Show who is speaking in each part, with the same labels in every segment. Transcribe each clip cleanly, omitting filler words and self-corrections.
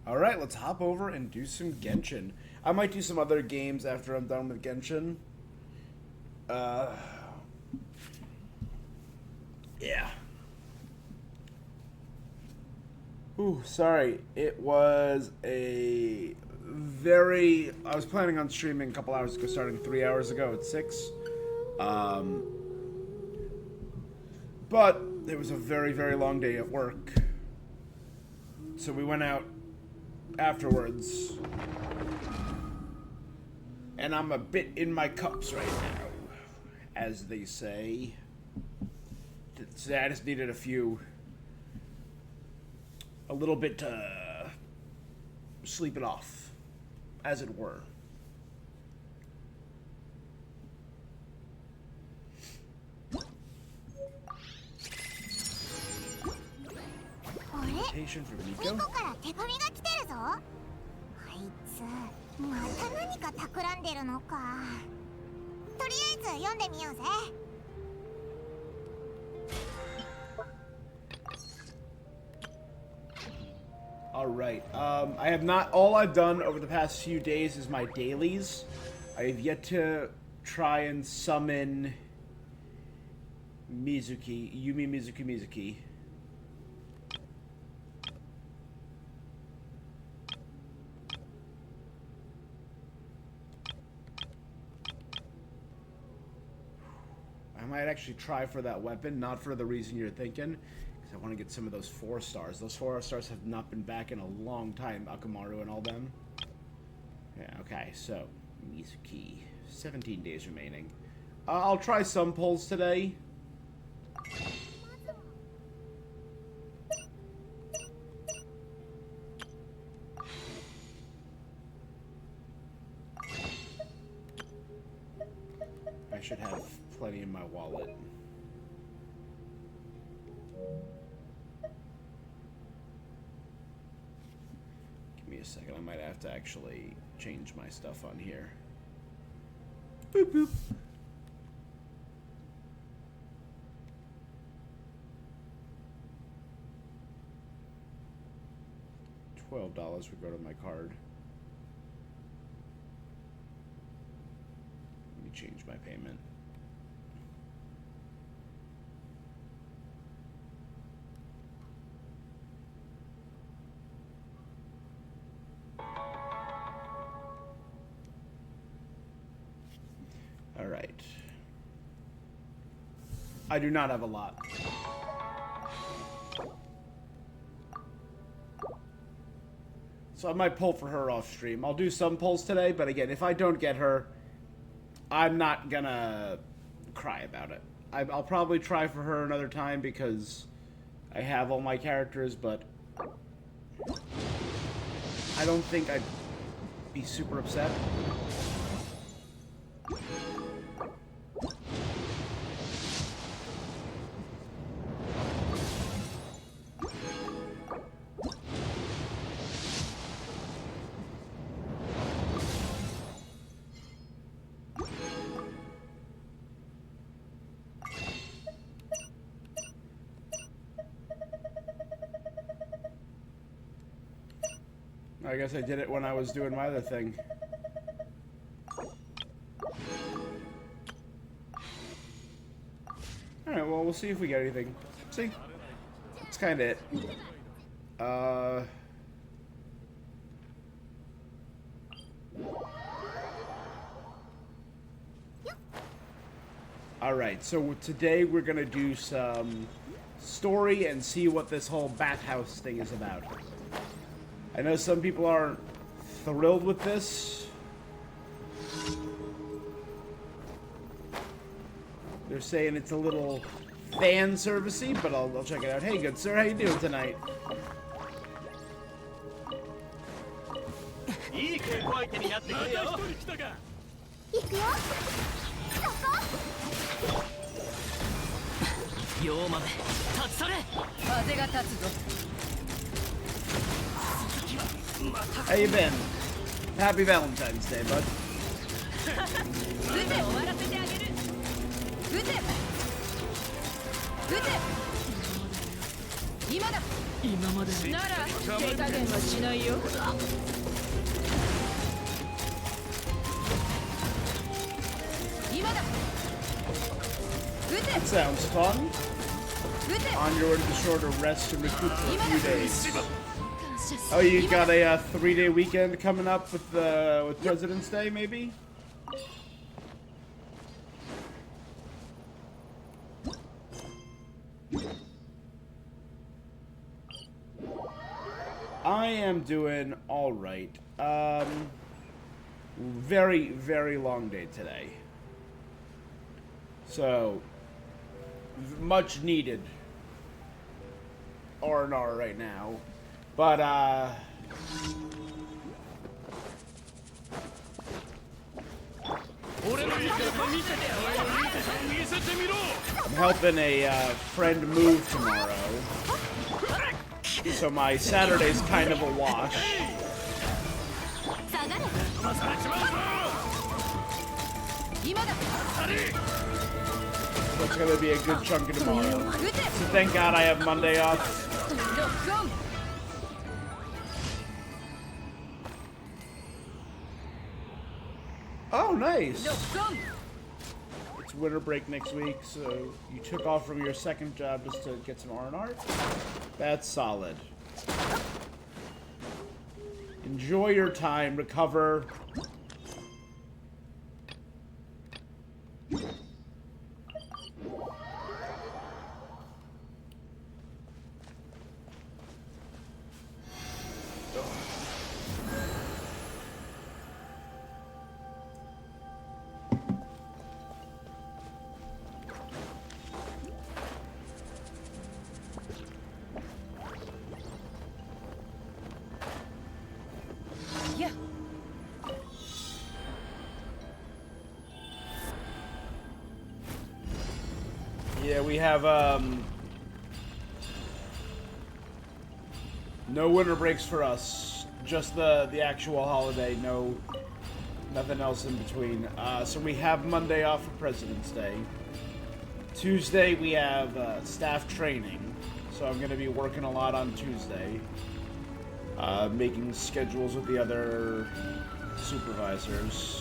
Speaker 1: Alright, let's hop over and do some Genshin. I might do some other games after I'm done with Genshin. Yeah. Ooh, sorry. It was a very... I was planning on streaming a couple hours ago, starting 3 hours ago at 6. But it was a very, very long day at work. So we went out afterwards. And I'm a bit in my cups right now, as they say. I just needed a little bit to sleep it off, as it were. Invitation from Nico.
Speaker 2: から手紙が来てるぞ。あいつまた何か企んでるのか。とりあえず読んでみようぜ。
Speaker 1: Alright, I have not, all I've done over the past few days is my dailies. I have yet to try and summon Mizuki. I might actually try for that weapon, not for the reason you're thinking. I want to get some of those 4 stars. Those 4 stars have not been back in a long time, Akamaru and all them. Yeah, okay, so, Mizuki. 17 days remaining. I'll try some pulls today. I should have plenty in my wallet. Give me a second, I might have to actually change my stuff on here. Boop boop. $12 would go to my card. Let me change my payment. Alright. I do not have a lot. So I might pull for her off stream. I'll do some pulls today, but again, if I don't get her, I'm not gonna cry about it. I'll probably try for her another time because I have all my characters, but I don't think I'd be super upset. I guess I did it when I was doing my other thing. Alright, well, we'll see if we get anything. See? That's kind of it. Alright, so today we're gonna do some story and see what this whole bathhouse thing is about. I know some people aren't thrilled with this. They're saying it's a little fan servicey, but I'll check it out. Hey, good sir, how you doing tonight? How you been? Happy Valentine's Day, bud.
Speaker 3: 今までなら手加減はしないよ。今だ。
Speaker 1: That sounds fun. On your way to the shore to rest and recoup for a few days. Oh, you got a 3-day weekend coming up with President's Day, maybe? I am doing all right. Very, very long day today. So, much needed R&R right now. But, I'm helping a friend move tomorrow. So my Saturday's kind of a wash. So it's gonna be a good chunk of tomorrow. So thank God I have Monday off. Oh, nice. It's winter break next week, so you took off from your second job just to get some R&R? That's solid. Enjoy your time, recover. Yeah, we have, no winter breaks for us. Just the actual holiday, nothing else in between. So we have Monday off for President's Day. Tuesday we have, staff training. So I'm gonna be working a lot on Tuesday. Making schedules with the other supervisors.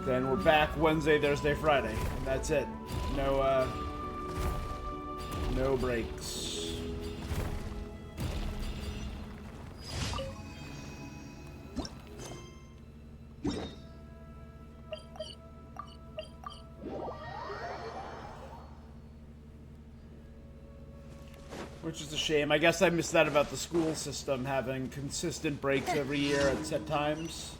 Speaker 1: Then we're back Wednesday, Thursday, Friday. And that's it. No breaks. Which is a shame. I guess I missed that about the school system, having consistent breaks every year at set times.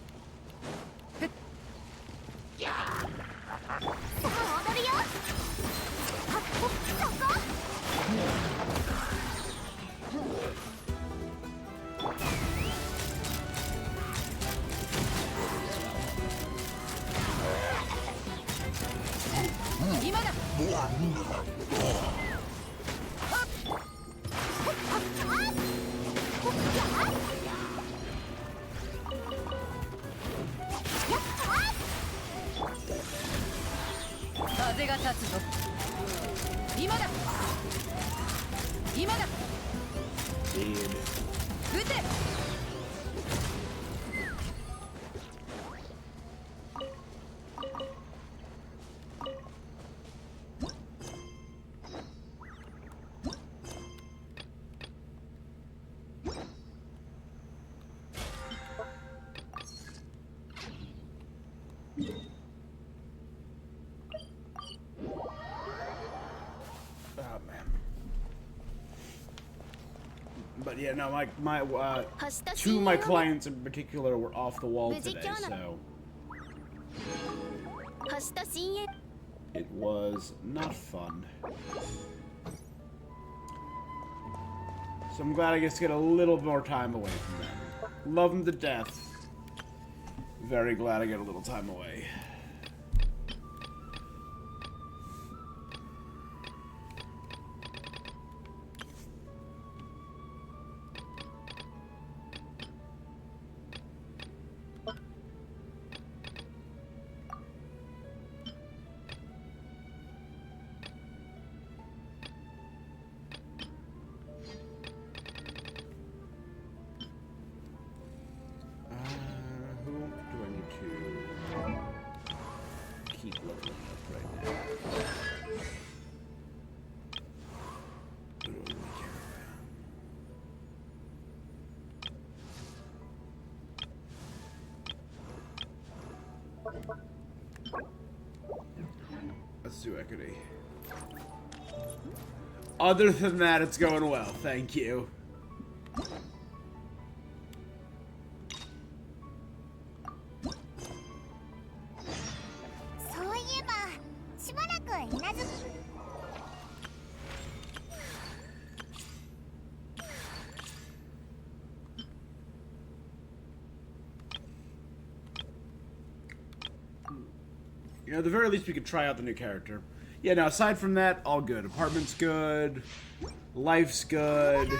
Speaker 1: But yeah, no, two of my clients in particular were off the wall today, so it was not fun. So I'm glad I get to get a little more time away from them. Love them to death. Very glad I get a little time away. 2 equity. Other than that, it's going well. Thank you. You know, at the very least, we could try out the new character. Yeah, now, aside from that, all good. Apartment's good. Life's good.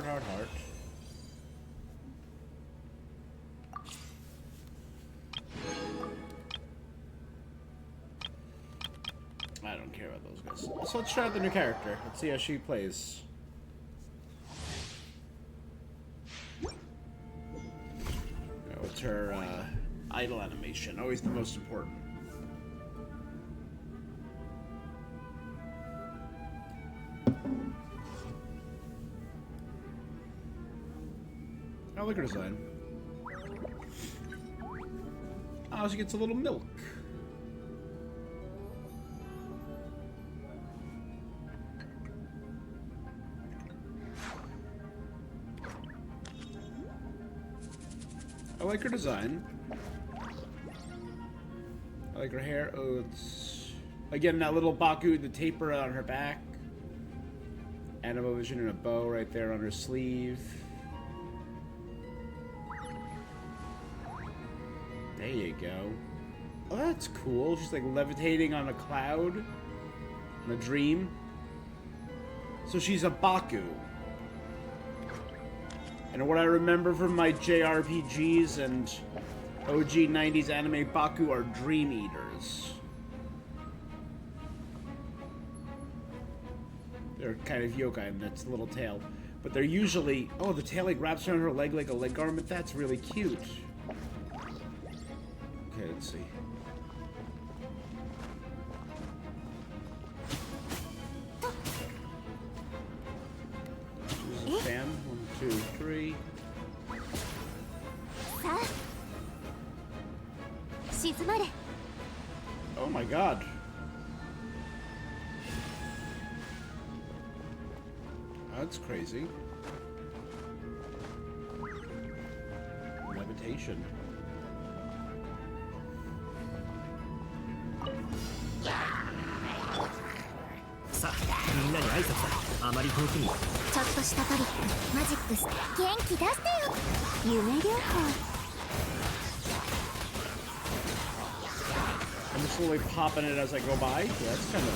Speaker 1: Heart. I don't care about those guys. So let's try out the new character. Let's see how she plays. What's her idle animation? Always the most important. I like her design. Oh, she gets a little milk. I like her design. I like her hair. Oh, it's... Again, that little Baku, the taper on her back. Animo vision and a bow right there on her sleeve. There you go. Oh, that's cool. She's like levitating on a cloud. In a dream. So she's a Baku. And what I remember from my JRPGs and OG 90s anime, Baku are dream eaters. They're kind of yokai in that little tail. But they're usually... Oh, the tail like wraps around her leg like a leg garment. That's really cute. Okay, let's see. This is a fan. 1, 2, 3. Oh my god. That's crazy. Levitation. I'm just slowly popping it as I go by. Yeah, that's kind of...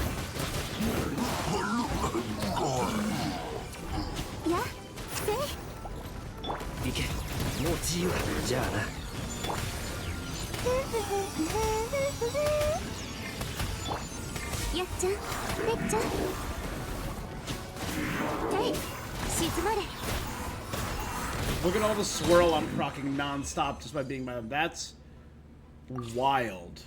Speaker 1: Look at all the swirl I'm proccing non-stop just by being by them. That's wild.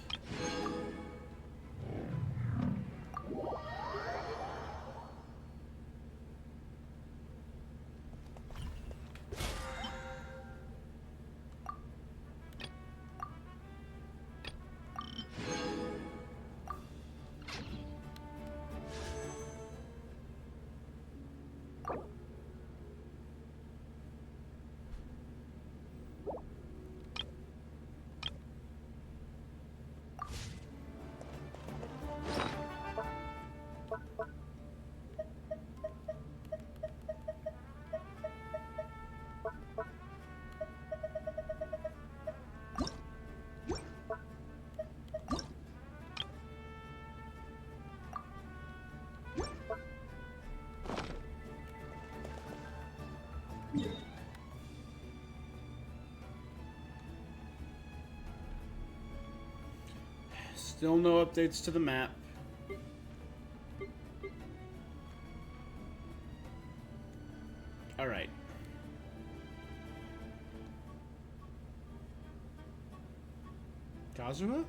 Speaker 1: Still no updates to the map. Alright. Kazuma?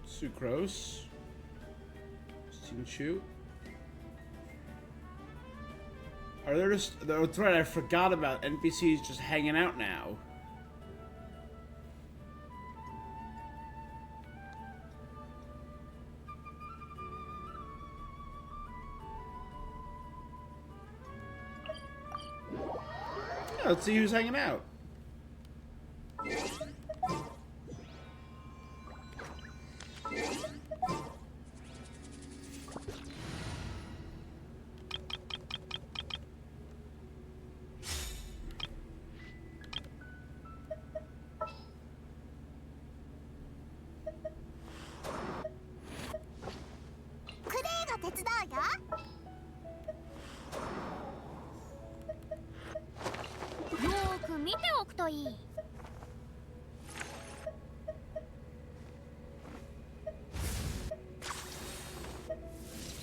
Speaker 1: Sucrose? Shinchu? Are there just... That's right, I forgot about NPCs just hanging out now. Yeah, let's see who's hanging out.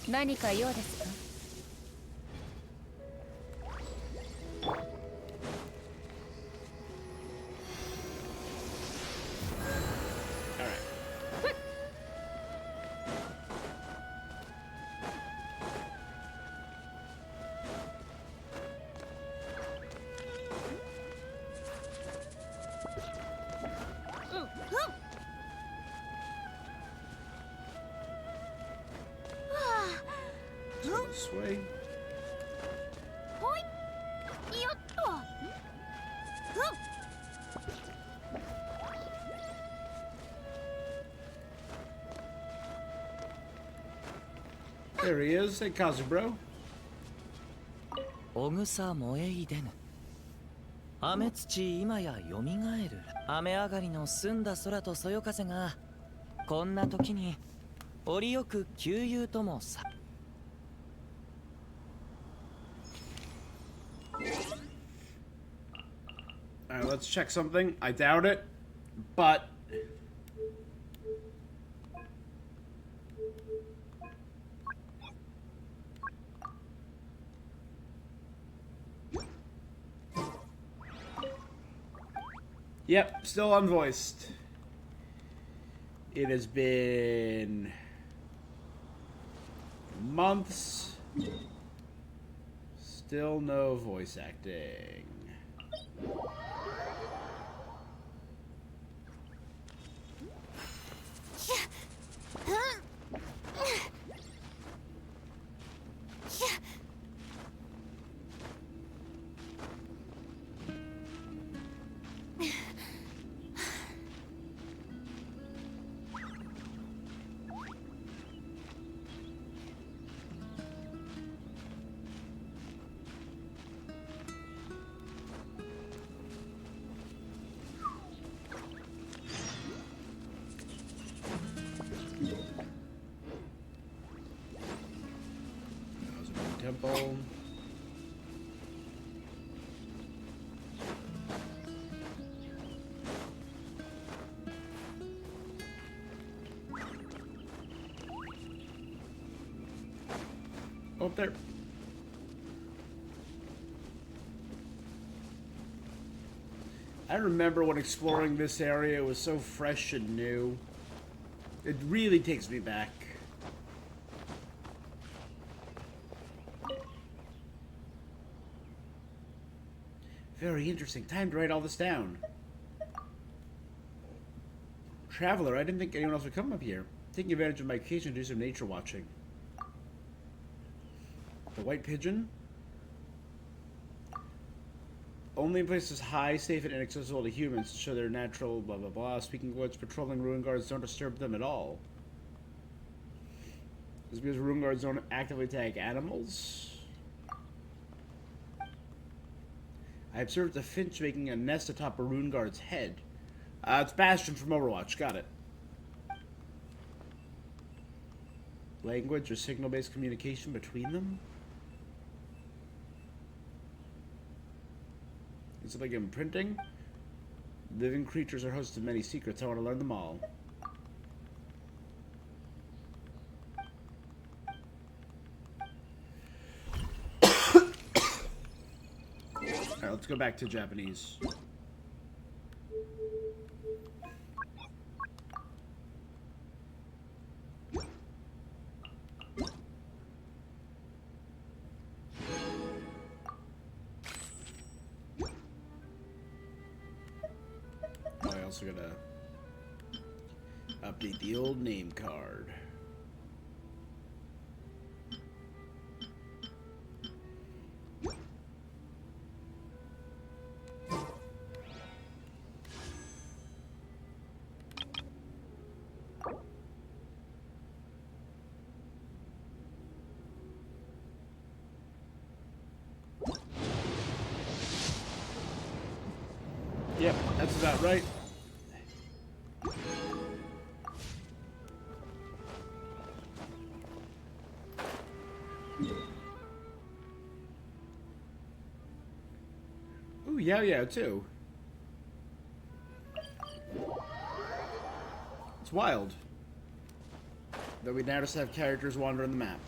Speaker 3: 何か用ですか?
Speaker 1: This way. There he is. Hey, Kazubro.
Speaker 4: おぐさ燃えいでぬ。雨土今やよみがえる。雨上がりの澄んだ空とそよ風がこんな時に折よく旧友ともさ。
Speaker 1: Alright, let's check something. I doubt it, but... Yep, still unvoiced. It has been... months. Still no voice acting. Temple. Oh, up there. I remember when exploring this area, it was so fresh and new. It really takes me back. Very interesting. Time to write all this down. Traveler, I didn't think anyone else would come up here. Taking advantage of my occasion to do some nature watching. The white pigeon? Only in places high, safe, and inaccessible to humans to show their natural blah blah blah. Speaking of which, patrolling ruin guards don't disturb them at all. Is it because ruin guards don't actively tag animals? I observed a finch making a nest atop a rune guard's head. It's Bastion from Overwatch. Got it. Language or signal-based communication between them? It's like imprinting. Living creatures are hosts of many secrets. I want to learn them all. Alright, let's go back to Japanese. Oh, I also gotta update the old name card. Yep, that's about right. Ooh, yeah, too. It's wild that we now just have characters wandering the map.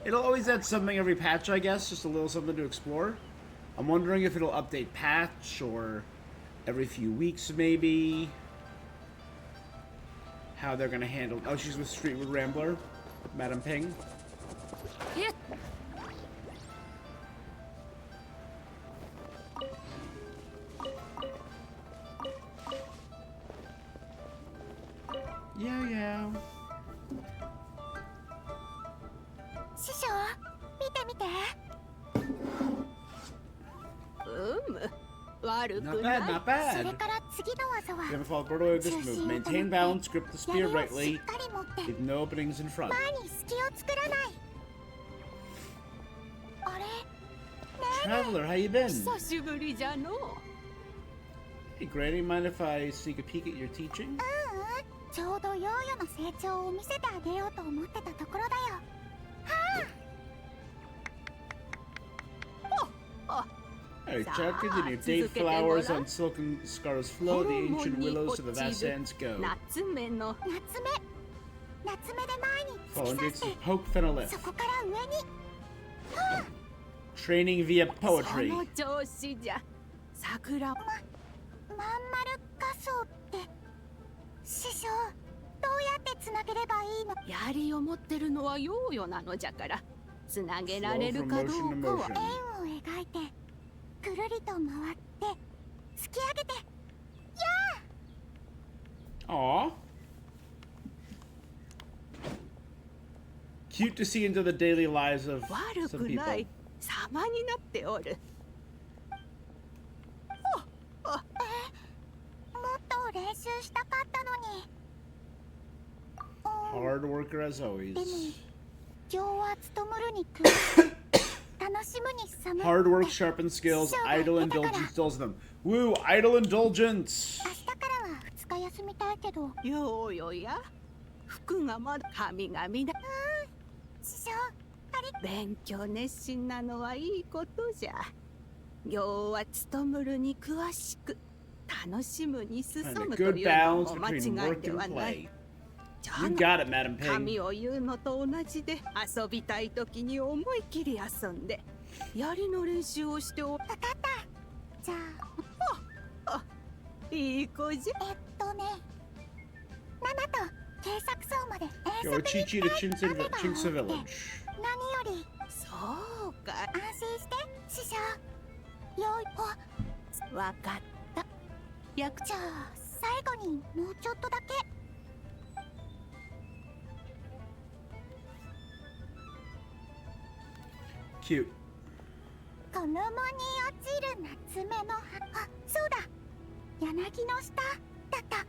Speaker 1: It'll always add something every patch, I guess, just a little something to explore. I'm wondering if it'll update patch or every few weeks, maybe. How they're gonna handle. Oh, she's with Streetwood Rambler, Madam Ping.
Speaker 3: Yeah.
Speaker 1: Yeah.
Speaker 2: 師匠見て見て。
Speaker 3: 悪
Speaker 1: Not
Speaker 3: く
Speaker 1: bad,
Speaker 3: ない
Speaker 1: not
Speaker 2: それ
Speaker 1: bad.
Speaker 2: から次の技は
Speaker 1: You haven't followed Gordo with this move. Maintain balance, grip the
Speaker 2: 槍
Speaker 1: spear
Speaker 2: をし
Speaker 1: rightly,
Speaker 2: っかり持って
Speaker 1: leave no openings in front.
Speaker 2: 前に隙を作らない。あれ
Speaker 1: Traveler, how you been?
Speaker 3: 久しぶりじゃの
Speaker 1: Hey, Granny, mind if I sneak a peek at your teaching?
Speaker 2: ちょうどヨーヨの成長を見せてあげようと思ってたところだよ。
Speaker 1: Alright, child, continue. Date flowers on silken scars flow, the ancient willows to the vast sands go.
Speaker 3: 夏目の
Speaker 2: 夏目夏目で前に
Speaker 1: Fallen
Speaker 2: 突き
Speaker 1: gates
Speaker 2: 刺して
Speaker 1: of poke Fenolith.
Speaker 2: そこから上に
Speaker 1: Training via
Speaker 3: そ
Speaker 1: poetry.
Speaker 3: の調子じゃ桜
Speaker 2: まん丸仮想って師匠どうやってつなげればいいの？
Speaker 3: 槍を持ってるのはヨーヨなのじゃからつなげられるかどうかは
Speaker 1: Flow from motion to
Speaker 2: 円
Speaker 1: motion.
Speaker 2: を描いてくるりと回って突き上げて
Speaker 1: Aww. Cute to see into the daily lives of
Speaker 3: 悪
Speaker 1: some
Speaker 3: く
Speaker 1: people.
Speaker 3: ない様になっておる
Speaker 2: もっと練習したかったのに
Speaker 1: Hard worker as always.
Speaker 2: でも情は務むるにく楽しむに寒
Speaker 1: Hard work sharpens skills, idle indulgence dulls them. Woo, idle indulgence!
Speaker 2: 明日からは2日休みたいけど
Speaker 3: ヨーヨや服がまだ神々だ
Speaker 2: 師匠あり
Speaker 3: 勉強熱心なのはいいことじゃ行は務むるに詳しく楽しむに進
Speaker 1: Find a
Speaker 3: むと
Speaker 1: good
Speaker 3: いうの
Speaker 1: balance
Speaker 3: も間
Speaker 1: between
Speaker 3: 違い
Speaker 1: work
Speaker 3: で
Speaker 1: and
Speaker 3: はない
Speaker 1: play.
Speaker 3: じ
Speaker 1: You
Speaker 3: ゃ
Speaker 1: got it, Madam
Speaker 3: あ
Speaker 1: Ping.
Speaker 3: 神を言うのと同じで遊びたい時に思い切り遊んで槍の練習をしてお
Speaker 2: わかったじゃあ
Speaker 3: いい子じゃ
Speaker 2: ナナと警察層まで遠
Speaker 1: Go
Speaker 2: 足に
Speaker 1: Chi
Speaker 2: 行
Speaker 1: Chi
Speaker 2: き
Speaker 1: to
Speaker 2: たい雨が
Speaker 1: Chinsa
Speaker 2: 多くて
Speaker 1: Village.
Speaker 2: 何より
Speaker 3: そうか
Speaker 2: 安心して師匠よい
Speaker 3: わかった役
Speaker 2: じゃあ最後にもうちょっとだけ
Speaker 1: Cute.
Speaker 2: 子供に落ちる夏目の葉あそうだ柳の下だった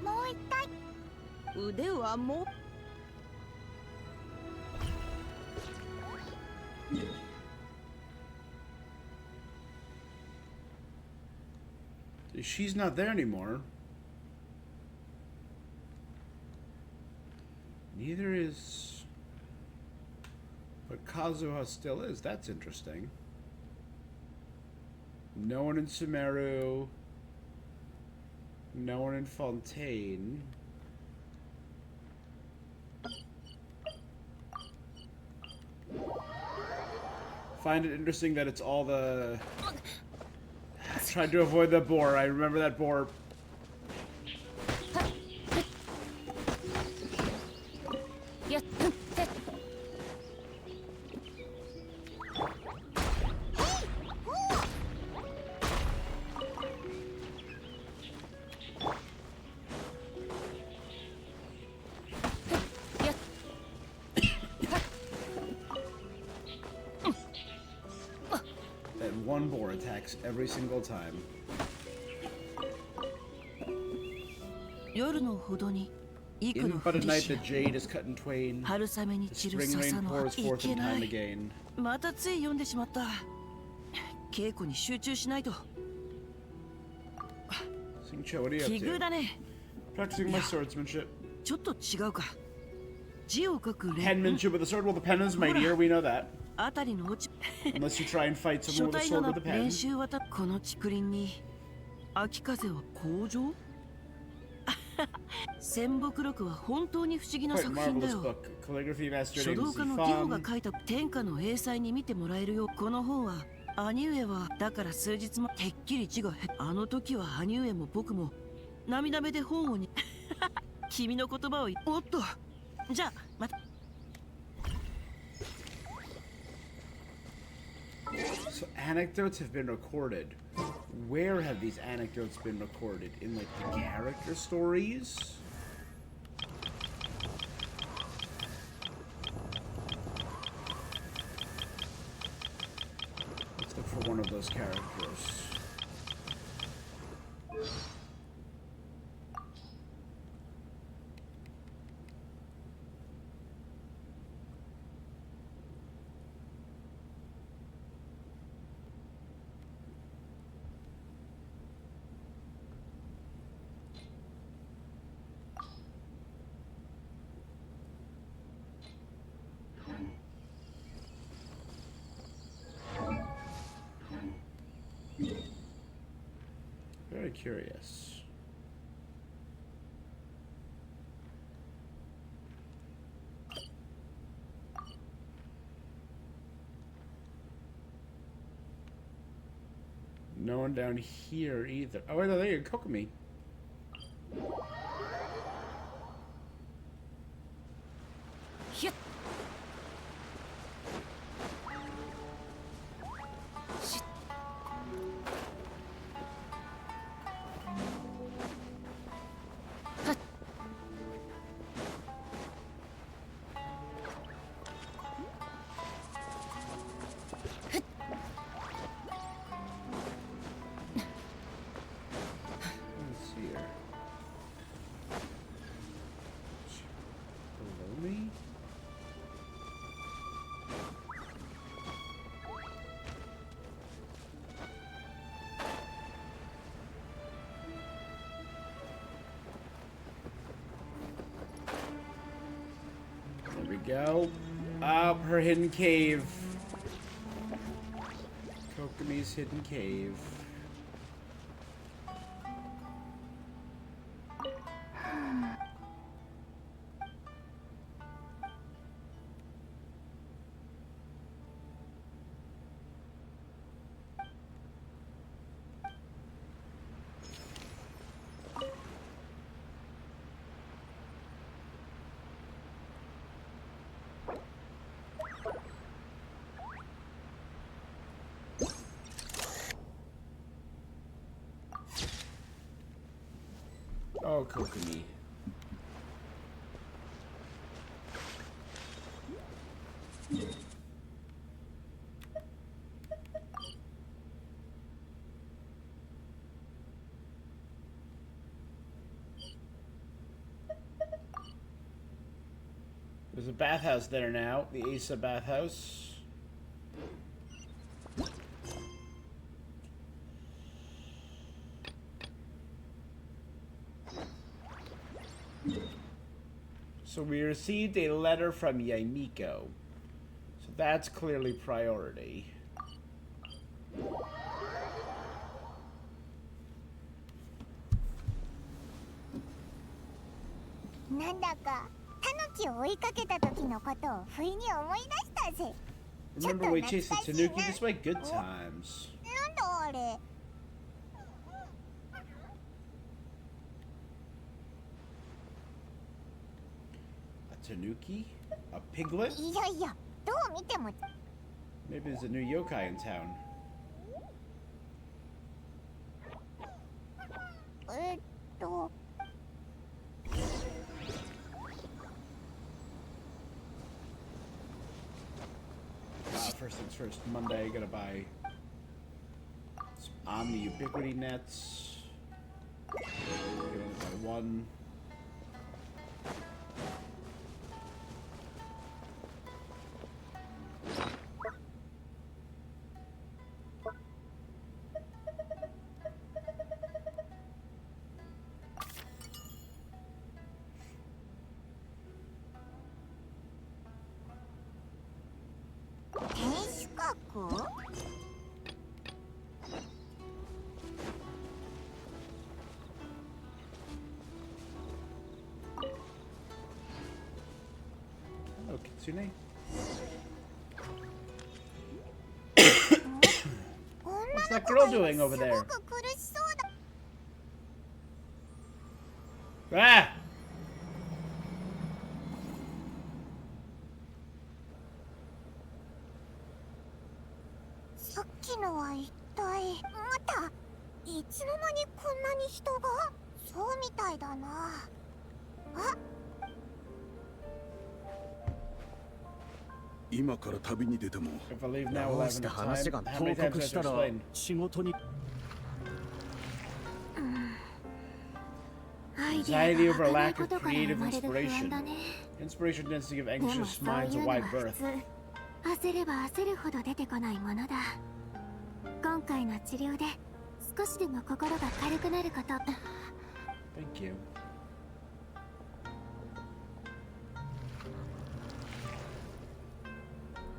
Speaker 2: もう一回
Speaker 3: 腕はもう
Speaker 1: She's not there anymore. Neither is... But Kazuha still is. That's interesting. No one in Sumeru. No one in Fontaine. Find it interesting that it's all the... I tried to avoid the boar. I remember that boar. That one boar attacks every single time.
Speaker 3: 夜のほどに幾
Speaker 1: In
Speaker 3: の
Speaker 1: but
Speaker 3: ふ
Speaker 1: a
Speaker 3: り
Speaker 1: night
Speaker 3: し
Speaker 1: the jade is cut in twain.
Speaker 3: 春雨に
Speaker 1: The
Speaker 3: 散る
Speaker 1: spring
Speaker 3: 笹
Speaker 1: rain
Speaker 3: の
Speaker 1: pours
Speaker 3: い
Speaker 1: forth
Speaker 3: け
Speaker 1: in
Speaker 3: な
Speaker 1: time
Speaker 3: い
Speaker 1: again.
Speaker 3: またつい読んでしまった稽古に集中しないと
Speaker 1: Singcho, what are you
Speaker 3: 奇
Speaker 1: up
Speaker 3: 遇
Speaker 1: to?
Speaker 3: だね
Speaker 1: Practicing my swordsmanship.
Speaker 3: ちょっと違うか字を書く練
Speaker 1: Penmanship with a sword? Well, the pen is mightier, we know that.
Speaker 3: あたりの落ち
Speaker 1: Unless you try and fight
Speaker 3: 初
Speaker 1: someone with a
Speaker 3: 対
Speaker 1: sword
Speaker 3: の
Speaker 1: with a pen.
Speaker 3: 練習はたこの竹林に秋風は工場戦木録は本当に不思議な
Speaker 1: Quite
Speaker 3: 作品だ
Speaker 1: marvelous
Speaker 3: よ
Speaker 1: book. Calligraphy master
Speaker 3: 書
Speaker 1: named
Speaker 3: 道家のゲオが
Speaker 1: Zifan.
Speaker 3: 書いた天下の英才に見てもらえるよこの本は兄上はだから数日もてっきり字があの時は兄上も僕も涙目で本をに君の言葉をおっとじゃあまた
Speaker 1: So anecdotes have been recorded. Where have these anecdotes been recorded? In like the character stories? Let's look for one of those characters. Very curious. No one down here either. Oh, wait, no, there you go, Kokomi. Let's see here. Below me? There we go. Up her hidden cave. Kokomi's hidden cave. Oh, Kokomi. There's a bathhouse there now, the Asa bathhouse. So we received a letter from Yaimiko. So that's clearly priority.
Speaker 2: なんだかタヌキを追いかけた時のことを不意に思い出したぜ。
Speaker 1: Remember we chased the Tanuki? This way, good times.
Speaker 2: なんだあれ。
Speaker 1: A Tanuki? A piglet?
Speaker 2: いやいや、どう見ても
Speaker 1: Maybe there's a new yokai in town.
Speaker 2: と
Speaker 1: First things first, Monday, gotta buy some Omni Ubiquity nets. Gonna buy one. Hello, Kitsune. What's that girl doing over there?
Speaker 2: すごく苦しそうだ。
Speaker 1: Ah!
Speaker 2: さっきのは一体。またいつの間にこんなに人が。そうみたいだな。あ、
Speaker 5: 今から旅に出ても
Speaker 1: If I leave now, we'll
Speaker 6: どう
Speaker 1: have
Speaker 6: して
Speaker 1: enough
Speaker 6: 話
Speaker 1: time.
Speaker 6: が
Speaker 1: How
Speaker 6: 報
Speaker 1: many times
Speaker 6: 告
Speaker 1: do I
Speaker 6: し
Speaker 1: have
Speaker 6: た
Speaker 1: to
Speaker 6: ら
Speaker 1: explain?
Speaker 6: 仕事に
Speaker 2: アイデ
Speaker 1: Anxiety
Speaker 2: アが
Speaker 1: over
Speaker 2: 湧
Speaker 1: a
Speaker 2: かない
Speaker 1: lack
Speaker 2: こ
Speaker 1: of
Speaker 2: とから
Speaker 1: creative
Speaker 2: 生まれる不安
Speaker 1: inspiration.
Speaker 2: だね。
Speaker 1: Inspiration tends to give
Speaker 2: でも
Speaker 1: anxious
Speaker 2: そう
Speaker 1: minds
Speaker 2: い
Speaker 1: a
Speaker 2: うのは
Speaker 1: wide
Speaker 2: 普
Speaker 1: berth.
Speaker 2: 通。焦れば焦るほど出てこないものだ。今回の治療で少しでも心が軽くなること。
Speaker 1: Thank you.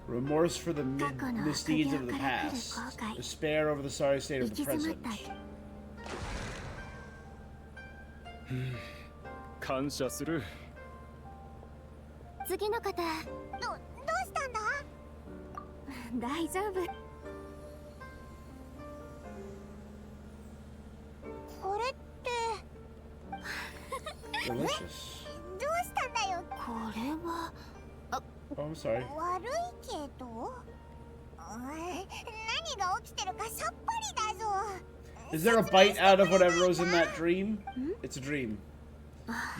Speaker 1: Remorse for the misdeeds of the past. Despair over the sorry state
Speaker 2: 行
Speaker 1: of
Speaker 2: き
Speaker 1: the
Speaker 2: 詰ま
Speaker 1: present.
Speaker 2: った。
Speaker 6: 感謝する。
Speaker 2: 次の方。どうしたんだ。大丈夫。これって。
Speaker 1: Delicious.
Speaker 2: どうしたんだよ。これは。
Speaker 1: Oh, I'm sorry.
Speaker 2: 悪いけど。何が起きてるかさっぱりだぞ。
Speaker 1: Is there a bite out of whatever was in that dream? It's a dream.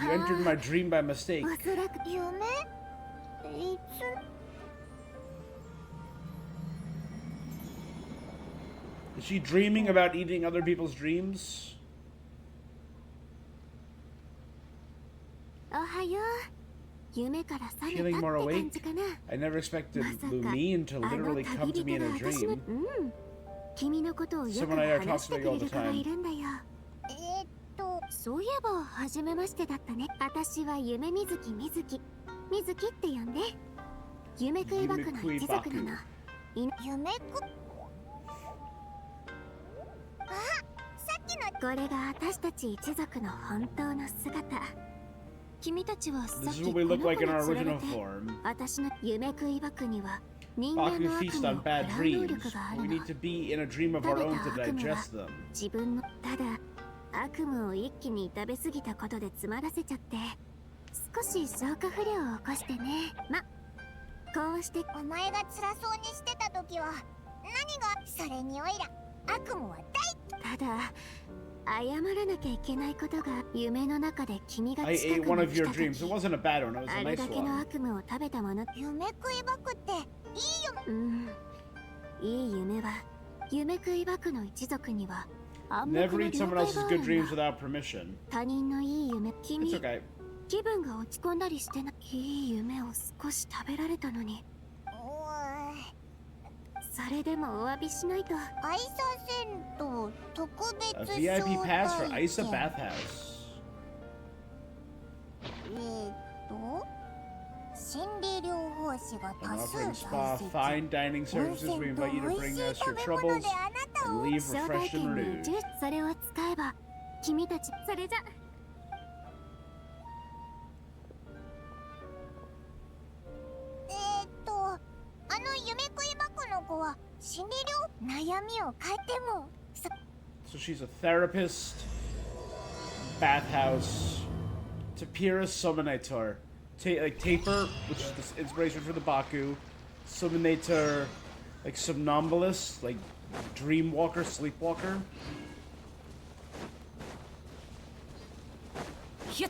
Speaker 1: You entered my dream by mistake.
Speaker 2: おそらく夢。いつ。
Speaker 1: Is she dreaming about eating other people's dreams?
Speaker 2: おはよう。夢から覚めたって
Speaker 1: Feeling more
Speaker 2: 感じかな。
Speaker 1: I never expected
Speaker 2: まさか
Speaker 1: Lumine to
Speaker 2: あの
Speaker 1: literally come
Speaker 2: 旅
Speaker 1: to me
Speaker 2: 人
Speaker 1: in
Speaker 2: が
Speaker 1: a
Speaker 2: 私の
Speaker 1: dream.
Speaker 2: 君のことをよく
Speaker 1: Someone I
Speaker 2: 話して
Speaker 1: talk
Speaker 2: く
Speaker 1: to
Speaker 2: れ
Speaker 1: all
Speaker 2: る
Speaker 1: the
Speaker 2: 子が
Speaker 1: time.
Speaker 2: いるんだよ。そういえば初めましてだったね。私は夢みずきみずき。みずきって呼んで。夢食いバクの一族なの。夢食。あ、さっきの。これが私たち一族の本当の姿。君たちはさっ
Speaker 1: This is
Speaker 2: き
Speaker 1: what
Speaker 2: こ
Speaker 1: we
Speaker 2: の
Speaker 1: look
Speaker 2: 子
Speaker 1: like
Speaker 2: に
Speaker 1: in our
Speaker 2: 釣られ
Speaker 1: original
Speaker 2: て。
Speaker 1: form.
Speaker 2: 私の夢食いバクには人間
Speaker 1: Baku
Speaker 2: の悪
Speaker 1: feast
Speaker 2: 夢を
Speaker 1: on
Speaker 2: 食
Speaker 1: bad
Speaker 2: らう能
Speaker 1: dreams.
Speaker 2: 力がある
Speaker 1: We
Speaker 2: の。
Speaker 1: need to be in a dream of our own to digest them.
Speaker 2: 自分のただ悪夢を一気に食べ過ぎたことで詰まらせちゃって少し消化不良を起こしてね。こうしてお前が辛そうにしてた時は何がそれにおいら悪夢は大ただ謝らなきゃいけないことが夢の中で君が
Speaker 1: I
Speaker 2: 近
Speaker 1: ate
Speaker 2: く
Speaker 1: one
Speaker 2: に
Speaker 1: of
Speaker 2: 来
Speaker 1: your
Speaker 2: た
Speaker 1: dreams.
Speaker 2: 時
Speaker 1: It wasn't a bad one. It was
Speaker 2: あ
Speaker 1: a
Speaker 2: れ
Speaker 1: nice
Speaker 2: だけの
Speaker 1: one.
Speaker 2: 悪夢を食べたもの夢食いバクっていいよ。いい夢は夢食いバクの一族にはあんま
Speaker 1: Never
Speaker 2: この
Speaker 1: eat
Speaker 2: 了
Speaker 1: someone
Speaker 2: 解
Speaker 1: else's
Speaker 2: があ
Speaker 1: good
Speaker 2: る
Speaker 1: dreams
Speaker 2: んだ。
Speaker 1: without permission.
Speaker 2: 他人のいい夢
Speaker 1: It's
Speaker 2: 君
Speaker 1: okay.
Speaker 2: 気分が落ち込んだりしてない。いい夢を少し食べられたのにそれでもお詫びしないと。アイサ銭湯特
Speaker 1: A
Speaker 2: 別
Speaker 1: VIP pass for Isa Bathhouse.
Speaker 2: と心理療法士が
Speaker 1: An
Speaker 2: 多数
Speaker 1: offering
Speaker 2: 在
Speaker 1: spa,
Speaker 2: 籍
Speaker 1: fine dining
Speaker 2: 温
Speaker 1: services.
Speaker 2: 泉
Speaker 1: We
Speaker 2: と
Speaker 1: invite you
Speaker 2: 美
Speaker 1: to
Speaker 2: 味し
Speaker 1: bring
Speaker 2: い
Speaker 1: us your
Speaker 2: 食べ物
Speaker 1: troubles
Speaker 2: であなた
Speaker 1: and
Speaker 2: を
Speaker 1: leave
Speaker 2: 招待
Speaker 1: refreshed
Speaker 2: 券
Speaker 1: and
Speaker 2: の
Speaker 1: renewed.
Speaker 2: それを使えば君たちそれじゃ夢食い箱の子は心理療悩みを変えても
Speaker 1: So she's a therapist, bathhouse, Tapira Summonator, like Taper, which is the inspiration for the Baku, Summonator, like Somnambulist, like Dreamwalker, Sleepwalker.
Speaker 3: ひゅっ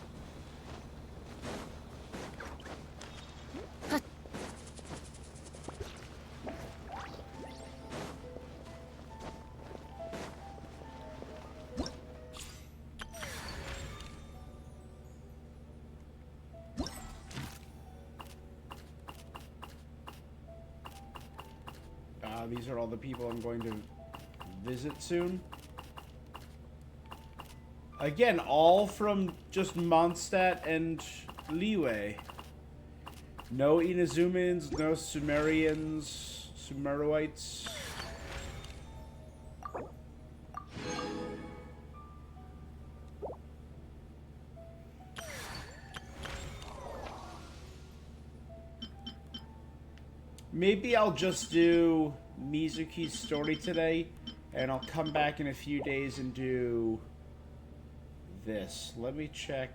Speaker 1: These are all the people I'm going to visit soon. Again, all from just Mondstadt and Liyue. No Inazumans, no Sumerians, Sumeroites. Maybe I'll just do Mizuki's story today, and I'll come back in a few days and do this. Let me check.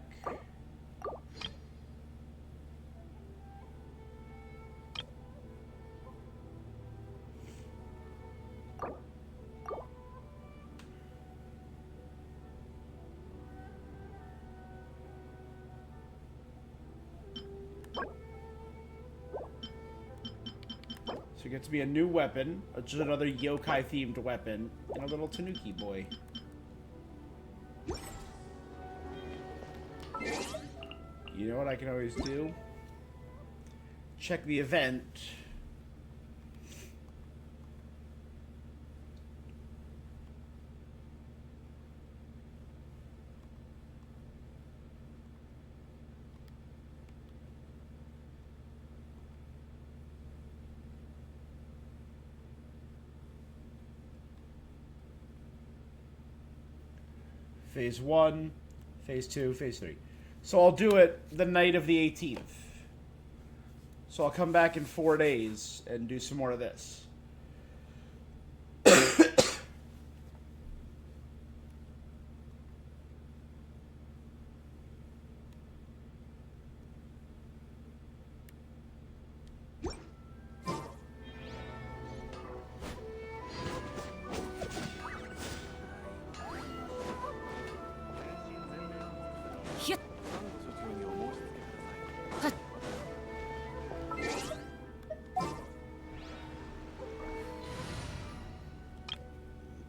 Speaker 1: So it gets to be a new weapon, just another yokai-themed weapon, and a little Tanuki boy. You know what I can always do? Check the event. Phase 1, Phase 2, Phase 3. So I'll do it the night of the 18th. So I'll come back in 4 days and do some more of this.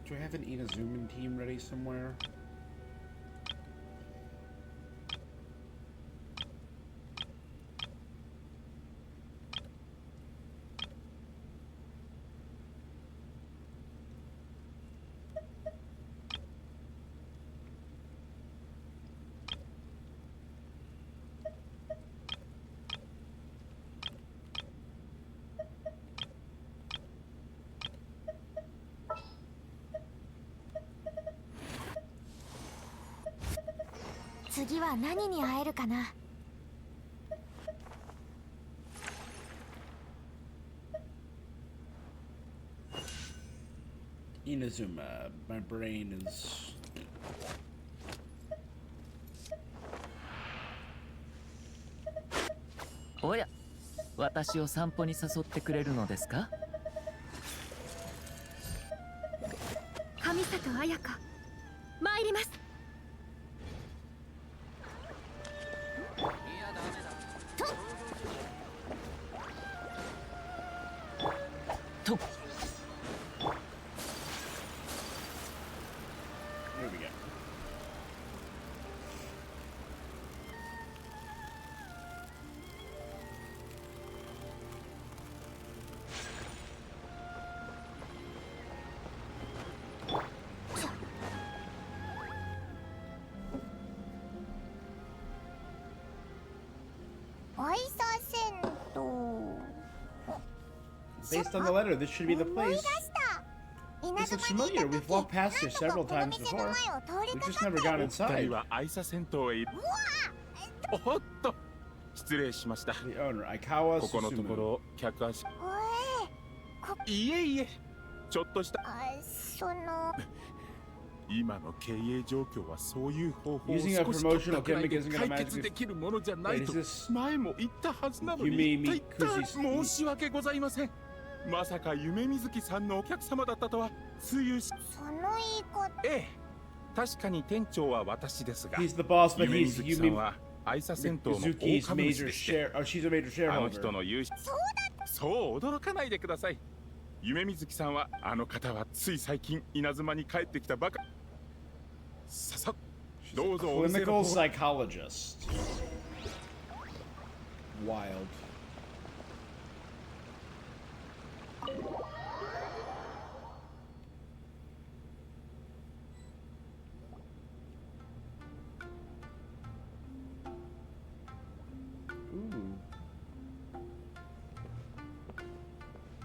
Speaker 1: Do I have an Inazuman team ready somewhere? Inazuma, my brain is...
Speaker 4: おや、私を散歩に誘ってくれるのですか？
Speaker 2: 上里彩香参ります。
Speaker 4: と
Speaker 1: Here we go. Based on the letter, this should be the place. This looks familiar. We've walked past here several times before. We've just never gone
Speaker 6: お二
Speaker 1: inside.
Speaker 6: 人は愛車銭湯へいるおっと失礼しました
Speaker 1: The owner, Aikawa
Speaker 6: ここのとこ
Speaker 1: Susumu.
Speaker 6: ろ客足
Speaker 2: お
Speaker 6: いえいえちょっとした
Speaker 2: その
Speaker 6: 今の経営状況はそういう方法を
Speaker 1: Using a
Speaker 6: 少し
Speaker 1: promotional
Speaker 6: 取ったくらい
Speaker 1: gimmick
Speaker 6: で
Speaker 1: isn't gonna
Speaker 6: 解
Speaker 1: magically-
Speaker 6: 決できるものじゃない
Speaker 1: Wait,
Speaker 6: と
Speaker 1: is this
Speaker 6: 前も言ったはずなの
Speaker 1: Yume
Speaker 6: に言った
Speaker 1: Mikuzi-
Speaker 6: 申し訳ございませんまさか夢水木さんのお客様だったとはつゆし
Speaker 2: その言い方
Speaker 6: ええ確かに店長は私ですが
Speaker 1: He's the boss, but
Speaker 6: 夢
Speaker 1: he's
Speaker 6: 水木さん
Speaker 1: Yumi
Speaker 6: は愛車銭湯の大
Speaker 1: Mizuki's
Speaker 6: 株主
Speaker 1: major
Speaker 6: でして
Speaker 1: share. Oh, she's a major
Speaker 6: あの人
Speaker 1: shareholder.
Speaker 6: の言うそう驚かないでください夢水木さんはあの方はつい最近稲妻に帰ってきたばかささ
Speaker 1: She's
Speaker 6: ど
Speaker 1: a
Speaker 6: うぞお店
Speaker 1: clinical
Speaker 6: の方
Speaker 1: psychologist. Wild. Ooh.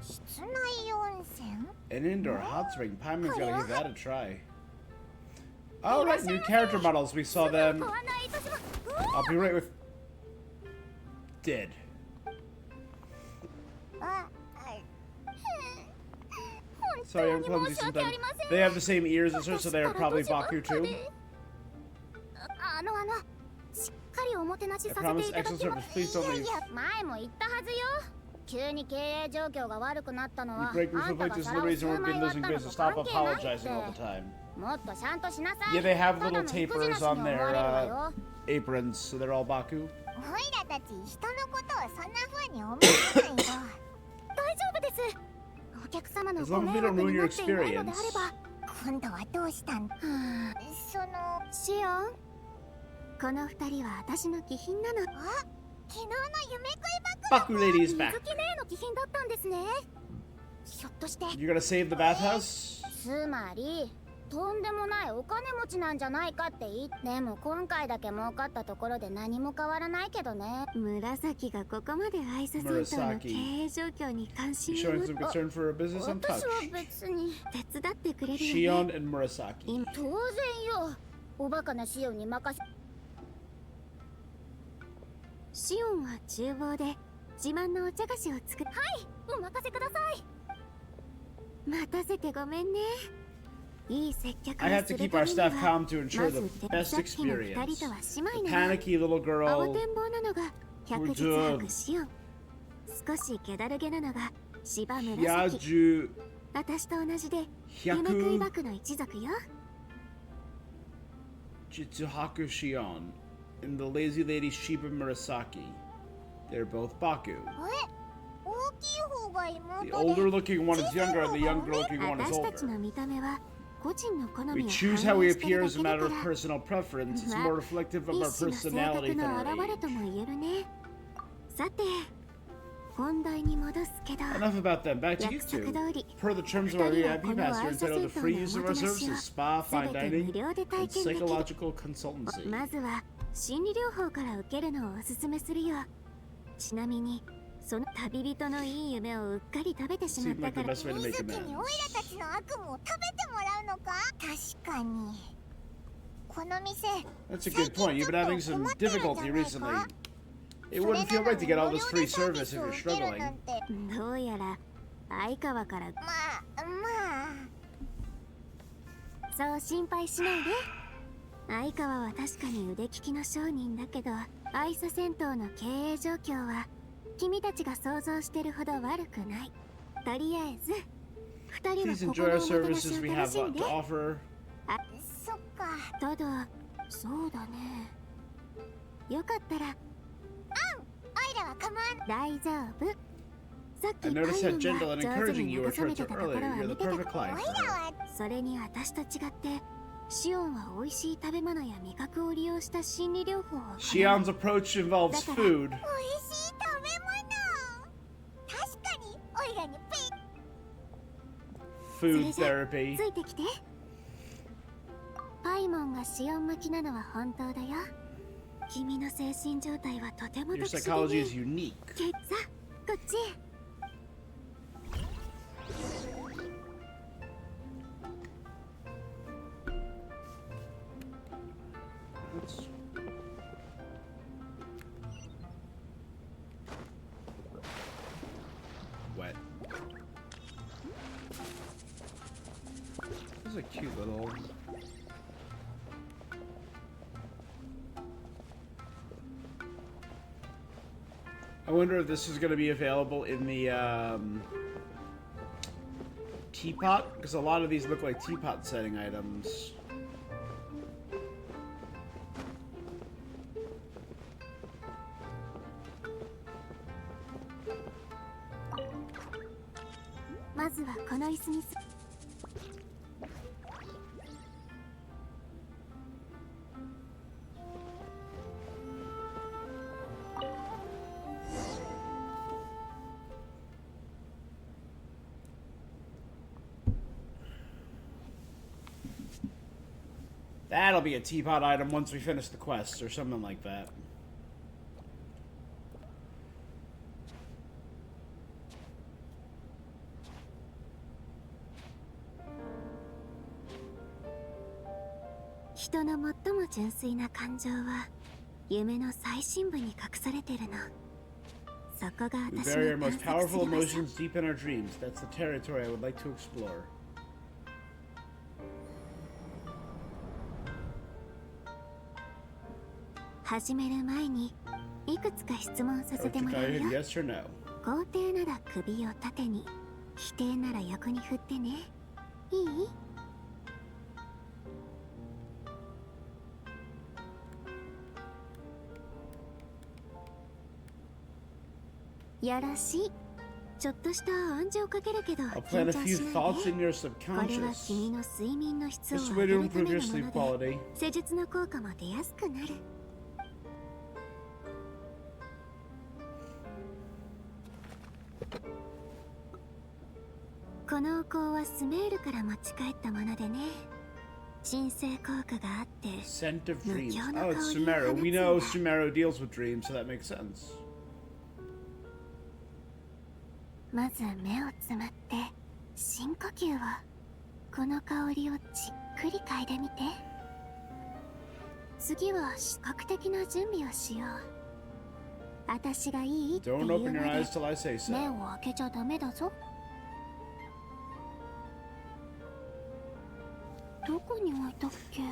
Speaker 2: 室内温泉
Speaker 1: An indoor hot spring. Paimon's gotta give that a try. All right, new character models. We saw them. I'll be right with. Dead.
Speaker 2: あ
Speaker 1: Sorry, I'm clumsy sometimes. They have the same ears as her, so they're probably Baku too.
Speaker 2: しっかりおもてなしさ
Speaker 1: I
Speaker 2: せてい
Speaker 1: promise
Speaker 2: ただき
Speaker 1: excellent
Speaker 2: ま
Speaker 1: service. Please don't
Speaker 2: いや
Speaker 1: leave.
Speaker 2: いや前も言ったはずよ急に経営状況が悪くなったの
Speaker 1: You
Speaker 2: は
Speaker 1: break
Speaker 2: あんた
Speaker 1: reflect
Speaker 2: が
Speaker 1: this is
Speaker 2: 皿
Speaker 1: the
Speaker 2: を
Speaker 1: reason
Speaker 2: 数
Speaker 1: we've
Speaker 2: 枚
Speaker 1: been
Speaker 2: 割っ
Speaker 1: losing
Speaker 2: たの
Speaker 1: business.
Speaker 2: と
Speaker 1: Stop
Speaker 2: 関係ないっ
Speaker 1: apologizing all the
Speaker 2: て
Speaker 1: time.
Speaker 2: もっとちゃんとしなさい
Speaker 1: Yeah, they have
Speaker 2: ただ
Speaker 1: little
Speaker 2: の育児
Speaker 1: tapers
Speaker 2: なし
Speaker 1: on
Speaker 2: に
Speaker 1: their
Speaker 2: 思われるわよ
Speaker 1: aprons, so they're all Baku.
Speaker 2: おいらたち人のことをそんな風に思わないよ大丈夫ですお客様の
Speaker 1: As
Speaker 2: ご
Speaker 1: long as
Speaker 2: 迷
Speaker 1: we
Speaker 2: 惑
Speaker 1: don't ruin
Speaker 2: に
Speaker 1: your
Speaker 2: なっていないので
Speaker 1: experience.
Speaker 2: あれば今度はどうしたんそのシオンこの二人は私の貴賓なのあ昨日の夢食い
Speaker 1: Baku lady is
Speaker 2: 水
Speaker 1: back.
Speaker 2: 木姉の貴賓だったんですねひょっとして
Speaker 1: You're gonna save the bathhouse?
Speaker 2: つまりとんでもないお金持ちなんじゃないかって言ってでも今回だけ儲かったところで何も変わらないけどね紫がここまで愛さ銭湯の経営状況に関心
Speaker 1: You
Speaker 2: を
Speaker 1: showing
Speaker 2: 持
Speaker 1: some
Speaker 2: っ
Speaker 1: concern for her business and
Speaker 2: 私は
Speaker 1: touch.
Speaker 2: 別に手伝ってくれるよね
Speaker 1: Shion and Murasaki.
Speaker 2: 今当然よおバカなシオンに任せシオンは厨房で自慢のお茶菓子を作るはいお任せください待たせてごめんねいい接客を
Speaker 1: I have
Speaker 2: す
Speaker 1: to
Speaker 2: る
Speaker 1: keep
Speaker 2: た
Speaker 1: our
Speaker 2: めに
Speaker 1: staff
Speaker 2: は
Speaker 1: calm to
Speaker 2: ま
Speaker 1: ensure
Speaker 2: ず
Speaker 1: the
Speaker 2: 手
Speaker 1: best
Speaker 2: 先の二
Speaker 1: experience.
Speaker 2: 人とは姉
Speaker 1: The
Speaker 2: 妹なの
Speaker 1: panicky little
Speaker 2: 青
Speaker 1: girl.
Speaker 2: 天坊なのが百日白シオン少し気だるげなのが芝紫
Speaker 1: Yaju
Speaker 2: 私と同じで夢食い
Speaker 1: Hyaku
Speaker 2: バクの一族よ
Speaker 1: Jitsuhaku Shion and the lazy lady Shiba Murasaki. They're both Baku.
Speaker 2: 大きい方が
Speaker 1: The older looking one is younger and the younger looking one is
Speaker 2: 私たち
Speaker 1: older.
Speaker 2: の見た目は個人の好みを
Speaker 1: We
Speaker 2: 反映
Speaker 1: choose
Speaker 2: し
Speaker 1: how we
Speaker 2: て
Speaker 1: appear
Speaker 2: るだ
Speaker 1: as
Speaker 2: け
Speaker 1: a
Speaker 2: だ
Speaker 1: matter
Speaker 2: か
Speaker 1: of
Speaker 2: ら
Speaker 1: personal preference. It's
Speaker 2: まあ
Speaker 1: more reflective of our
Speaker 2: 一種の性
Speaker 1: personality
Speaker 2: 格の
Speaker 1: than our
Speaker 2: 表れ
Speaker 1: age.
Speaker 2: とも言えるねさて本題に戻すけど
Speaker 1: Enough about them. Back to you
Speaker 2: 約束
Speaker 1: two.
Speaker 2: 通り
Speaker 1: Per the terms of our VIP pass, you're entitled to free use of our services, spa, fine
Speaker 2: 全て無
Speaker 1: dining,
Speaker 2: 料で体
Speaker 1: and
Speaker 2: 験できる
Speaker 1: psychological consultancy.
Speaker 2: まずは心理療法から受けるのをおすすめするよちなみにその旅人のいい夢をうっかり食べてしま
Speaker 1: Seemed
Speaker 2: った
Speaker 1: like
Speaker 2: か
Speaker 1: the
Speaker 2: ら
Speaker 1: best way to make
Speaker 2: 水木にオイ
Speaker 1: amends.
Speaker 2: ラたちの悪夢を食べてもらうのか確かにこの店
Speaker 1: That's a good point. You've been having some difficulty recently. It wouldn't feel right to get all this free service if you're struggling.
Speaker 2: どうやら相川からまあそう心配しないで相川は確かに腕利きの商人だけど愛車銭湯の経営状況は君たちが想像してるほど悪くないとりあえず二人は
Speaker 1: Please
Speaker 2: ここ
Speaker 1: enjoy
Speaker 2: の
Speaker 1: our
Speaker 2: おもてな
Speaker 1: services
Speaker 2: しを
Speaker 1: we
Speaker 2: 楽
Speaker 1: have
Speaker 2: しんで
Speaker 1: to offer.
Speaker 2: あそっかただそうだねよかったらオイラは構わない大丈夫さっき
Speaker 1: I
Speaker 2: パイ
Speaker 1: noticed
Speaker 2: ロ
Speaker 1: how
Speaker 2: ン
Speaker 1: gentle
Speaker 2: が
Speaker 1: and
Speaker 2: 上手
Speaker 1: encouraging
Speaker 2: に
Speaker 1: you were
Speaker 2: 慰め
Speaker 1: towards
Speaker 2: て
Speaker 1: her
Speaker 2: たところ
Speaker 1: earlier.
Speaker 2: は
Speaker 1: You're
Speaker 2: 見
Speaker 1: the
Speaker 2: てた
Speaker 1: perfect client for her.
Speaker 2: それに私と違ってシオンは美味しい食べ物や味覚を利用した心理療法を行う
Speaker 1: Shion's approach involves
Speaker 2: だから
Speaker 1: food.
Speaker 2: 美味しい食べ物確かにオイラにそ
Speaker 1: Food
Speaker 2: れじゃ
Speaker 1: therapy.
Speaker 2: ついてきてパイモンがシオン向きなのは本当だよ君の精神状態はとても
Speaker 1: Your
Speaker 2: 特殊
Speaker 1: psychology
Speaker 2: で
Speaker 1: is
Speaker 2: ね
Speaker 1: unique.
Speaker 2: さこっち
Speaker 1: Cute little. I wonder if this is going to be available in the teapot, because a lot of these look like teapot setting items. That'll be a teapot item once we finish the quest or something like that.
Speaker 2: 人の最も純粋な感情は夢の最深部に隠されてるの。そこが
Speaker 1: We
Speaker 2: 私
Speaker 1: bury our
Speaker 2: の
Speaker 1: most
Speaker 2: 探索
Speaker 1: powerful
Speaker 2: する場所。
Speaker 1: emotions deep in our dreams. That's the territory I would like to explore.
Speaker 2: 始める前にいくつか質問させてもらう
Speaker 1: Okay,
Speaker 2: よ。
Speaker 1: yes or no?
Speaker 2: 肯定なら首を縦に、否定なら横に振ってね。いい？よろしい。ちょっとした暗示をかけるけど、
Speaker 1: I'll plant
Speaker 2: 緊
Speaker 1: a
Speaker 2: 張
Speaker 1: few
Speaker 2: しない
Speaker 1: thoughts
Speaker 2: で。
Speaker 1: in your
Speaker 2: これは
Speaker 1: subconscious.
Speaker 2: 君の睡眠の質を
Speaker 1: Just
Speaker 2: 上
Speaker 1: a
Speaker 2: げ
Speaker 1: way to
Speaker 2: るため
Speaker 1: improve
Speaker 2: の
Speaker 1: your
Speaker 2: も
Speaker 1: sleep
Speaker 2: ので、
Speaker 1: quality.
Speaker 2: 施術の効果も出やすくなる。このお香はスメールから持ち帰ったものでね。鎮静効果があって、
Speaker 1: Scent of dreams.
Speaker 2: Yo no
Speaker 1: Oh, it's
Speaker 2: kaori
Speaker 1: Sumeru. We
Speaker 2: hanetsu
Speaker 1: know
Speaker 2: da.
Speaker 1: Sumeru deals with dreams, so that makes sense.
Speaker 2: まず目をつむって深呼吸を。この香りをじっくり嗅いでみて。次は視覚的な準備をしよう。私がいいって言
Speaker 1: Don't
Speaker 2: うま
Speaker 1: open
Speaker 2: で
Speaker 1: your eyes till I say
Speaker 2: 目
Speaker 1: so.
Speaker 2: を開けちゃダメだぞ。どこに置いたっけ？は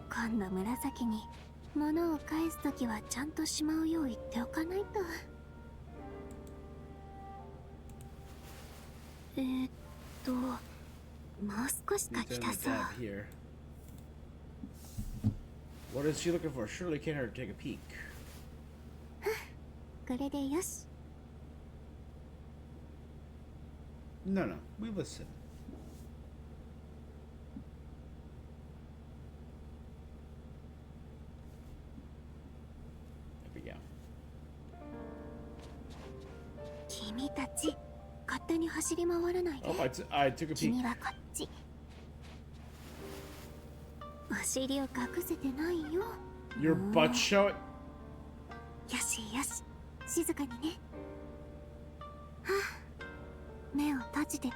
Speaker 2: あ、今度紫に物を返すときはちゃんとしまうよう言っておかないと。もう少し
Speaker 1: He's
Speaker 2: 書き
Speaker 1: done
Speaker 2: 足
Speaker 1: a
Speaker 2: そう。
Speaker 1: dab here. What is she looking for? Surely can't hurt to take a peek.
Speaker 2: これでよし。
Speaker 1: No, no. We listen. There we go.
Speaker 2: 君たち勝手に走り回らないで。
Speaker 1: Oh, I took a peek.
Speaker 2: 君はこっち。お尻を隠せてないよ。
Speaker 1: Your butt show it.
Speaker 2: よしよし、静かにね。はあ、目を閉じてて。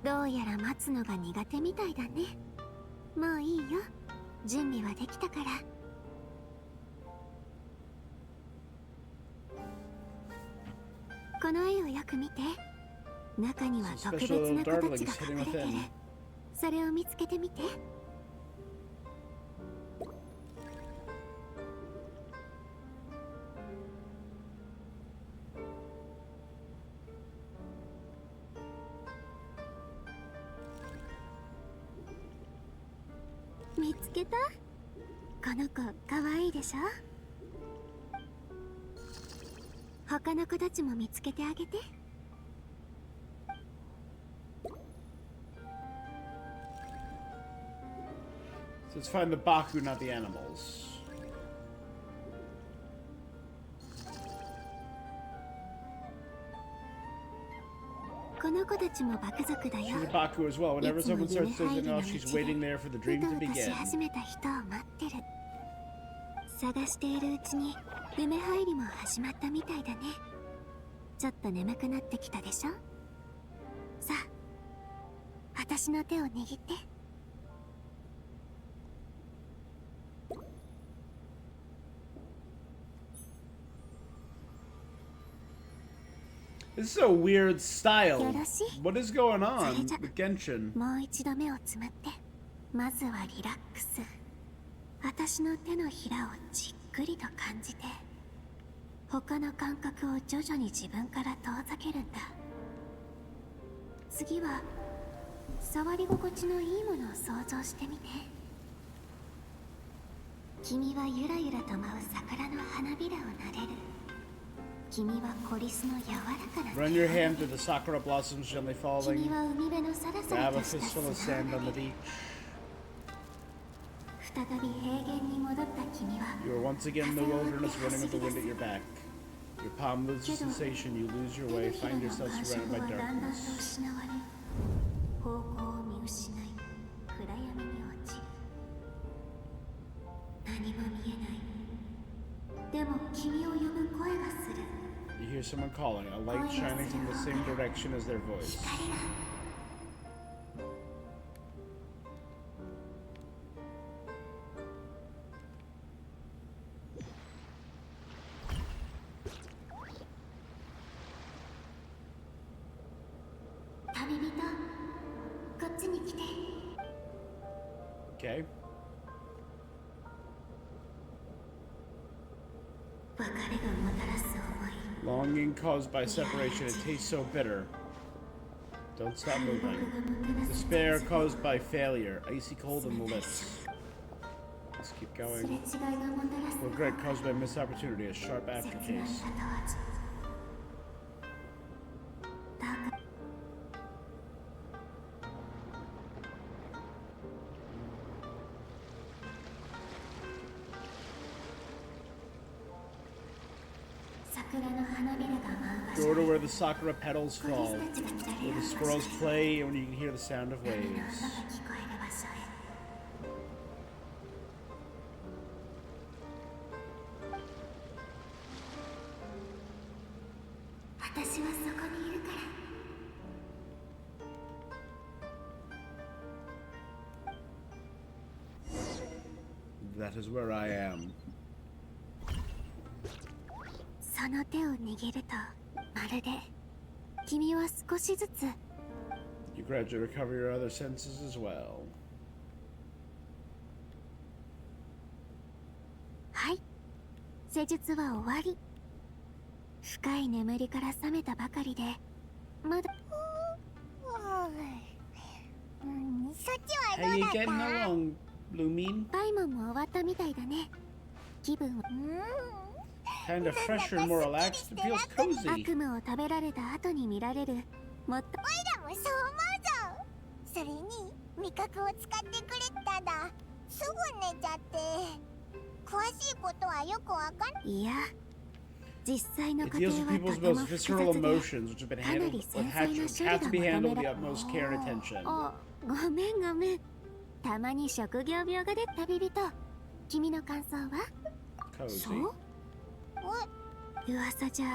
Speaker 2: どうやら待つのが苦手みたいだね。もういいよ。準備はできたから。この絵をよく見て。中には特別な子たちが隠れてる。それを見つけてみて。見つけた？この子かわいいでしょ？他の子たちも見つけてあげて。
Speaker 1: So let's find the Baku, not the animals.
Speaker 2: この子たちも爆族だよ。
Speaker 1: She's a Baku as well. Whenever
Speaker 2: いつも
Speaker 1: someone
Speaker 2: 夢
Speaker 1: starts
Speaker 2: 入
Speaker 1: dozing
Speaker 2: りの
Speaker 1: off,
Speaker 2: 道
Speaker 1: she's
Speaker 2: で
Speaker 1: waiting there for the
Speaker 2: う
Speaker 1: dream
Speaker 2: と
Speaker 1: to
Speaker 2: うとし
Speaker 1: begin.
Speaker 2: 始めた人を待ってる。探しているうちに夢入りも始まったみたいだね。ちょっと眠くなってきたでしょ。さあ、私の手を握って。
Speaker 1: This is a weird style.
Speaker 2: よろしい。
Speaker 1: What is going on
Speaker 2: それじゃ
Speaker 1: with Genshin?
Speaker 2: もう一度目をつむって、まずはリラックス。私の手のひらをじっくりと感じて、他の感覚を徐々に自分から遠ざけるんだ。次は触り心地のいいものを想像してみて。君はゆらゆらと舞う桜の花びらを撫でる。君はコリスの柔らかな
Speaker 1: Run your hand through the sakura blossoms gently
Speaker 2: 君
Speaker 1: falling.
Speaker 2: は海辺のサラサラ
Speaker 1: Grab a
Speaker 2: とした
Speaker 1: fistful of
Speaker 2: 砂
Speaker 1: sand
Speaker 2: を
Speaker 1: on
Speaker 2: 撫
Speaker 1: the
Speaker 2: でる。
Speaker 1: beach.
Speaker 2: 再び平原に戻った君は
Speaker 1: You are once again in the wilderness running with the wind at your back. Your palm loses sensation, you lose your
Speaker 2: 手の
Speaker 1: way,
Speaker 2: ひら
Speaker 1: find
Speaker 2: の
Speaker 1: yourself
Speaker 2: 感触
Speaker 1: surrounded
Speaker 2: は
Speaker 1: by
Speaker 2: だんだんと
Speaker 1: darkness.
Speaker 2: 失われ、方向を見失い、暗闇に落ちる。何も見えない。でも君を呼ぶ声がする。
Speaker 1: You hear someone calling, a light shining from the same direction as their voice.
Speaker 2: 光が。旅人、こっちに来て。
Speaker 1: Okay.
Speaker 2: 別れがもたらす思い。
Speaker 1: Longing caused by separation, it tastes so bitter. Don't stop moving. Despair caused by failure, icy cold on the lips. Let's keep
Speaker 2: すれ
Speaker 1: going.
Speaker 2: 違いがもたらす
Speaker 1: Regret caused by missed opportunity, a sharp
Speaker 2: 切ない
Speaker 1: aftertaste.
Speaker 2: 後味。だが 桜の花びらが舞う場
Speaker 1: Go
Speaker 2: 所
Speaker 1: to where the sakura petals
Speaker 2: コリ
Speaker 1: fall,
Speaker 2: スたちが乱
Speaker 1: where
Speaker 2: れ合
Speaker 1: the
Speaker 2: う場所
Speaker 1: squirrels play, and when you can hear the sound of
Speaker 2: 波の音が
Speaker 1: waves.
Speaker 2: 聞こえる場所へ私はそこにいるから
Speaker 1: That is where I am.
Speaker 2: その手を握るとまるで君は少しずつ
Speaker 1: You gradually recover your other senses as well.
Speaker 2: はい施術は終わり深い眠りから覚めたばかりでまだそっち
Speaker 1: How you getting along, Bloomin?
Speaker 2: パイモンも終わったみたいだね気分は
Speaker 1: Kinda fresher and more relaxed. It feels
Speaker 2: 悪
Speaker 1: cozy.
Speaker 2: 夢を食べられた後に見られるもっと
Speaker 7: おいらもそう思うぞそれに味覚を使ってくれただすぐ寝ちゃって詳しいことはよくわかん
Speaker 2: いや実際の
Speaker 1: It
Speaker 2: 過程
Speaker 1: deals with
Speaker 2: は
Speaker 1: people's
Speaker 2: とても
Speaker 1: most
Speaker 2: 複
Speaker 1: visceral
Speaker 2: 雑で
Speaker 1: emotions, which have been
Speaker 2: かな
Speaker 1: handled,
Speaker 2: り
Speaker 1: which
Speaker 2: 繊細な
Speaker 1: have
Speaker 2: 処
Speaker 1: to
Speaker 2: 理
Speaker 1: be
Speaker 2: が
Speaker 1: handled
Speaker 2: 求
Speaker 1: with
Speaker 2: め
Speaker 1: the
Speaker 2: ら
Speaker 1: utmost care and attention.
Speaker 2: ごめんごめんたまに職業病が出た旅人君の感想は
Speaker 1: Cozy.
Speaker 2: そう噂じゃ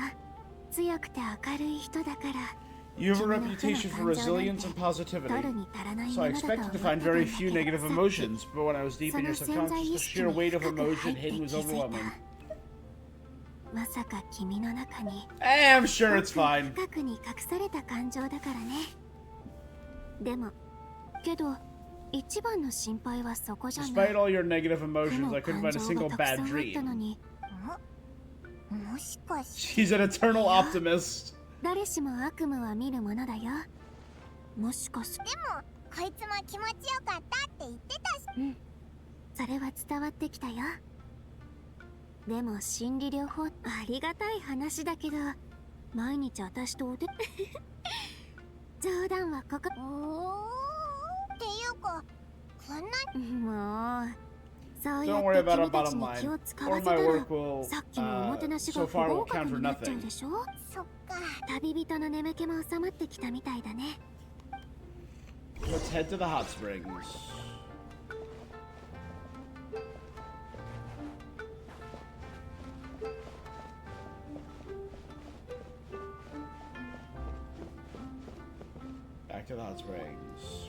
Speaker 2: 強くて明るい人だから
Speaker 1: You have a reputation for resilience and
Speaker 2: 取
Speaker 1: positivity.
Speaker 2: るに足らないも
Speaker 1: So
Speaker 2: の
Speaker 1: I
Speaker 2: だと
Speaker 1: expected
Speaker 2: 思
Speaker 1: to
Speaker 2: ってた
Speaker 1: find
Speaker 2: んだ
Speaker 1: very
Speaker 2: け
Speaker 1: few
Speaker 2: ど
Speaker 1: negative
Speaker 2: さっき
Speaker 1: emotions, but when I was deep in your
Speaker 2: その潜在
Speaker 1: subconscious, the
Speaker 2: 意識
Speaker 1: sheer
Speaker 2: に
Speaker 1: weight of
Speaker 2: 深く
Speaker 1: emotion
Speaker 2: 入って
Speaker 1: hidden
Speaker 2: 気
Speaker 1: was
Speaker 2: づい
Speaker 1: overwhelming.
Speaker 2: たまさか君の中に
Speaker 1: I'm sure it's fine.
Speaker 2: 深くに隠された感情だからねでもけど一番の心配はそこじゃない
Speaker 1: Despite all your negative
Speaker 2: 負
Speaker 1: emotions,
Speaker 2: の
Speaker 1: I couldn't
Speaker 2: 感
Speaker 1: find a
Speaker 2: 情
Speaker 1: single
Speaker 2: がたくさん
Speaker 1: bad
Speaker 2: あったの
Speaker 1: dream.
Speaker 2: に
Speaker 7: もしかして
Speaker 1: She's an eternal optimist.
Speaker 2: 誰しも悪夢は見るものだよもしかして
Speaker 7: でもこいつも気持ちよかったって言ってたし
Speaker 2: うんそれは伝わってきたよでも心理療法ありがたい話だけど毎日私とお手冗談はここ
Speaker 7: っていうかこんな
Speaker 2: もうそうや
Speaker 1: Don't
Speaker 2: っ
Speaker 1: worry
Speaker 2: て
Speaker 1: about our
Speaker 2: 君たち
Speaker 1: bottom
Speaker 2: に
Speaker 1: line.
Speaker 2: 気を使
Speaker 1: Or
Speaker 2: わせた
Speaker 1: my
Speaker 2: ら
Speaker 1: work will,
Speaker 2: さっきのおもてなしが
Speaker 1: so
Speaker 2: 不
Speaker 1: far
Speaker 2: 合
Speaker 1: will
Speaker 2: 格
Speaker 1: count
Speaker 2: に
Speaker 1: for
Speaker 2: なっちゃう
Speaker 1: nothing.
Speaker 2: でしょ
Speaker 7: そっか
Speaker 2: 旅人の眠気も収まってきたみたいだね
Speaker 1: Let's head to the hot springs. Back to the hot springs.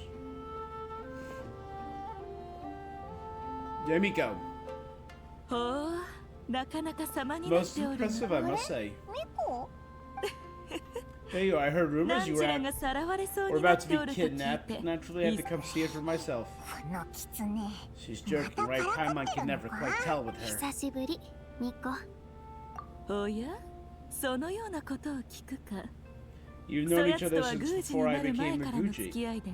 Speaker 1: Yamiko,
Speaker 3: ほうなかなか様になっ
Speaker 1: most
Speaker 3: ておる
Speaker 1: impressive, I must say.
Speaker 7: ミコ
Speaker 1: Hey, I heard
Speaker 3: な
Speaker 1: rumors
Speaker 3: ん
Speaker 1: you
Speaker 3: ち
Speaker 1: were,
Speaker 3: らがさらわれそう
Speaker 1: were
Speaker 3: になっ
Speaker 1: about to
Speaker 3: て
Speaker 1: be
Speaker 3: おると聞い
Speaker 1: kidnapped.
Speaker 3: て
Speaker 1: Naturally, I had to come see it for myself.
Speaker 7: このキツネ
Speaker 1: She's jerking, right? Paimon can never quite tell with her.
Speaker 2: 久しぶりミコ。
Speaker 3: おやそのようなことを聞くか
Speaker 1: You've
Speaker 3: そ
Speaker 1: known
Speaker 3: や
Speaker 1: each
Speaker 3: つと
Speaker 1: other
Speaker 3: は
Speaker 1: since
Speaker 3: 宮司に
Speaker 1: before
Speaker 3: な
Speaker 1: I
Speaker 3: る前
Speaker 1: became
Speaker 3: からの付
Speaker 1: Mizuki.
Speaker 3: き合いで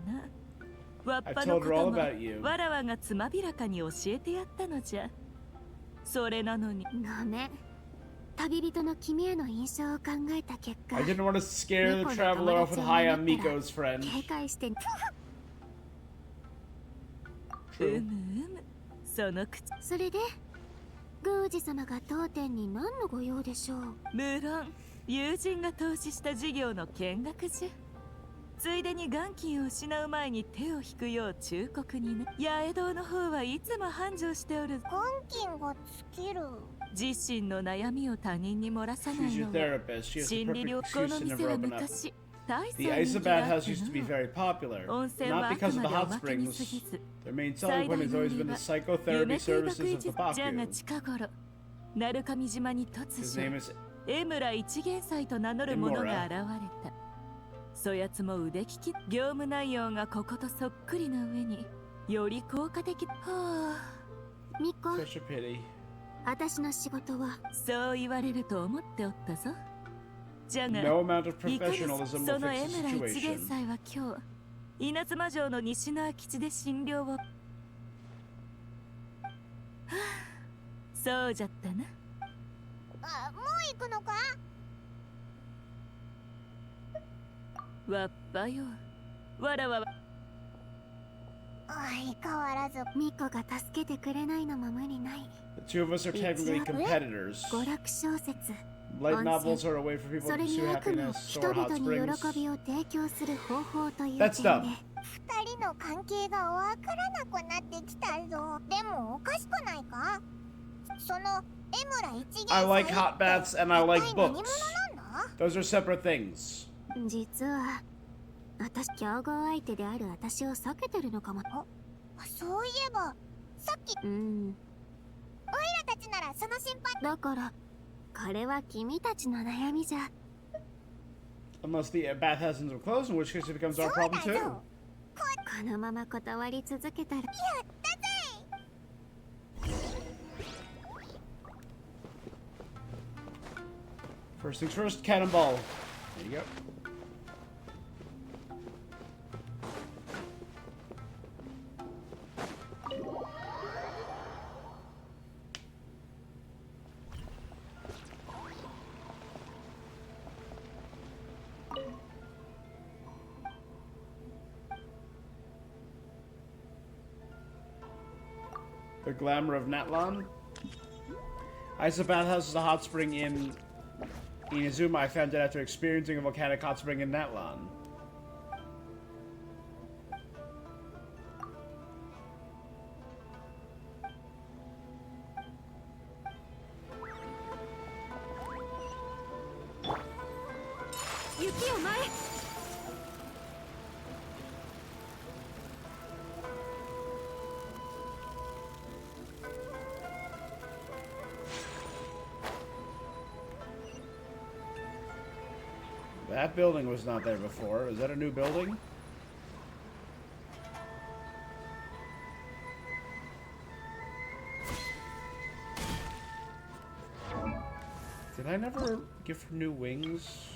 Speaker 3: なわっ
Speaker 1: I
Speaker 3: ぱの
Speaker 1: told
Speaker 3: こ
Speaker 1: her all
Speaker 3: とも
Speaker 1: about you.
Speaker 3: わらわがつまびらかに教えてやったのじゃそれなのに
Speaker 2: ごめん。旅人の君への印象を考えた結果
Speaker 1: I didn't want to scare the traveler off with high on Miko's friend.
Speaker 2: 警戒して
Speaker 3: う
Speaker 1: True.
Speaker 3: むその口
Speaker 2: それで宮司様が当店に何のご用でしょう。
Speaker 3: 無論友人が投資した事業の見学じゃついでに元金を失う前に手を引くよう忠告にね八重堂の方はいつも繁盛しておる
Speaker 7: 元金が尽きる
Speaker 3: 自身の悩みを他人に漏らさない
Speaker 1: She's your
Speaker 3: のは
Speaker 1: therapist. She has the
Speaker 3: 心理
Speaker 1: perfect
Speaker 3: 療こ
Speaker 1: excuse
Speaker 3: の
Speaker 1: to
Speaker 3: 店
Speaker 1: never
Speaker 3: は
Speaker 1: open up.
Speaker 3: 昔大層
Speaker 1: The
Speaker 3: 人
Speaker 1: Ice
Speaker 3: 気が
Speaker 1: Bath
Speaker 3: あっ
Speaker 1: House
Speaker 3: て
Speaker 1: used to be
Speaker 3: な
Speaker 1: very popular,
Speaker 3: 温泉は
Speaker 1: not
Speaker 3: あ
Speaker 1: because
Speaker 3: く
Speaker 1: of
Speaker 3: ま
Speaker 1: the
Speaker 3: でお
Speaker 1: hot
Speaker 3: まけに過
Speaker 1: springs.
Speaker 3: ぎず
Speaker 1: Their main
Speaker 3: 最
Speaker 1: selling
Speaker 3: 大
Speaker 1: point has
Speaker 3: の売
Speaker 1: always
Speaker 3: り
Speaker 1: been the
Speaker 3: は
Speaker 1: psychotherapy
Speaker 3: 夢計画
Speaker 1: services
Speaker 3: 維
Speaker 1: of
Speaker 3: 持
Speaker 1: the
Speaker 3: じゃが
Speaker 1: Baku.
Speaker 3: 近頃鳴上島に突
Speaker 1: His
Speaker 3: 如
Speaker 1: name is
Speaker 3: 江村一元斎と名乗る者が現れたそやつも腕利き業務内容がこことそっくりな上により効果的はあ
Speaker 2: ミコ、
Speaker 1: such a pity.
Speaker 2: 私の仕事は
Speaker 3: そう言われると思っておったぞじゃが
Speaker 1: No amount of
Speaker 3: いかに
Speaker 1: professionalism
Speaker 3: そ
Speaker 1: will
Speaker 3: の
Speaker 1: fix
Speaker 3: 江
Speaker 1: the
Speaker 3: 村一元
Speaker 1: situation.
Speaker 3: 斎は今日稲妻城の西の空き地で診療をはあそうじゃったな
Speaker 7: あもう行くのか
Speaker 3: わっぱよわらわは
Speaker 7: 相変わらず
Speaker 2: ミコが助けてくれないのも無理ない。
Speaker 1: The two of us are technically competitors.
Speaker 2: 娯楽小説。
Speaker 1: Light novels are a way for people
Speaker 2: そ
Speaker 1: to
Speaker 2: れに
Speaker 1: pursue
Speaker 2: 悪夢
Speaker 1: happiness
Speaker 2: 人
Speaker 1: or
Speaker 2: 々
Speaker 1: hot
Speaker 2: に
Speaker 1: springs.
Speaker 2: 喜びを提供する方法という
Speaker 1: That's
Speaker 2: 点
Speaker 1: dumb.
Speaker 2: で
Speaker 7: 二人の関係がわからなくなってきたぞでもおかしくないかその江村一元
Speaker 1: I like hot baths and I like
Speaker 7: 一体何者
Speaker 1: books.
Speaker 7: なんだ
Speaker 1: Those are separate things.
Speaker 2: 実は私競合相手である私を避けてるのかも。
Speaker 7: そういえばさっき
Speaker 2: うん
Speaker 7: オイラたちならその心配
Speaker 2: だからこれは君たちの悩みじゃ。
Speaker 1: Unless the bath has no clothes, in which case it becomes
Speaker 7: そ
Speaker 1: our
Speaker 7: う
Speaker 1: problem
Speaker 7: だ
Speaker 1: too.
Speaker 7: ぞ
Speaker 2: このまま断り続けたら
Speaker 7: やったぜ
Speaker 1: First things first, cannonball. There you go. The glamour of Natlan. Ice Bathhouse is a hot spring in Inazuma. I found it after experiencing a volcanic hot spring in Natlan.
Speaker 2: Yuki お前
Speaker 1: That building was not there before. Is that a new building? Did I never give her new wings?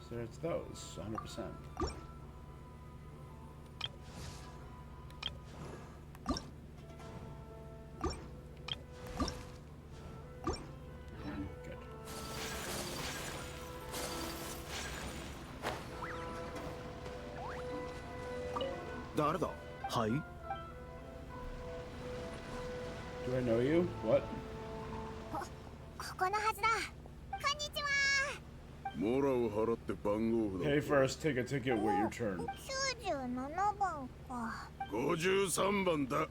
Speaker 1: So it's those, 100%. Good.
Speaker 5: 誰だはい
Speaker 1: Do I know you? What?
Speaker 7: ここのはずだこんにちは
Speaker 5: モラを払って番号札
Speaker 1: Pay first, take a ticket, wait your turn.
Speaker 7: 97番か
Speaker 5: 53番だ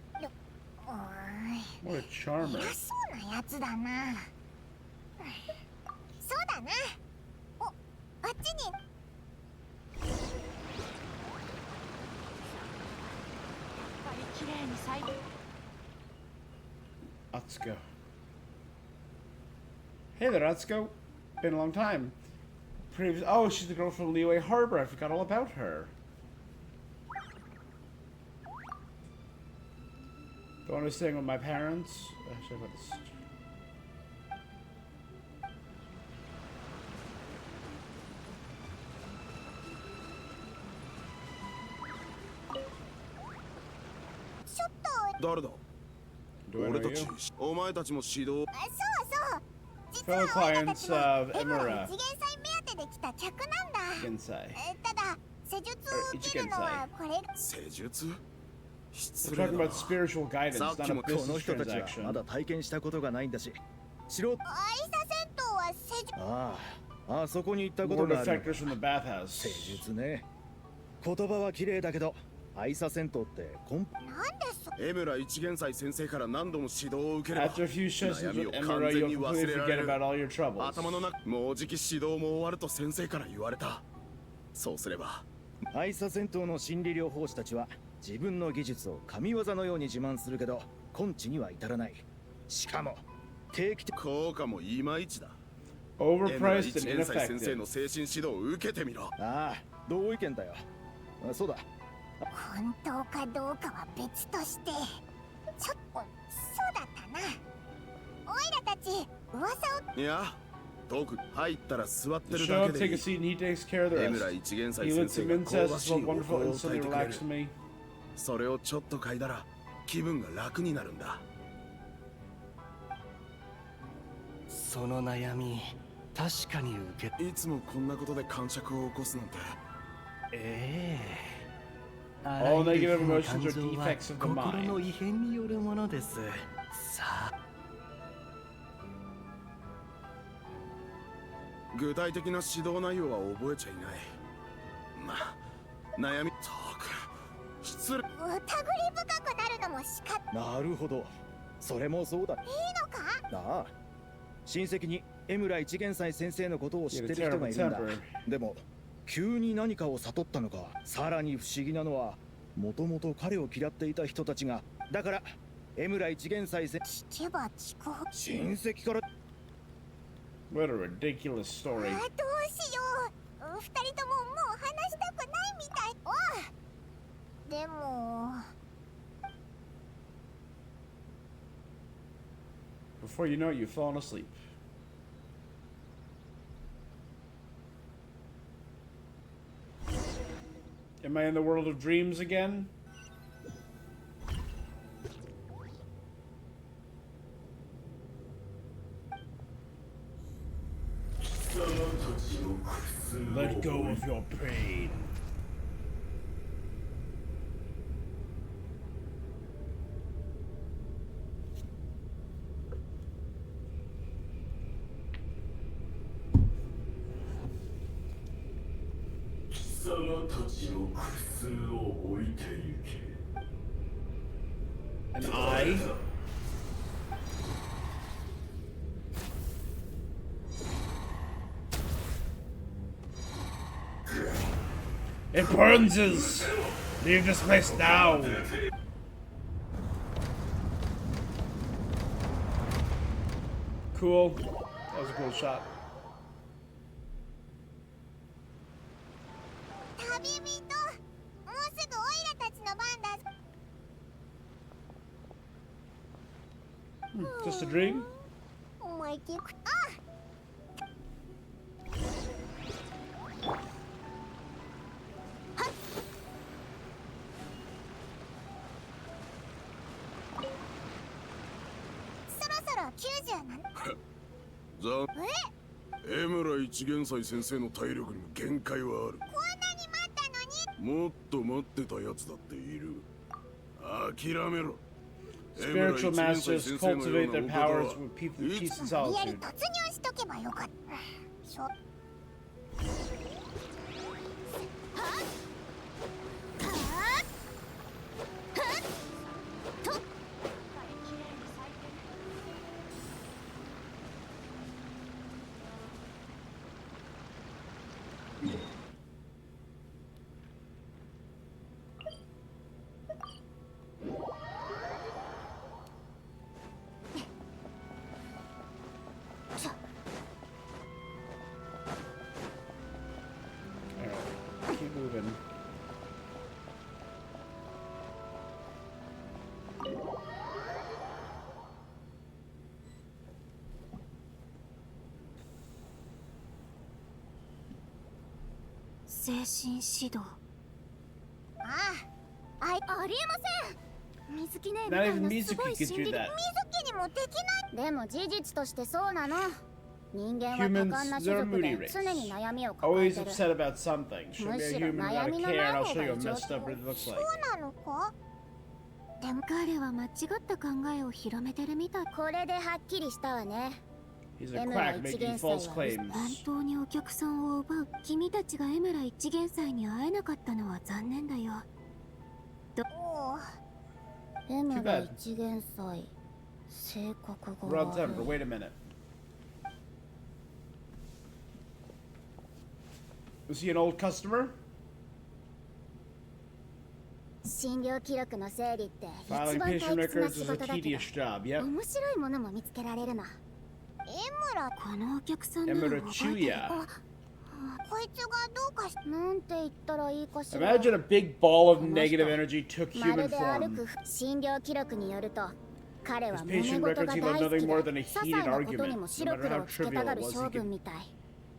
Speaker 1: What a charmer.
Speaker 7: 偉そうなやつだなそうだなおあっちに
Speaker 1: Atsuko. Hey there, Atsuko. Been a long time. Oh, she's the girl from Liyue Harbor. I forgot all about her. The one who's staying with my parents. Actually, about this.
Speaker 5: 誰だ
Speaker 1: Do I
Speaker 5: 俺
Speaker 1: know
Speaker 5: た
Speaker 1: you?
Speaker 5: ちお前たちも指導
Speaker 7: あ、そうそう。実
Speaker 1: Fellow
Speaker 7: は俺た
Speaker 1: clients
Speaker 7: ちは
Speaker 1: of
Speaker 7: エムロ
Speaker 1: Emura.
Speaker 7: 一元祭目当てで来た客なんだ。
Speaker 1: Gensai.
Speaker 7: ただ施術を受けるのはこれ。
Speaker 5: 施術
Speaker 1: We're
Speaker 5: 失礼
Speaker 1: talking
Speaker 5: だ
Speaker 1: about spiritual guidance,
Speaker 5: さっ
Speaker 1: not
Speaker 5: き
Speaker 1: a
Speaker 5: も
Speaker 8: この
Speaker 1: business
Speaker 8: 人たちは
Speaker 1: transaction.
Speaker 8: まだ体験したことがないんだし素人
Speaker 7: 愛さ銭湯は施術。
Speaker 8: あそこに行ったこと
Speaker 1: Lord
Speaker 8: があ
Speaker 1: of
Speaker 8: る
Speaker 1: Factors from the bathhouse.
Speaker 8: 施術ね言葉は綺麗だけど愛さ銭湯って
Speaker 7: なんでそ。
Speaker 5: 江村一元祭先生から何度も指導を受ければ
Speaker 1: After a few sessions
Speaker 5: 悩み
Speaker 1: with
Speaker 5: を完
Speaker 1: Emura,
Speaker 5: 全
Speaker 1: you'll
Speaker 5: に忘
Speaker 1: completely
Speaker 5: れら
Speaker 1: forget
Speaker 5: れる
Speaker 1: about all your troubles.
Speaker 5: 頭の中もうじき指導も終わると先生から言われたそうすれば
Speaker 8: 愛さ銭湯の心理療法士たちは自分の技術を神業のように自慢するけど根治には至らないしかも定期的
Speaker 5: 効果もいまいちだ江村
Speaker 1: Overpriced
Speaker 5: 一
Speaker 1: and
Speaker 5: 元祭先生
Speaker 1: ineffective.
Speaker 5: の精神指導を受けてみろ
Speaker 8: 同意見だよそうだ
Speaker 7: 本当かどうかは別として。そうだったな。おいらたち噂を。
Speaker 5: いや特に入ったら座って
Speaker 1: Just
Speaker 5: る
Speaker 1: show
Speaker 5: だ
Speaker 1: up,
Speaker 5: け
Speaker 1: take
Speaker 5: で
Speaker 1: a
Speaker 5: いい
Speaker 1: seat, and he takes care of the
Speaker 5: 江村
Speaker 1: rest.
Speaker 5: 一元
Speaker 1: He
Speaker 5: 祭先
Speaker 1: lit
Speaker 5: 生
Speaker 1: some
Speaker 5: が
Speaker 1: incest,
Speaker 5: 香ば
Speaker 1: it
Speaker 5: しい
Speaker 1: felt
Speaker 5: お
Speaker 1: wonderful,
Speaker 5: 声を
Speaker 1: instantly
Speaker 5: 炊いてくれる
Speaker 1: relaxed me.
Speaker 5: それをちょっと嗅いだら気分が楽になるんだ
Speaker 9: その悩み確かに受け
Speaker 5: いつもこんなことで感触を起こすなんて
Speaker 9: ええ
Speaker 1: All negative
Speaker 9: あらゆる
Speaker 1: emotions
Speaker 9: 日
Speaker 1: are
Speaker 9: の感情は
Speaker 1: defects of the
Speaker 9: 心の
Speaker 1: mind.
Speaker 9: 異変によるものですさあ
Speaker 5: 具体的な指導内容は覚えちゃいないまあ悩みそうか失礼
Speaker 7: 疑り深くなるのも仕方
Speaker 8: なるほどそれもそうだ
Speaker 7: いいのか。
Speaker 8: 親戚に江村一元祭先生のことを知ってる人がいるんだ
Speaker 1: Temper.
Speaker 8: でも急に何かを悟ったのかさらに不思議なのはもともと彼を嫌っていた人たちがだから江村一元祭先
Speaker 7: 聞けば聞くほど。
Speaker 8: 親戚から
Speaker 1: What a ridiculous
Speaker 7: あ
Speaker 1: story.
Speaker 7: どうしよう。二人とももう話したくないみたい。でも
Speaker 1: Before you know it, you've fallen asleep. Am I in the world of dreams again? Let go of your pain. And I? It burns us! Leave this place now! Cool. That was a cool shot.
Speaker 7: 旅人、もうすぐオイラたちの番だ。
Speaker 1: Just a dream?
Speaker 7: 思い切く。そろそろ97。
Speaker 5: ざ江村一元祭先生の体力にも限界はある
Speaker 7: こんなに待ったのに。
Speaker 5: もっと待ってたやつだっている諦めろ
Speaker 1: Spiritual masters cultivate their powers with peace and
Speaker 7: 無理やり
Speaker 1: solitude.
Speaker 7: 突入しとけばよかった。しょ
Speaker 2: 精神指導。
Speaker 7: ありえません。
Speaker 2: 水木ねみ
Speaker 1: Not
Speaker 2: たい
Speaker 1: even
Speaker 2: なすごい
Speaker 1: Mizuki
Speaker 2: 心
Speaker 1: could
Speaker 2: 理
Speaker 1: do that.
Speaker 7: 水木にもできない。
Speaker 2: でも事実としてそうなの。人間は多
Speaker 1: Humans,
Speaker 2: 感な
Speaker 1: they're
Speaker 2: 種
Speaker 1: a
Speaker 2: 族
Speaker 1: moody
Speaker 2: で
Speaker 1: race.
Speaker 2: 常に悩みを抱え
Speaker 1: Always
Speaker 2: てる。
Speaker 1: upset about something. Show me a human without a care, and I'll show you how messed up it looks like.
Speaker 7: そうなのか。
Speaker 2: でも彼は間違った考えを広めてるみたい。これではっきりしたわね。
Speaker 1: He's a quack making false claims.
Speaker 2: 本当にお客さんを奪う。君たちがエムラ一元祭に会えなかったのは残念だよ。
Speaker 7: おう。
Speaker 2: エムラ一元祭。正確語
Speaker 1: Rod
Speaker 2: は
Speaker 1: Temper, wait a minute. Was he an old customer?
Speaker 2: 診療記録の整理って一
Speaker 1: Filing
Speaker 2: 番退
Speaker 1: patient
Speaker 2: 屈な
Speaker 1: records
Speaker 2: 仕
Speaker 1: is a
Speaker 2: 事だけど
Speaker 1: tedious job, yep.
Speaker 2: 面白いものも見つけられるの。
Speaker 7: エムラ、
Speaker 2: このお客さんなら覚えてる。
Speaker 1: Emerituya.
Speaker 7: こいつがどうかし
Speaker 2: なんて言ったらいいかしら。
Speaker 1: Imagine a big ball of negative energy took
Speaker 2: ま
Speaker 1: human
Speaker 2: るで歩
Speaker 1: form.
Speaker 2: く診療記録によると彼は
Speaker 1: His
Speaker 2: 揉
Speaker 1: patient
Speaker 2: め事
Speaker 1: records
Speaker 2: が
Speaker 1: he
Speaker 2: 大
Speaker 1: loved
Speaker 2: 好
Speaker 1: nothing
Speaker 2: き
Speaker 1: more
Speaker 2: で
Speaker 1: than a
Speaker 2: 些細
Speaker 1: heated
Speaker 2: なことに
Speaker 1: argument.
Speaker 2: も
Speaker 1: No
Speaker 2: 白
Speaker 1: matter
Speaker 2: 黒
Speaker 1: how
Speaker 2: をつけた
Speaker 1: trivial
Speaker 2: が
Speaker 1: it
Speaker 2: る
Speaker 1: was,
Speaker 2: 性
Speaker 1: he
Speaker 2: 分
Speaker 1: could
Speaker 2: みたい。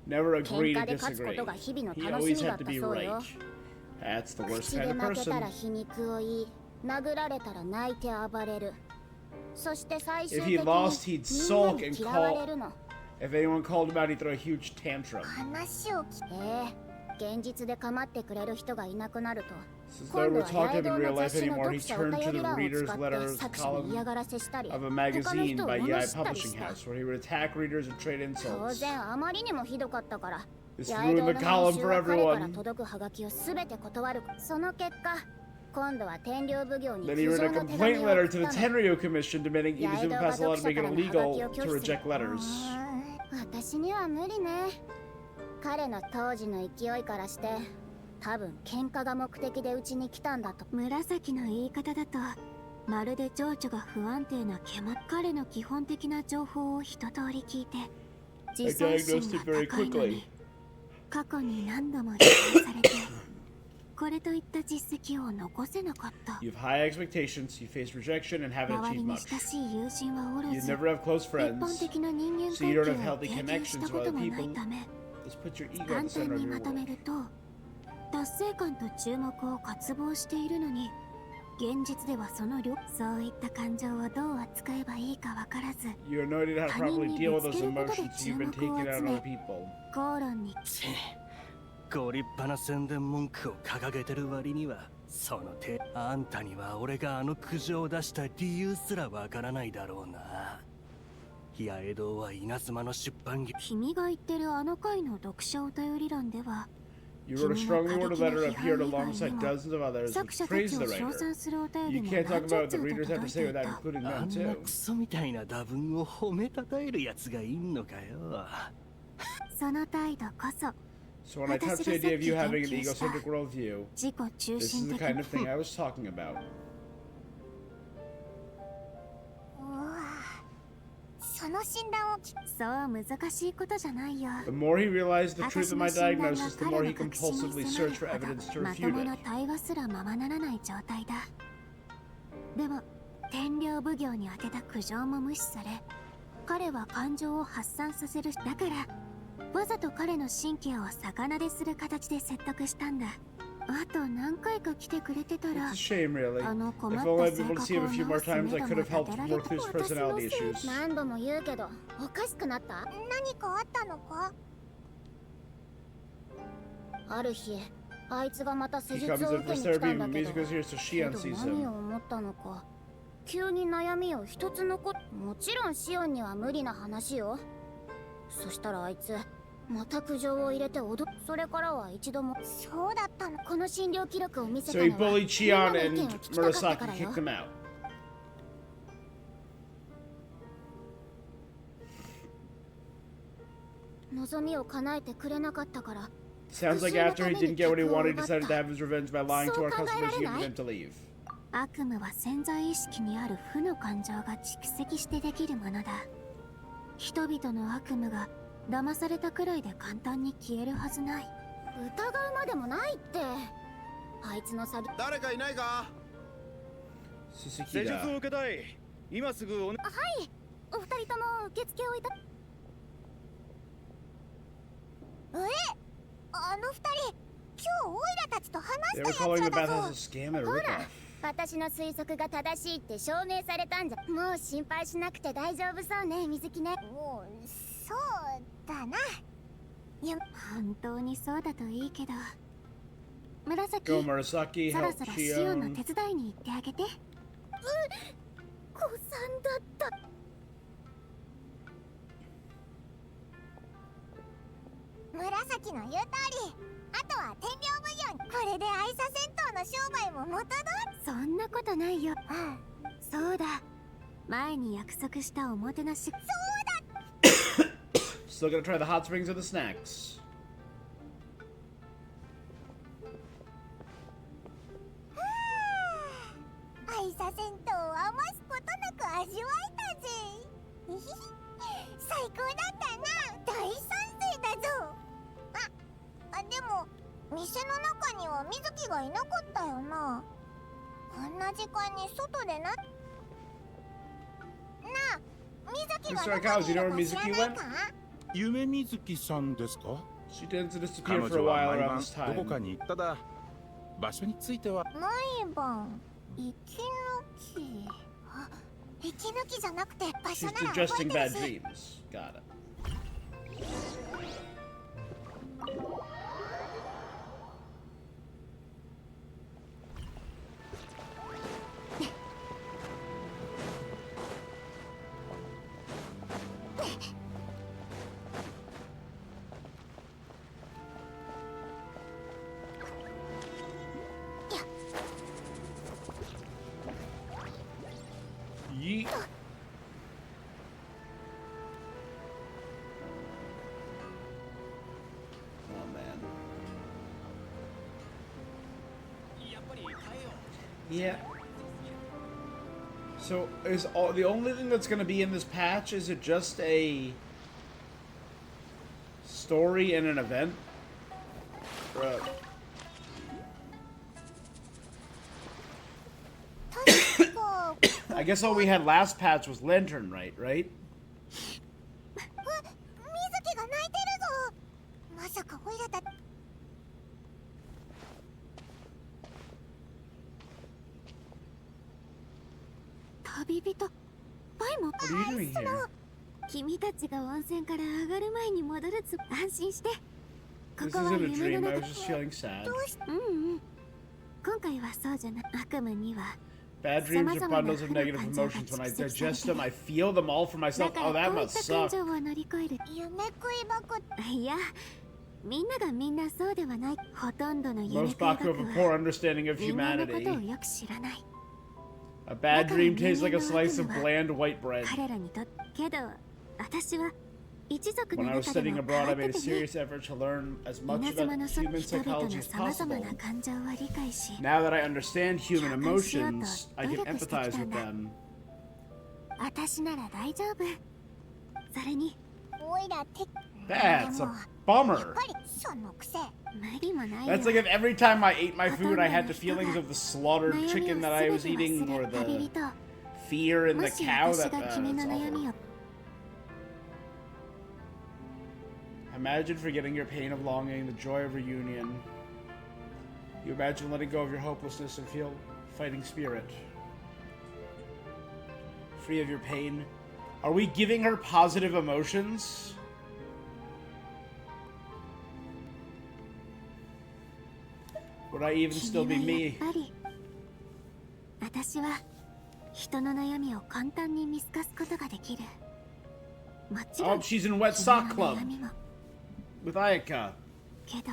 Speaker 1: never
Speaker 2: 喧
Speaker 1: agree
Speaker 2: 嘩
Speaker 1: to
Speaker 2: で勝つこと
Speaker 1: disagree.
Speaker 2: が日々の
Speaker 1: He
Speaker 2: 楽し
Speaker 1: always
Speaker 2: みだ
Speaker 1: had
Speaker 2: っ
Speaker 1: to
Speaker 2: た
Speaker 1: be
Speaker 2: そう
Speaker 1: right.
Speaker 2: よ。
Speaker 1: That's the worst
Speaker 2: 口
Speaker 1: kind
Speaker 2: で
Speaker 1: of
Speaker 2: 負けたら
Speaker 1: person.
Speaker 2: 皮肉を言い、殴られたら泣いて暴れる。そして最終
Speaker 1: If
Speaker 2: 的
Speaker 1: he
Speaker 2: に
Speaker 1: lost, he'd
Speaker 2: みんな
Speaker 1: sulk
Speaker 2: に
Speaker 1: and
Speaker 2: 嫌われ
Speaker 1: call.
Speaker 2: るの。
Speaker 1: If anyone called him out, he'd throw a huge tantrum.
Speaker 7: 話を聞
Speaker 2: 現実で構ってくれる人がいなくなると。
Speaker 1: Since
Speaker 2: 今
Speaker 1: no
Speaker 2: 度
Speaker 1: one
Speaker 2: は
Speaker 1: would talk
Speaker 2: 八
Speaker 1: to
Speaker 2: 重
Speaker 1: him in
Speaker 2: 堂
Speaker 1: real
Speaker 2: の
Speaker 1: life
Speaker 2: 雑誌の
Speaker 1: anymore,
Speaker 2: 読
Speaker 1: he
Speaker 2: 者お
Speaker 1: turned
Speaker 2: 便
Speaker 1: to
Speaker 2: り
Speaker 1: the
Speaker 2: 欄を
Speaker 1: readers'
Speaker 2: 使って
Speaker 1: letters
Speaker 2: 作者に嫌
Speaker 1: column
Speaker 2: がらせしたり
Speaker 1: of a
Speaker 2: 他の
Speaker 1: magazine
Speaker 2: 人を
Speaker 1: by
Speaker 2: 罵
Speaker 1: Yai
Speaker 2: ったりし
Speaker 1: Publishing
Speaker 2: た。
Speaker 1: House, where he would attack readers and trade
Speaker 2: 当
Speaker 1: insults.
Speaker 2: 然あまりにもひどかったから
Speaker 1: This
Speaker 2: 八重堂
Speaker 1: ruined
Speaker 2: の
Speaker 1: the
Speaker 2: 編
Speaker 1: column
Speaker 2: 集
Speaker 1: for
Speaker 2: は彼から
Speaker 1: everyone.
Speaker 2: 届くハガキを全て断る。その結果今度は天領奉行に
Speaker 1: Then
Speaker 2: 苦
Speaker 1: he
Speaker 2: 情
Speaker 1: wrote a
Speaker 2: の手
Speaker 1: complaint
Speaker 2: 紙を
Speaker 1: letter
Speaker 2: 送
Speaker 1: to
Speaker 2: っ
Speaker 1: the
Speaker 2: たの。
Speaker 1: Tenryo Commission demanding
Speaker 2: 八重
Speaker 1: Inazuma
Speaker 2: 堂が
Speaker 1: pass a law
Speaker 2: 読
Speaker 1: to
Speaker 2: 者
Speaker 1: make
Speaker 2: か
Speaker 1: it
Speaker 2: らのハガ
Speaker 1: illegal
Speaker 2: キを拒
Speaker 1: to
Speaker 2: 否する
Speaker 1: reject letters.
Speaker 2: 私には無理ね。彼の当時の勢いからして多分喧嘩が目的でうちに来たんだと。紫の言い方だとまるで情緒が不安定な獣。彼の基本的な情報を一通り聞いて
Speaker 1: I
Speaker 2: 自尊
Speaker 1: diagnosed
Speaker 2: 心
Speaker 1: it
Speaker 2: が
Speaker 1: very
Speaker 2: 高いの
Speaker 1: quickly.
Speaker 2: に過去に何度も否定されてこれといった実績を残せなかった。
Speaker 1: You have high expectations, you face rejection, and haven't
Speaker 2: 周り
Speaker 1: achieved
Speaker 2: に
Speaker 1: much.
Speaker 2: 親しい友人はおら
Speaker 1: You
Speaker 2: ず
Speaker 1: never have close
Speaker 2: 一
Speaker 1: friends,
Speaker 2: 般的な人間
Speaker 1: so
Speaker 2: 関
Speaker 1: you
Speaker 2: 係
Speaker 1: don't have
Speaker 2: を
Speaker 1: healthy
Speaker 2: 経験し
Speaker 1: connections
Speaker 2: た
Speaker 1: with
Speaker 2: こと
Speaker 1: other
Speaker 2: もない
Speaker 1: people.
Speaker 2: ため
Speaker 1: Just put your ego at
Speaker 2: 簡
Speaker 1: the
Speaker 2: 単
Speaker 1: center
Speaker 2: に
Speaker 1: of
Speaker 2: ま
Speaker 1: your
Speaker 2: とめ
Speaker 1: world.
Speaker 2: ると達成感と注目を渇望しているのに現実ではその量そういった感情をどう扱えばいいか分からず
Speaker 1: You have no idea how to
Speaker 2: 他人
Speaker 1: properly
Speaker 2: に
Speaker 1: deal
Speaker 2: ぶ
Speaker 1: with
Speaker 2: つ
Speaker 1: those
Speaker 2: けることで
Speaker 1: emotions
Speaker 2: 注
Speaker 1: you've been
Speaker 2: 目を
Speaker 1: taking out
Speaker 2: 集
Speaker 1: on
Speaker 2: め
Speaker 1: other people.
Speaker 2: 口論に
Speaker 9: ご立派な宣伝文句を掲げてる割にはその手あんたには俺があの苦情を出した理由すらわからないだろうな。八重堂は稲妻の出版業
Speaker 2: 君が言ってるあの回の読者お便り欄では
Speaker 1: You wrote a strongly worded letter that appeared alongside dozens of others
Speaker 2: 作
Speaker 1: that
Speaker 2: 者た
Speaker 1: praised
Speaker 2: ち
Speaker 1: the
Speaker 2: を称
Speaker 1: writer.
Speaker 2: 賛するお便
Speaker 1: You
Speaker 2: りも
Speaker 1: can't talk
Speaker 2: 何十
Speaker 1: about what
Speaker 2: 通
Speaker 1: the
Speaker 2: と
Speaker 1: readers have to
Speaker 2: 届い
Speaker 1: say
Speaker 2: てい
Speaker 1: without
Speaker 2: た。
Speaker 1: including
Speaker 9: あ
Speaker 1: them
Speaker 9: んな
Speaker 1: too.
Speaker 9: クソみたいな打分を褒めたたえるやつがいんのかよ。
Speaker 2: その態度こそ
Speaker 1: So when I touched the idea of you having an egocentric worldview,
Speaker 2: 自己中
Speaker 1: this is
Speaker 2: 心
Speaker 1: the
Speaker 2: 的
Speaker 1: kind of thing I was talking about.
Speaker 7: その診断を聞く。
Speaker 2: そう難しいことじゃないよ。
Speaker 1: The more he realized the truth
Speaker 2: 私
Speaker 1: of
Speaker 2: の
Speaker 1: my
Speaker 2: 診断が
Speaker 1: diagnosis, the
Speaker 2: 彼
Speaker 1: more
Speaker 2: の
Speaker 1: he
Speaker 2: 確信に
Speaker 1: compulsively
Speaker 2: 迫る
Speaker 1: searched for
Speaker 2: ほど
Speaker 1: evidence to
Speaker 2: まと
Speaker 1: refute
Speaker 2: もな
Speaker 1: it.
Speaker 2: 対話すらままならない状態だ。でも天領奉行に宛てた苦情も無視され彼は感情を発散させる。だからわざと彼の神経を逆なでする形で説得したんだ。あと何回か来てくれてたら
Speaker 1: It's a shame, really.
Speaker 2: あの困
Speaker 1: If
Speaker 2: った
Speaker 1: only I'd
Speaker 2: 性
Speaker 1: been able to
Speaker 2: 格
Speaker 1: see
Speaker 2: を
Speaker 1: him a few
Speaker 2: 直
Speaker 1: more
Speaker 2: す
Speaker 1: times,
Speaker 2: 目
Speaker 1: I
Speaker 2: 処
Speaker 1: could
Speaker 2: も
Speaker 1: have
Speaker 2: 立
Speaker 1: helped
Speaker 2: てられ
Speaker 1: work
Speaker 2: た。
Speaker 1: through his
Speaker 2: 私の
Speaker 1: personality
Speaker 2: せい
Speaker 1: issues.
Speaker 2: 何度も言うけどおかしくなった。
Speaker 7: 何かあったのか。
Speaker 2: ある日あいつがまた施
Speaker 1: He
Speaker 2: 術
Speaker 1: comes
Speaker 2: を
Speaker 1: in
Speaker 2: 受
Speaker 1: for
Speaker 2: けに来た
Speaker 1: therapy,
Speaker 2: んだ
Speaker 1: and
Speaker 2: けど
Speaker 1: Mizuki's here, so
Speaker 2: け
Speaker 1: Shion
Speaker 2: ど
Speaker 1: sees
Speaker 2: 何
Speaker 1: him.
Speaker 2: を思ったのか急に悩みを一つ残っもちろんシオンには無理な話よ。そしたらあいつまた苦情を入れてそれからは一度も。
Speaker 7: そうだったの。
Speaker 2: この診療記録を見せた
Speaker 1: So he
Speaker 2: のは
Speaker 1: bullied
Speaker 2: みんな
Speaker 1: Shion
Speaker 2: の意
Speaker 1: and
Speaker 2: 見を聞きたかったから
Speaker 1: Murasaki
Speaker 2: よ。
Speaker 1: kicked him out.
Speaker 2: 望みを叶えてくれなかったから
Speaker 1: Sounds like after he didn't get what he wanted, he decided to have his revenge by lying to our
Speaker 2: So
Speaker 1: customers and getting
Speaker 2: 考えられない？
Speaker 1: them to leave.
Speaker 2: 悪夢は潜在意識にある負の感情が蓄積してできるものだ。人々の悪夢が騙されたくらいで簡単に消えるはずない。疑うまでもないって。あいつの詐欺。
Speaker 5: 誰かいないか。
Speaker 8: 施
Speaker 1: Suzuki
Speaker 8: 術を
Speaker 1: da.
Speaker 8: 受けたい。今すぐおね。
Speaker 2: お二人とも受付をいた。
Speaker 7: あの二人、日オイラたちと話
Speaker 1: They
Speaker 7: し
Speaker 1: were
Speaker 7: たや
Speaker 1: calling
Speaker 7: つ
Speaker 1: the
Speaker 7: らだ
Speaker 1: bath
Speaker 7: ぞ
Speaker 1: as a scam and a ripoff.
Speaker 2: 私の推測が正しいって証明されたんじゃ。もう心配しなくて大丈夫そうね、水木ね。
Speaker 7: もうそうだな。
Speaker 2: 本当にそうだといいけど。紫、
Speaker 1: Go Murasaki,
Speaker 2: そろ
Speaker 1: help
Speaker 2: そろシオンの
Speaker 1: Shion.
Speaker 2: 手伝いに行ってあげて。子さんだった。
Speaker 7: 紫の言う通り、あとは天領奉行。これで愛車戦闘の商売も元通り。
Speaker 2: そんなことないよ。そうだ、前に約束したおもてなし。
Speaker 1: Still gonna try the hot springs or the snacks.
Speaker 7: 愛車戦闘を余すことなく味わえたぜ。最高だったな。大賛成だぞ。でも店の中には水木がいなかったよな。こんな時間に外でな。水木がどこにいるか知らないか？
Speaker 6: 夢水木さんですか？
Speaker 1: She tends to
Speaker 6: 彼
Speaker 1: disappear for a
Speaker 6: 女は
Speaker 1: while
Speaker 6: 毎
Speaker 1: around
Speaker 6: 晩
Speaker 1: this
Speaker 6: どこ
Speaker 1: time.
Speaker 6: かに行っただ。場所については
Speaker 7: 毎晩息抜き。息抜きじゃなくて場所
Speaker 1: She's
Speaker 7: なら覚え
Speaker 1: suggesting
Speaker 7: てる
Speaker 1: bad
Speaker 7: し。
Speaker 1: dreams. Got it. Yeet. Oh man. Yeah. So is all the only thing that's going to be in this patch, is it just a story and an event? Bruh. I guess all we had last patch was Lantern, right?
Speaker 7: 水木が泣いてるぞ。まさかオイラた
Speaker 2: 旅人、バイも。
Speaker 1: What are you doing here?
Speaker 2: 君たちが温泉から上がる前に戻るつ。安心して。こ
Speaker 1: This
Speaker 2: こは
Speaker 1: isn't a
Speaker 2: 夢の
Speaker 1: dream. I
Speaker 2: 中。
Speaker 1: was just feeling sad.
Speaker 2: 今回はそうじゃない。悪夢には
Speaker 1: Bad dreams are bundles of negative emotions. When I digest them, I feel them all for
Speaker 2: だ
Speaker 1: myself.
Speaker 2: から
Speaker 1: Oh,
Speaker 2: こ
Speaker 1: that
Speaker 2: ういっ
Speaker 1: must
Speaker 2: た感
Speaker 1: suck.
Speaker 2: 情を乗り越える。
Speaker 7: 夢食い箱。
Speaker 2: いや、みんながみんなそうではない。ほとんどの夢
Speaker 1: Most
Speaker 2: 食い箱
Speaker 1: Baku have a poor
Speaker 2: は
Speaker 1: understanding of
Speaker 2: 人間のことを
Speaker 1: humanity.
Speaker 2: よく知らない。
Speaker 1: A bad dream tastes like a slice of bland white bread.
Speaker 2: 彼らにとってけど、私は一族の
Speaker 1: When I was
Speaker 2: 中で
Speaker 1: studying
Speaker 2: も
Speaker 1: abroad,
Speaker 2: 変
Speaker 1: I
Speaker 2: わ
Speaker 1: made
Speaker 2: っ
Speaker 1: a
Speaker 2: ててね。
Speaker 1: serious effort to learn as much
Speaker 2: 稲妻
Speaker 1: about
Speaker 2: の
Speaker 1: human
Speaker 2: 人々
Speaker 1: psychology
Speaker 2: の
Speaker 1: as
Speaker 2: 様々
Speaker 1: possible.
Speaker 2: な感情を理解し、
Speaker 1: Now that I understand human
Speaker 2: 共感しようと
Speaker 1: emotions, I can
Speaker 2: 努力して
Speaker 1: empathize
Speaker 2: きた
Speaker 1: with
Speaker 2: んだ。
Speaker 1: them.
Speaker 2: 私なら大丈夫。それに、
Speaker 7: オイラって。
Speaker 1: That's
Speaker 7: で
Speaker 1: a
Speaker 7: も
Speaker 1: bummer.
Speaker 7: やっぱりそのくせ。
Speaker 2: 無理もないよ。
Speaker 1: That's like if every time I ate my food, I had the feelings of the slaughtered
Speaker 2: 悩み
Speaker 1: chicken
Speaker 2: を
Speaker 1: that I
Speaker 2: 全
Speaker 1: was
Speaker 2: て忘
Speaker 1: eating,
Speaker 2: れ
Speaker 1: or
Speaker 2: る旅
Speaker 1: the
Speaker 2: 人。
Speaker 1: fear in
Speaker 2: も
Speaker 1: the
Speaker 2: し
Speaker 1: cow
Speaker 2: 私
Speaker 1: that
Speaker 2: が君の
Speaker 1: that's
Speaker 2: 悩
Speaker 1: awful.
Speaker 2: みを
Speaker 1: Imagine forgetting your pain of longing, the joy of reunion. You imagine letting go of your hopelessness and feel fighting spirit. Free of your pain. Are we giving her positive emotions? Would I even still be
Speaker 2: 君はや
Speaker 1: me?
Speaker 2: っぱり私は人の悩みを簡単に見透かすことができる。もちろ
Speaker 1: Oh,
Speaker 2: ん
Speaker 1: she's in Wet
Speaker 2: 君
Speaker 1: Sock
Speaker 2: の
Speaker 1: Club
Speaker 2: 悩みも
Speaker 1: with Ayaka.
Speaker 2: けど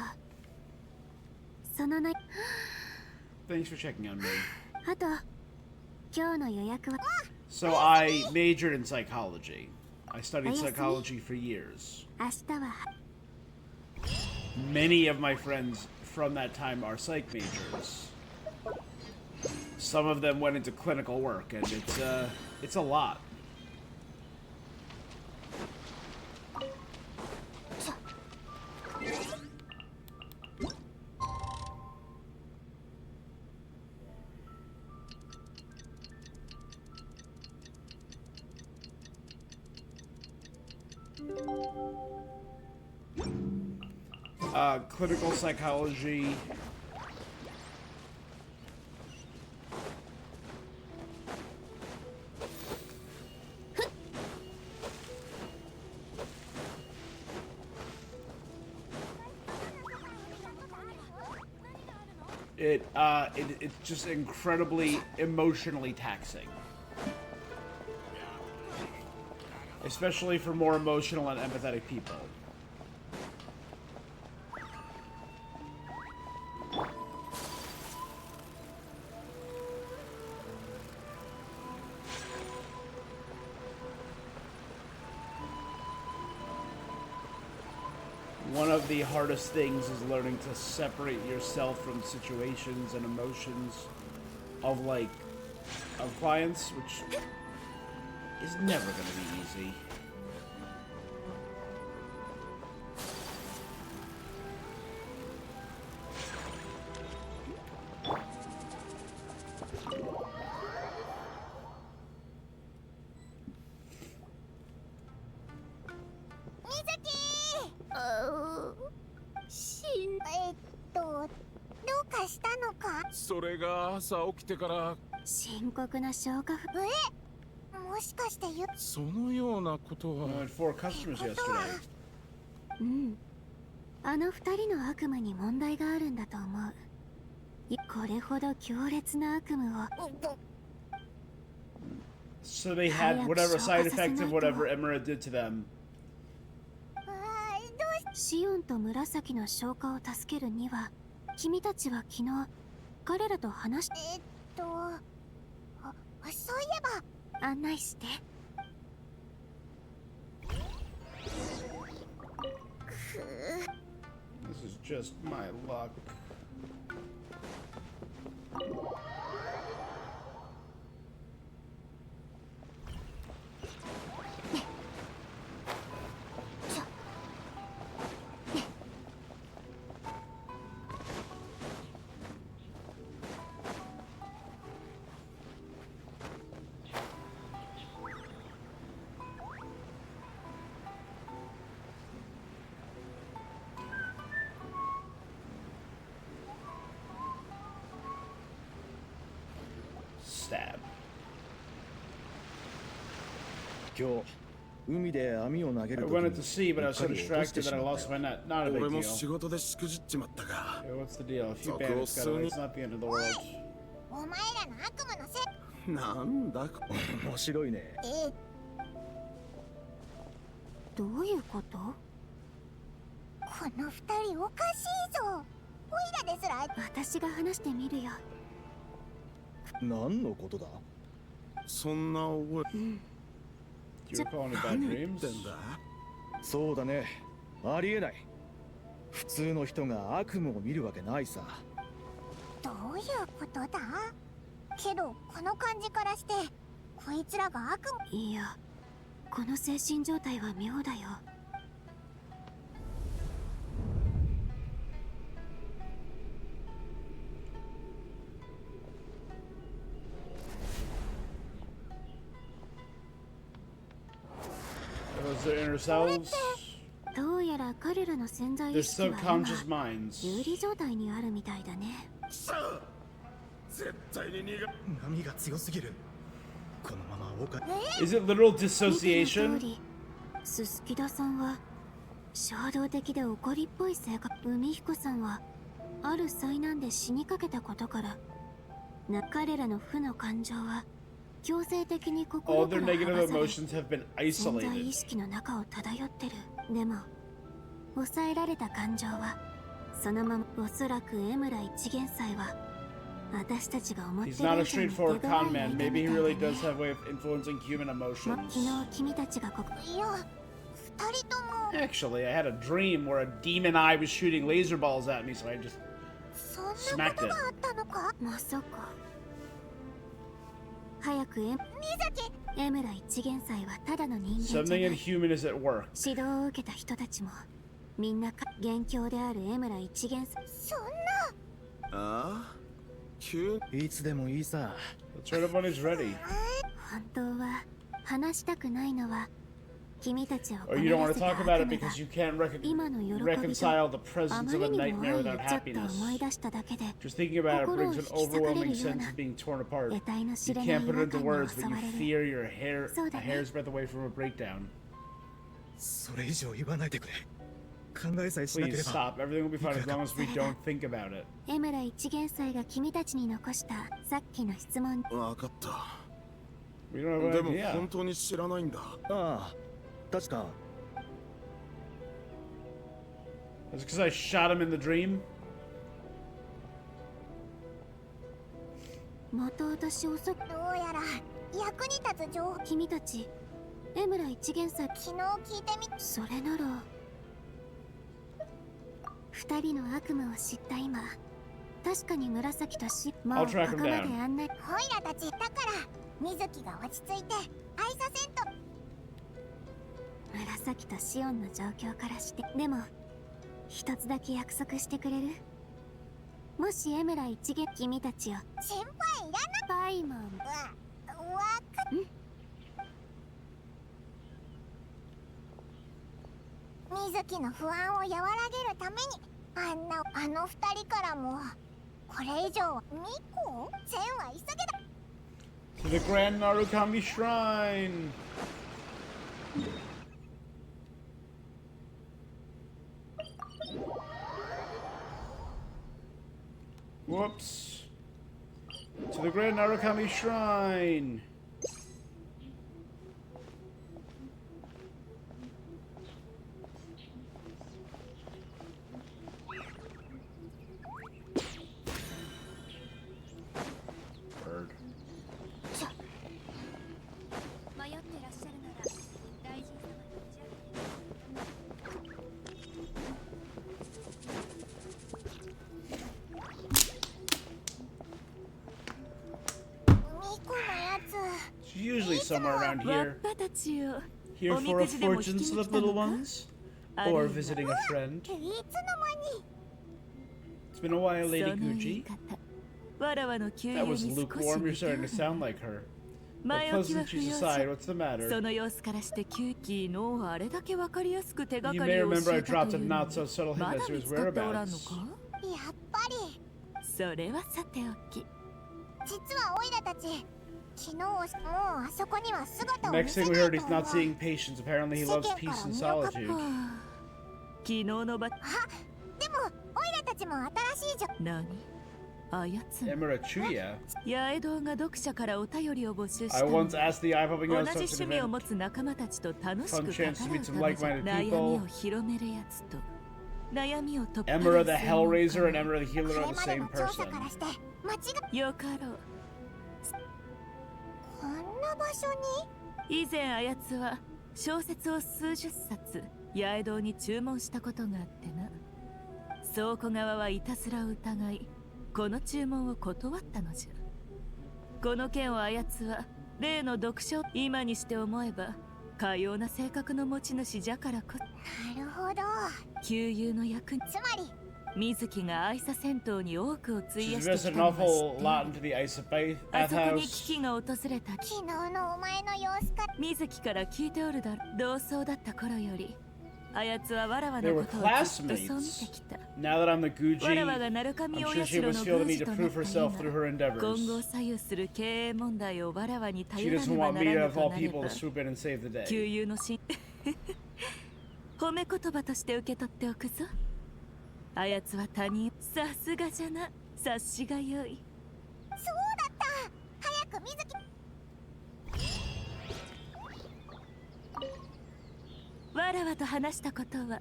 Speaker 2: そのな
Speaker 1: Thanks for checking on me.
Speaker 2: あと今日の予約は
Speaker 1: So I majored in psychology. I studied
Speaker 2: Ayasumi?
Speaker 1: psychology for years.
Speaker 2: 明日は
Speaker 1: Many of my friends from that time are psych majors. Some of them went into clinical work, and it's a lot. clinical psychology. It's just incredibly emotionally taxing. Especially for more emotional and empathetic people. One of the hardest things is learning to separate yourself from situations and emotions of clients, which is never going to be easy.
Speaker 7: どうかしたのか？
Speaker 6: それが朝起きてから。
Speaker 2: 深刻な消化不
Speaker 7: もしかして
Speaker 6: そのようなことは。
Speaker 1: 4 customers yesterday.
Speaker 2: うん。あの二人の悪夢に問題があるんだと思う。これほど強烈な悪夢を。
Speaker 1: So they had whatever side effect of whatever Emira did to them.
Speaker 2: シオンと紫の消化を助けるには、君たちは昨日彼らと話し
Speaker 7: そういえば
Speaker 2: 案内して。
Speaker 1: This is just my luck. Stab.
Speaker 8: 今日海で網を投げ
Speaker 1: I
Speaker 8: る
Speaker 1: wanted to see, but I was so distracted that I lost my net. Not a big
Speaker 5: 俺
Speaker 1: deal.
Speaker 5: も仕事でしくじっちまったが
Speaker 1: Hey, what's the deal? A few bandits got away. It's not the end of the world.
Speaker 7: お前らの悪夢のせい。
Speaker 5: なんだ
Speaker 8: 面白いね。
Speaker 2: どういうこと？
Speaker 7: この二人おかしいぞ。オイラですら。
Speaker 2: 私が話してみるよ。
Speaker 8: 何のことだ？
Speaker 5: そんな覚え。
Speaker 1: Do you recall any bad
Speaker 5: 何言
Speaker 1: dreams?
Speaker 5: ってんだ？
Speaker 8: そうだね。ありえない。普通の人が悪夢を見るわけないさ。
Speaker 7: どういうことだ？けどこの感じからしてこいつらが悪夢。
Speaker 2: いや、この精神状態は妙だよ。
Speaker 1: Those are inner selves.
Speaker 2: どうやら彼らの潜在
Speaker 1: Their
Speaker 2: 意識は
Speaker 1: subconscious
Speaker 2: 今
Speaker 1: minds.
Speaker 2: 有利状態にあるみたいだね。
Speaker 5: 絶対に逃が。
Speaker 8: 波が強すぎる。このまま岡。
Speaker 1: Is it literal
Speaker 2: 見ての通
Speaker 1: dissociation?
Speaker 2: り、ススキダさんは衝動的で怒りっぽい性格。海彦さんはある災難で死にかけたことから彼らの負の感情は強制的に
Speaker 1: All
Speaker 2: 心
Speaker 1: their
Speaker 2: から
Speaker 1: negative
Speaker 2: 剥がされ
Speaker 1: emotions have been
Speaker 2: 潜在
Speaker 1: isolated.
Speaker 2: 意識の中を漂ってる。でも抑えられた感情はそのまま。おそらく江村一元祭は私たちが思って
Speaker 1: He's
Speaker 2: る
Speaker 1: not a
Speaker 2: 以上に手
Speaker 1: straightforward
Speaker 2: 強
Speaker 1: con
Speaker 2: い
Speaker 1: man.
Speaker 2: 相手
Speaker 1: Maybe
Speaker 2: み
Speaker 1: he
Speaker 2: たい
Speaker 1: really
Speaker 2: だ
Speaker 1: does
Speaker 2: ね。
Speaker 1: have a way of influencing human
Speaker 2: 昨
Speaker 1: emotions.
Speaker 2: 日君たちがここ
Speaker 7: いや二人とも
Speaker 1: Actually, I had a dream where a demon eye was shooting laser balls at me, so I just
Speaker 7: そんなことがあったのか？
Speaker 2: まさか。早く
Speaker 7: 水木
Speaker 2: 江村一元祭はただの人間じゃ
Speaker 1: something
Speaker 2: ない。
Speaker 1: inhuman is at work.
Speaker 2: 指導を受けた人たちもみんな元凶である江村一元祭。
Speaker 7: そんな。
Speaker 5: ああ急
Speaker 8: いつでもいいさ。
Speaker 1: Let's try it when he's ready.
Speaker 2: 本当は話したくないのは君たちを
Speaker 1: Or you don't want to
Speaker 2: 困ら
Speaker 1: talk
Speaker 2: せた
Speaker 1: about it
Speaker 2: 悪夢が
Speaker 1: because you can't
Speaker 2: 今の喜びと
Speaker 1: reconcile the
Speaker 2: あ
Speaker 1: presence
Speaker 2: ま
Speaker 1: of
Speaker 2: り
Speaker 1: a
Speaker 2: にも
Speaker 1: nightmare
Speaker 2: 愛を
Speaker 1: without
Speaker 2: ちょっと
Speaker 1: happiness.
Speaker 2: 思い出しただけで
Speaker 1: Just thinking about it
Speaker 2: 心を
Speaker 1: brings
Speaker 2: 引
Speaker 1: an
Speaker 2: き裂かれ
Speaker 1: overwhelming
Speaker 2: るよう
Speaker 1: sense
Speaker 2: な
Speaker 1: of being torn apart.
Speaker 2: 得体の
Speaker 1: You
Speaker 2: 知れない
Speaker 1: can't
Speaker 2: 違
Speaker 1: put
Speaker 2: 和
Speaker 1: it into
Speaker 2: 感に
Speaker 1: words,
Speaker 2: 襲
Speaker 1: but
Speaker 2: わ
Speaker 1: you
Speaker 2: れる
Speaker 1: fear you're a
Speaker 2: そうだね
Speaker 1: hair's breadth away from a breakdown.
Speaker 8: それ以上言わないでくれ。考えさえしなけ
Speaker 1: Please
Speaker 8: れば。
Speaker 1: stop. Everything will be fine as long as we don't think about it.
Speaker 2: 江村一元祭が君たちに残したさっきの質問
Speaker 5: わかった
Speaker 1: We don't have
Speaker 5: で
Speaker 1: an
Speaker 5: も
Speaker 1: idea.
Speaker 5: 本当に知らないんだ
Speaker 8: ああ、確か。
Speaker 1: That's because I shot him in the dream.
Speaker 2: また私遅く
Speaker 7: どうやら役に立つ情報
Speaker 2: 君たち江村一元祭
Speaker 7: 昨日聞いてみ
Speaker 2: それなら二人の悪夢を知った今確かに紫としもう
Speaker 1: I'll
Speaker 2: こ
Speaker 1: track
Speaker 2: こ
Speaker 1: him
Speaker 2: まで
Speaker 1: down.
Speaker 2: 案内
Speaker 7: オイラたちだから水木が落ち着いて愛させんと
Speaker 2: 紫とシオンの状況からしてでも一つだけ約束してくれるもし江村一元君たちを
Speaker 7: 先輩いら
Speaker 2: パイモン
Speaker 7: ないわかっ水木の不安を和らげるためにあの二人からもこれ以上ミコ善は急げだ
Speaker 1: To the Grand Narukami Shrine. Whoops. To the Grand Narukami Shrine. Bird.
Speaker 2: 迷ってらっしゃるなら大臣様に打ち明けて
Speaker 7: ミコのやつ
Speaker 1: She's usually somewhere around
Speaker 3: わっ
Speaker 1: here.
Speaker 3: ぱたちよ
Speaker 1: Here
Speaker 3: おみ
Speaker 1: for a
Speaker 3: くじでも引
Speaker 1: fortune
Speaker 3: きに
Speaker 1: slip,
Speaker 3: 来た
Speaker 1: little
Speaker 3: のか
Speaker 1: ones?
Speaker 3: あるい
Speaker 1: Or
Speaker 3: は
Speaker 1: visiting a friend?
Speaker 7: いつの間に
Speaker 1: It's been a while,
Speaker 3: そ
Speaker 1: Lady
Speaker 3: の言い
Speaker 1: Gucci.
Speaker 3: 方わらわの給
Speaker 1: That
Speaker 3: 油に
Speaker 1: was
Speaker 3: 少し
Speaker 1: lukewarm.
Speaker 3: 似
Speaker 1: You're
Speaker 3: てお
Speaker 1: starting
Speaker 3: る
Speaker 1: to sound like her.
Speaker 3: 前
Speaker 1: But
Speaker 3: 置きは不
Speaker 1: pleasantries
Speaker 3: 要
Speaker 1: aside,
Speaker 3: じゃ
Speaker 1: what's the matter?
Speaker 3: その様子からしてキューキーのあれだけわかりやすく手が
Speaker 1: You
Speaker 3: か
Speaker 1: may
Speaker 3: りを教
Speaker 1: remember I
Speaker 3: えた
Speaker 1: dropped
Speaker 3: と
Speaker 1: a
Speaker 3: いうの
Speaker 1: not
Speaker 3: に
Speaker 1: so subtle
Speaker 3: ま
Speaker 1: hint
Speaker 3: だ
Speaker 1: as to
Speaker 3: 見
Speaker 1: his
Speaker 3: つかっておらんの
Speaker 1: whereabouts.
Speaker 3: か
Speaker 7: やっぱり
Speaker 3: それはさておき
Speaker 7: 実はオイラたち昨日もうあそこには姿を見
Speaker 1: Next
Speaker 7: せ
Speaker 1: thing
Speaker 7: な
Speaker 1: we
Speaker 7: い
Speaker 1: heard,
Speaker 7: と
Speaker 1: he's
Speaker 7: 思う
Speaker 1: not seeing patients. Apparently, he loves peace and solitude.
Speaker 3: はあ昨日の場
Speaker 7: でもオイラたちも新しい
Speaker 3: 何あやつ
Speaker 1: Emirachuya?
Speaker 3: 八重堂が読者からお便りを募集した
Speaker 1: I
Speaker 3: の
Speaker 1: once asked the eye-popping
Speaker 3: 同
Speaker 1: young
Speaker 3: じ
Speaker 1: substance
Speaker 3: 趣味を
Speaker 1: event.
Speaker 3: 持つ仲間たちと楽しく
Speaker 1: Fun
Speaker 3: 語
Speaker 1: chance to
Speaker 3: ら
Speaker 1: meet
Speaker 3: う
Speaker 1: some
Speaker 3: ためじゃ
Speaker 1: like-minded
Speaker 3: 悩み
Speaker 1: people.
Speaker 3: を広めるやつと悩みを突破
Speaker 1: Emira the
Speaker 3: 専門家
Speaker 1: Hellraiser and Emira the
Speaker 7: こ
Speaker 1: Healer
Speaker 7: れ
Speaker 1: are the
Speaker 7: まで
Speaker 1: same
Speaker 7: の調査
Speaker 1: person.
Speaker 7: からして間違い
Speaker 3: よかろう
Speaker 7: こんな場所に
Speaker 3: 以前あやつは小説を数十冊八重堂に注文したことがあってな倉庫側はいたずらを疑いこの注文を断ったのじゃこの件をあやつは例の読書今にして思えばかような性格の持ち主じゃからこ
Speaker 7: なるほど
Speaker 3: 旧友の役に
Speaker 7: つまり
Speaker 3: 水木が愛さ戦闘に多くを費や
Speaker 1: She's
Speaker 3: してき
Speaker 1: invested
Speaker 3: た
Speaker 1: an
Speaker 3: のは
Speaker 1: awful
Speaker 3: 知って
Speaker 1: lot
Speaker 3: い
Speaker 1: into
Speaker 3: る
Speaker 1: the ice bath
Speaker 3: あそこに
Speaker 1: house.
Speaker 3: 危機が訪れた
Speaker 7: 昨日のお前の様子か
Speaker 3: 水木から聞いておるだろ同窓だった頃よりあやつはわらわ
Speaker 1: They
Speaker 3: の
Speaker 1: were
Speaker 3: ことをずっとそう見て
Speaker 1: classmates.
Speaker 3: きた
Speaker 1: Now that I'm the
Speaker 3: わらわ
Speaker 1: Guji,
Speaker 3: が鳴神
Speaker 1: I'm
Speaker 3: お
Speaker 1: sure she
Speaker 3: 社の
Speaker 1: must feel the
Speaker 3: 宮
Speaker 1: need
Speaker 3: 司
Speaker 1: to
Speaker 3: とな
Speaker 1: prove
Speaker 3: った
Speaker 1: herself through
Speaker 3: 今
Speaker 1: her
Speaker 3: 今後
Speaker 1: endeavors.
Speaker 3: 左右する経営問題をわらわに
Speaker 1: She
Speaker 3: 頼ら
Speaker 1: doesn't
Speaker 3: ねば
Speaker 1: want
Speaker 3: な
Speaker 1: me
Speaker 3: ら
Speaker 1: to
Speaker 3: ぬ
Speaker 1: of
Speaker 3: と
Speaker 1: all
Speaker 3: なれ
Speaker 1: people
Speaker 3: ば
Speaker 1: to swoop in and save the day.
Speaker 3: 旧友のし褒め言葉として受け取っておくぞあやつは他人さすがじゃな察しがよい
Speaker 7: そうだった早く水木
Speaker 3: わらわと話したことは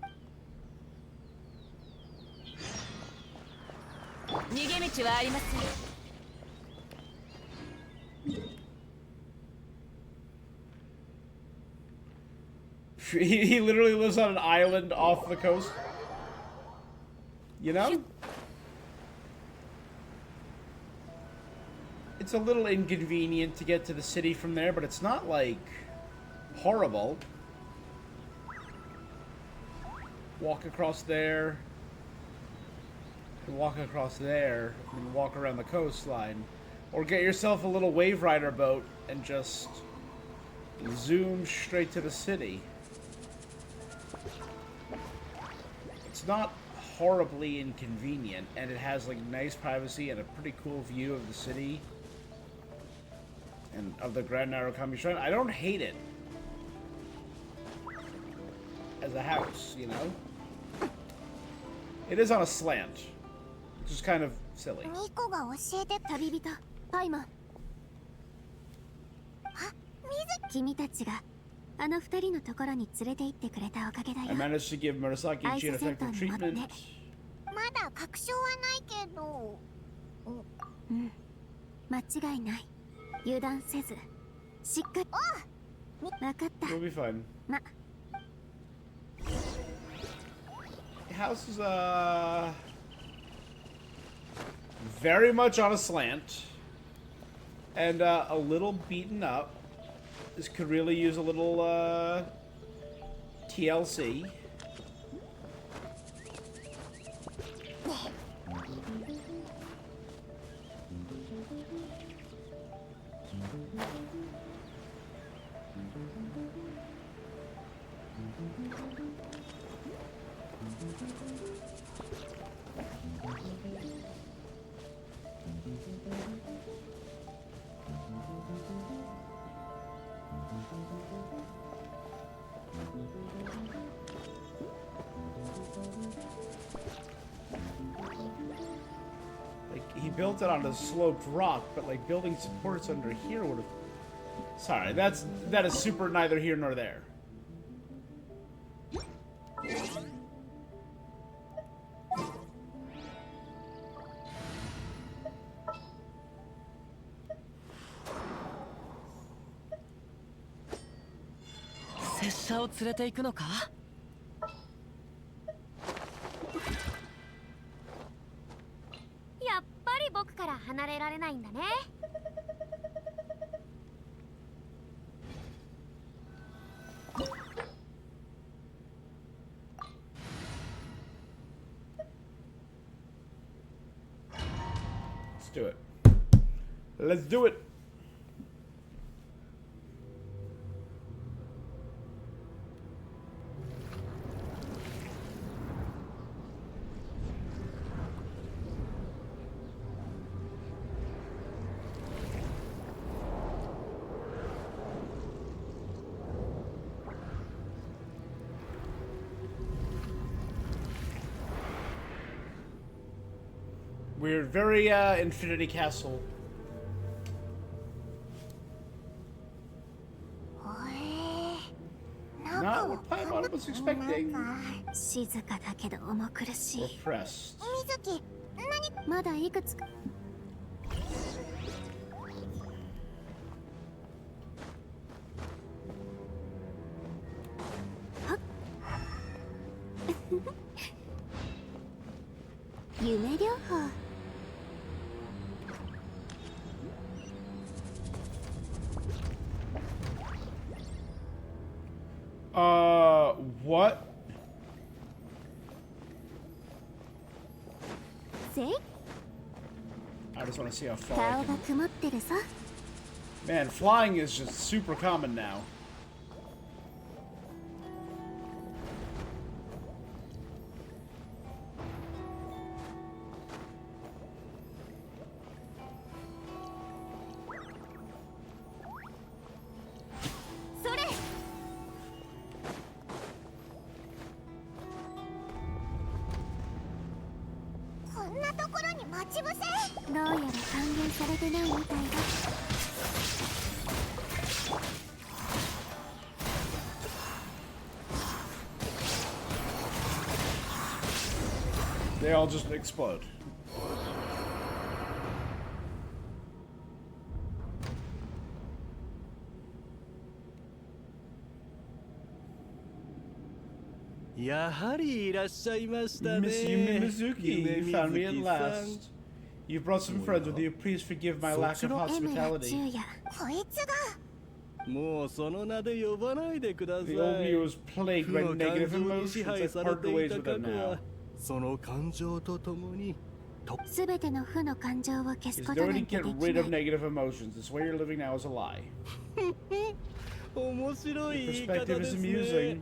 Speaker 3: 逃げ道はありません
Speaker 1: He literally lives on an island off the coast. You know? It's a little inconvenient to get to the city from there, but it's not like horrible. Walk across there. And walk across there and walk around the coastline. Or get yourself a little wave rider boat and just zoom straight to the city. It's not horribly inconvenient, and it has like nice privacy and a pretty cool view of the city and of the Grand Narukami Shrine. I don't hate it as a house, you know? It is on a slant, which is kind of silly.
Speaker 7: ニコが教えて
Speaker 2: 旅人パイモン、君たちがあの二人のところに連れて行ってくれたおかげだ
Speaker 1: I
Speaker 2: よ。
Speaker 1: managed to give Murasaki and Chi an effective treatment.
Speaker 7: まだ確証はないけど。
Speaker 2: うん、間違いない。油断せずしっかり。分かった。
Speaker 1: It'll be fun.
Speaker 2: ま
Speaker 1: The house is very much on a slant and a little beaten up. This could really use a little TLC. He built it on a sloped rock, but like building supports under here would have. Sorry, that is super neither here nor there.
Speaker 3: Let's
Speaker 2: やっぱり僕から離れられないんだね。
Speaker 1: Let's do it. Let's do it. We're very Infinity Castle.
Speaker 7: なん
Speaker 1: Not
Speaker 7: か
Speaker 1: what Paimon was expecting.
Speaker 2: 静かだけど重苦しい。
Speaker 1: Repressed.
Speaker 7: 水木、
Speaker 2: まだいくつか。はっ夢療法。
Speaker 1: What?
Speaker 2: せい
Speaker 1: I just want to see how far
Speaker 2: 顔
Speaker 1: I
Speaker 2: が
Speaker 1: can...
Speaker 2: 曇ってるさ。
Speaker 1: Man, flying is just super common now. They all just explode.
Speaker 9: Miss
Speaker 1: Yumi Mizuki, you found me at last. You brought some friends with you. Please forgive my lack of
Speaker 2: エムやチュ
Speaker 1: hospitality.
Speaker 2: ウヤ。
Speaker 7: こいつが。
Speaker 9: もうその名で呼ばないでください。
Speaker 1: The old me was plagued
Speaker 9: 負
Speaker 1: by
Speaker 9: の感
Speaker 1: negative
Speaker 9: 情に
Speaker 1: emotions.
Speaker 9: 支
Speaker 1: I've
Speaker 9: 配され
Speaker 1: parted
Speaker 9: て
Speaker 1: ways
Speaker 9: いた
Speaker 1: with
Speaker 9: 過
Speaker 1: them
Speaker 9: 去
Speaker 1: now.
Speaker 9: はその感情とともに
Speaker 2: すべての負の感情を消す
Speaker 1: There's
Speaker 2: こ
Speaker 1: no
Speaker 2: とな
Speaker 1: way
Speaker 2: ん
Speaker 1: to
Speaker 2: て
Speaker 1: get
Speaker 2: でき
Speaker 1: rid
Speaker 2: な
Speaker 1: of
Speaker 2: い。
Speaker 1: negative emotions. This way you're living now is a lie.
Speaker 9: 面白い
Speaker 1: Your
Speaker 9: 言い方
Speaker 1: perspective
Speaker 9: で
Speaker 1: is
Speaker 9: す
Speaker 1: amusing.
Speaker 9: ね。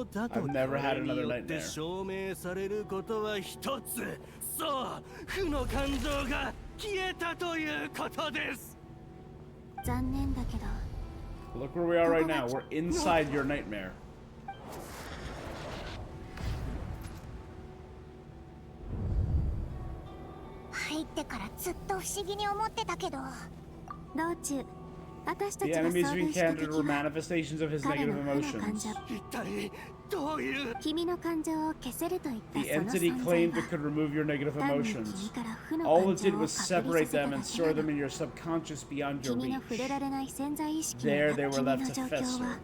Speaker 9: 物だと
Speaker 1: I've never had
Speaker 9: これに
Speaker 1: another
Speaker 9: よって
Speaker 1: nightmare.
Speaker 9: 証明されることは一つ、そう負の感情が消えたということです。
Speaker 2: 残念だけど
Speaker 1: Look where we are right now. We're inside your nightmare.
Speaker 7: 入ってからずっと不思議に思ってたけど、
Speaker 2: 道中私た
Speaker 1: The
Speaker 2: ちが
Speaker 1: enemies
Speaker 2: 遭
Speaker 1: we
Speaker 2: 遇した
Speaker 1: encountered
Speaker 2: 敵
Speaker 1: were
Speaker 2: は
Speaker 1: manifestations of his
Speaker 2: 彼
Speaker 1: negative
Speaker 2: の負の感
Speaker 1: emotions.
Speaker 2: 情
Speaker 9: 一体どういう
Speaker 2: 君の感情を消せると言った
Speaker 1: The
Speaker 2: その
Speaker 1: entity
Speaker 2: 存在
Speaker 1: claimed
Speaker 2: は
Speaker 1: it could remove your negative
Speaker 2: 単に
Speaker 1: emotions.
Speaker 2: 君から負の
Speaker 1: All
Speaker 2: 感
Speaker 1: it
Speaker 2: 情
Speaker 1: did
Speaker 2: を
Speaker 1: was
Speaker 2: 隔離
Speaker 1: separate
Speaker 2: させた
Speaker 1: them
Speaker 2: だ
Speaker 1: and
Speaker 2: け
Speaker 1: store
Speaker 2: な
Speaker 1: them
Speaker 2: の
Speaker 1: in your subconscious beyond your
Speaker 2: 君の
Speaker 1: reach.
Speaker 2: 触れられない潜在意識に
Speaker 1: There
Speaker 2: あ
Speaker 1: they
Speaker 2: る
Speaker 1: were
Speaker 2: 君
Speaker 1: left
Speaker 2: の
Speaker 1: to
Speaker 2: 状況
Speaker 1: fester.
Speaker 2: は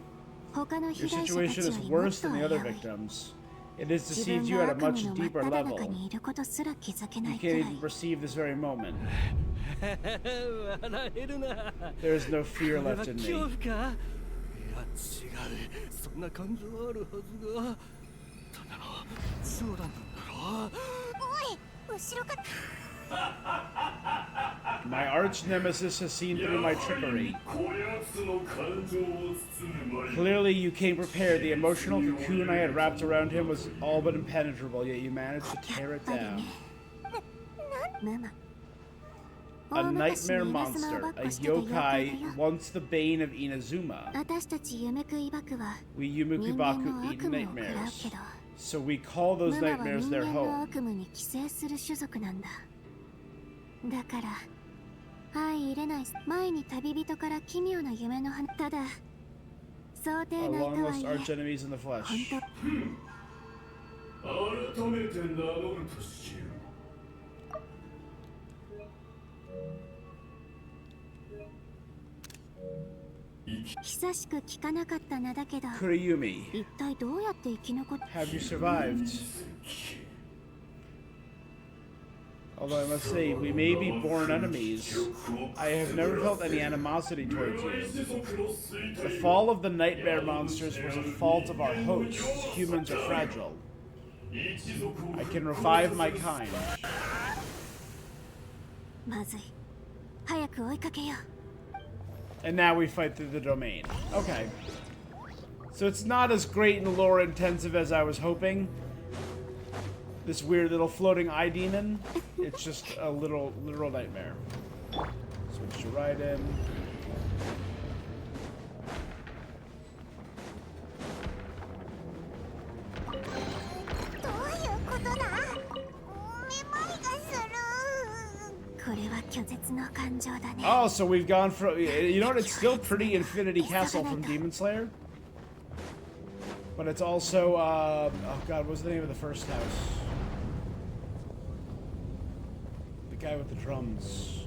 Speaker 2: 他の
Speaker 1: Your
Speaker 2: 被害者た
Speaker 1: situation
Speaker 2: ち
Speaker 1: is
Speaker 2: よりもっ
Speaker 1: worse
Speaker 2: と
Speaker 1: than
Speaker 2: 危
Speaker 1: the other
Speaker 2: うい
Speaker 1: victims. It has
Speaker 2: 自
Speaker 1: deceived
Speaker 2: 分
Speaker 1: you
Speaker 2: が
Speaker 1: at a
Speaker 2: 悪夢
Speaker 1: much
Speaker 2: の真っ
Speaker 1: deeper
Speaker 2: 只中
Speaker 1: level.
Speaker 2: にいることすら気づけな
Speaker 1: You
Speaker 2: いくら
Speaker 1: can't
Speaker 2: い
Speaker 1: even perceive this very moment.
Speaker 9: 笑えるな
Speaker 1: There is no fear
Speaker 9: これは
Speaker 1: left in
Speaker 9: 恐怖
Speaker 1: me.
Speaker 9: かいや違うそんな感情あるはずがただの冗談なんだろ
Speaker 7: おい後ろから
Speaker 1: My arch nemesis has seen through my trickery. Clearly, you came prepared. The emotional cocoon I had wrapped around him was all but impenetrable, yet you managed to tear it down.
Speaker 2: ムム
Speaker 1: A
Speaker 2: 大昔に
Speaker 1: nightmare
Speaker 2: 稲妻を
Speaker 1: monster,
Speaker 2: ばっ
Speaker 1: a
Speaker 2: こしてた妖怪だ
Speaker 1: yokai,
Speaker 2: よ
Speaker 1: once the bane of Inazuma.
Speaker 2: 私たち夢食いバクは
Speaker 1: We
Speaker 2: 人間
Speaker 1: Yumukibaku
Speaker 2: の
Speaker 1: eat
Speaker 2: 悪夢を食らう
Speaker 1: nightmares.
Speaker 2: けど
Speaker 1: So we call
Speaker 2: ム
Speaker 1: those
Speaker 2: マは
Speaker 1: nightmares
Speaker 2: 人
Speaker 1: their
Speaker 2: 間の
Speaker 1: home.
Speaker 2: 悪夢に寄生する種族なんだだから相入れない前に旅人から奇妙な夢の話ただ想定
Speaker 1: Our
Speaker 2: 内とはい
Speaker 1: longest
Speaker 2: え
Speaker 1: arch enemies in the
Speaker 2: 本
Speaker 1: flesh.
Speaker 2: 当
Speaker 10: 改めて名乗るとしよう。
Speaker 2: 久しく聞かなかった名だけど
Speaker 1: Kuriyumi,
Speaker 2: 一体どうやって生き残っ
Speaker 1: have you survived? Although I must say, we may be born enemies. I have never felt any animosity towards you. The fall of the nightmare monsters was a fault of our hosts. Humans are fragile. I can revive my kind.
Speaker 2: まずい早く追いかけよう
Speaker 1: And now we fight through the domain. Okay. So it's not as great and lore intensive as I was hoping. This weird little floating eye demon. It's just a literal nightmare. Switch to right in.
Speaker 7: どういうことだめまいがする
Speaker 2: これは拒絶の感情だね
Speaker 1: Oh, so we've gone from... You know what? It's still pretty Infinity Castle from Demon Slayer. But it's also... oh god, what's the name of the first house? The guy with the drums.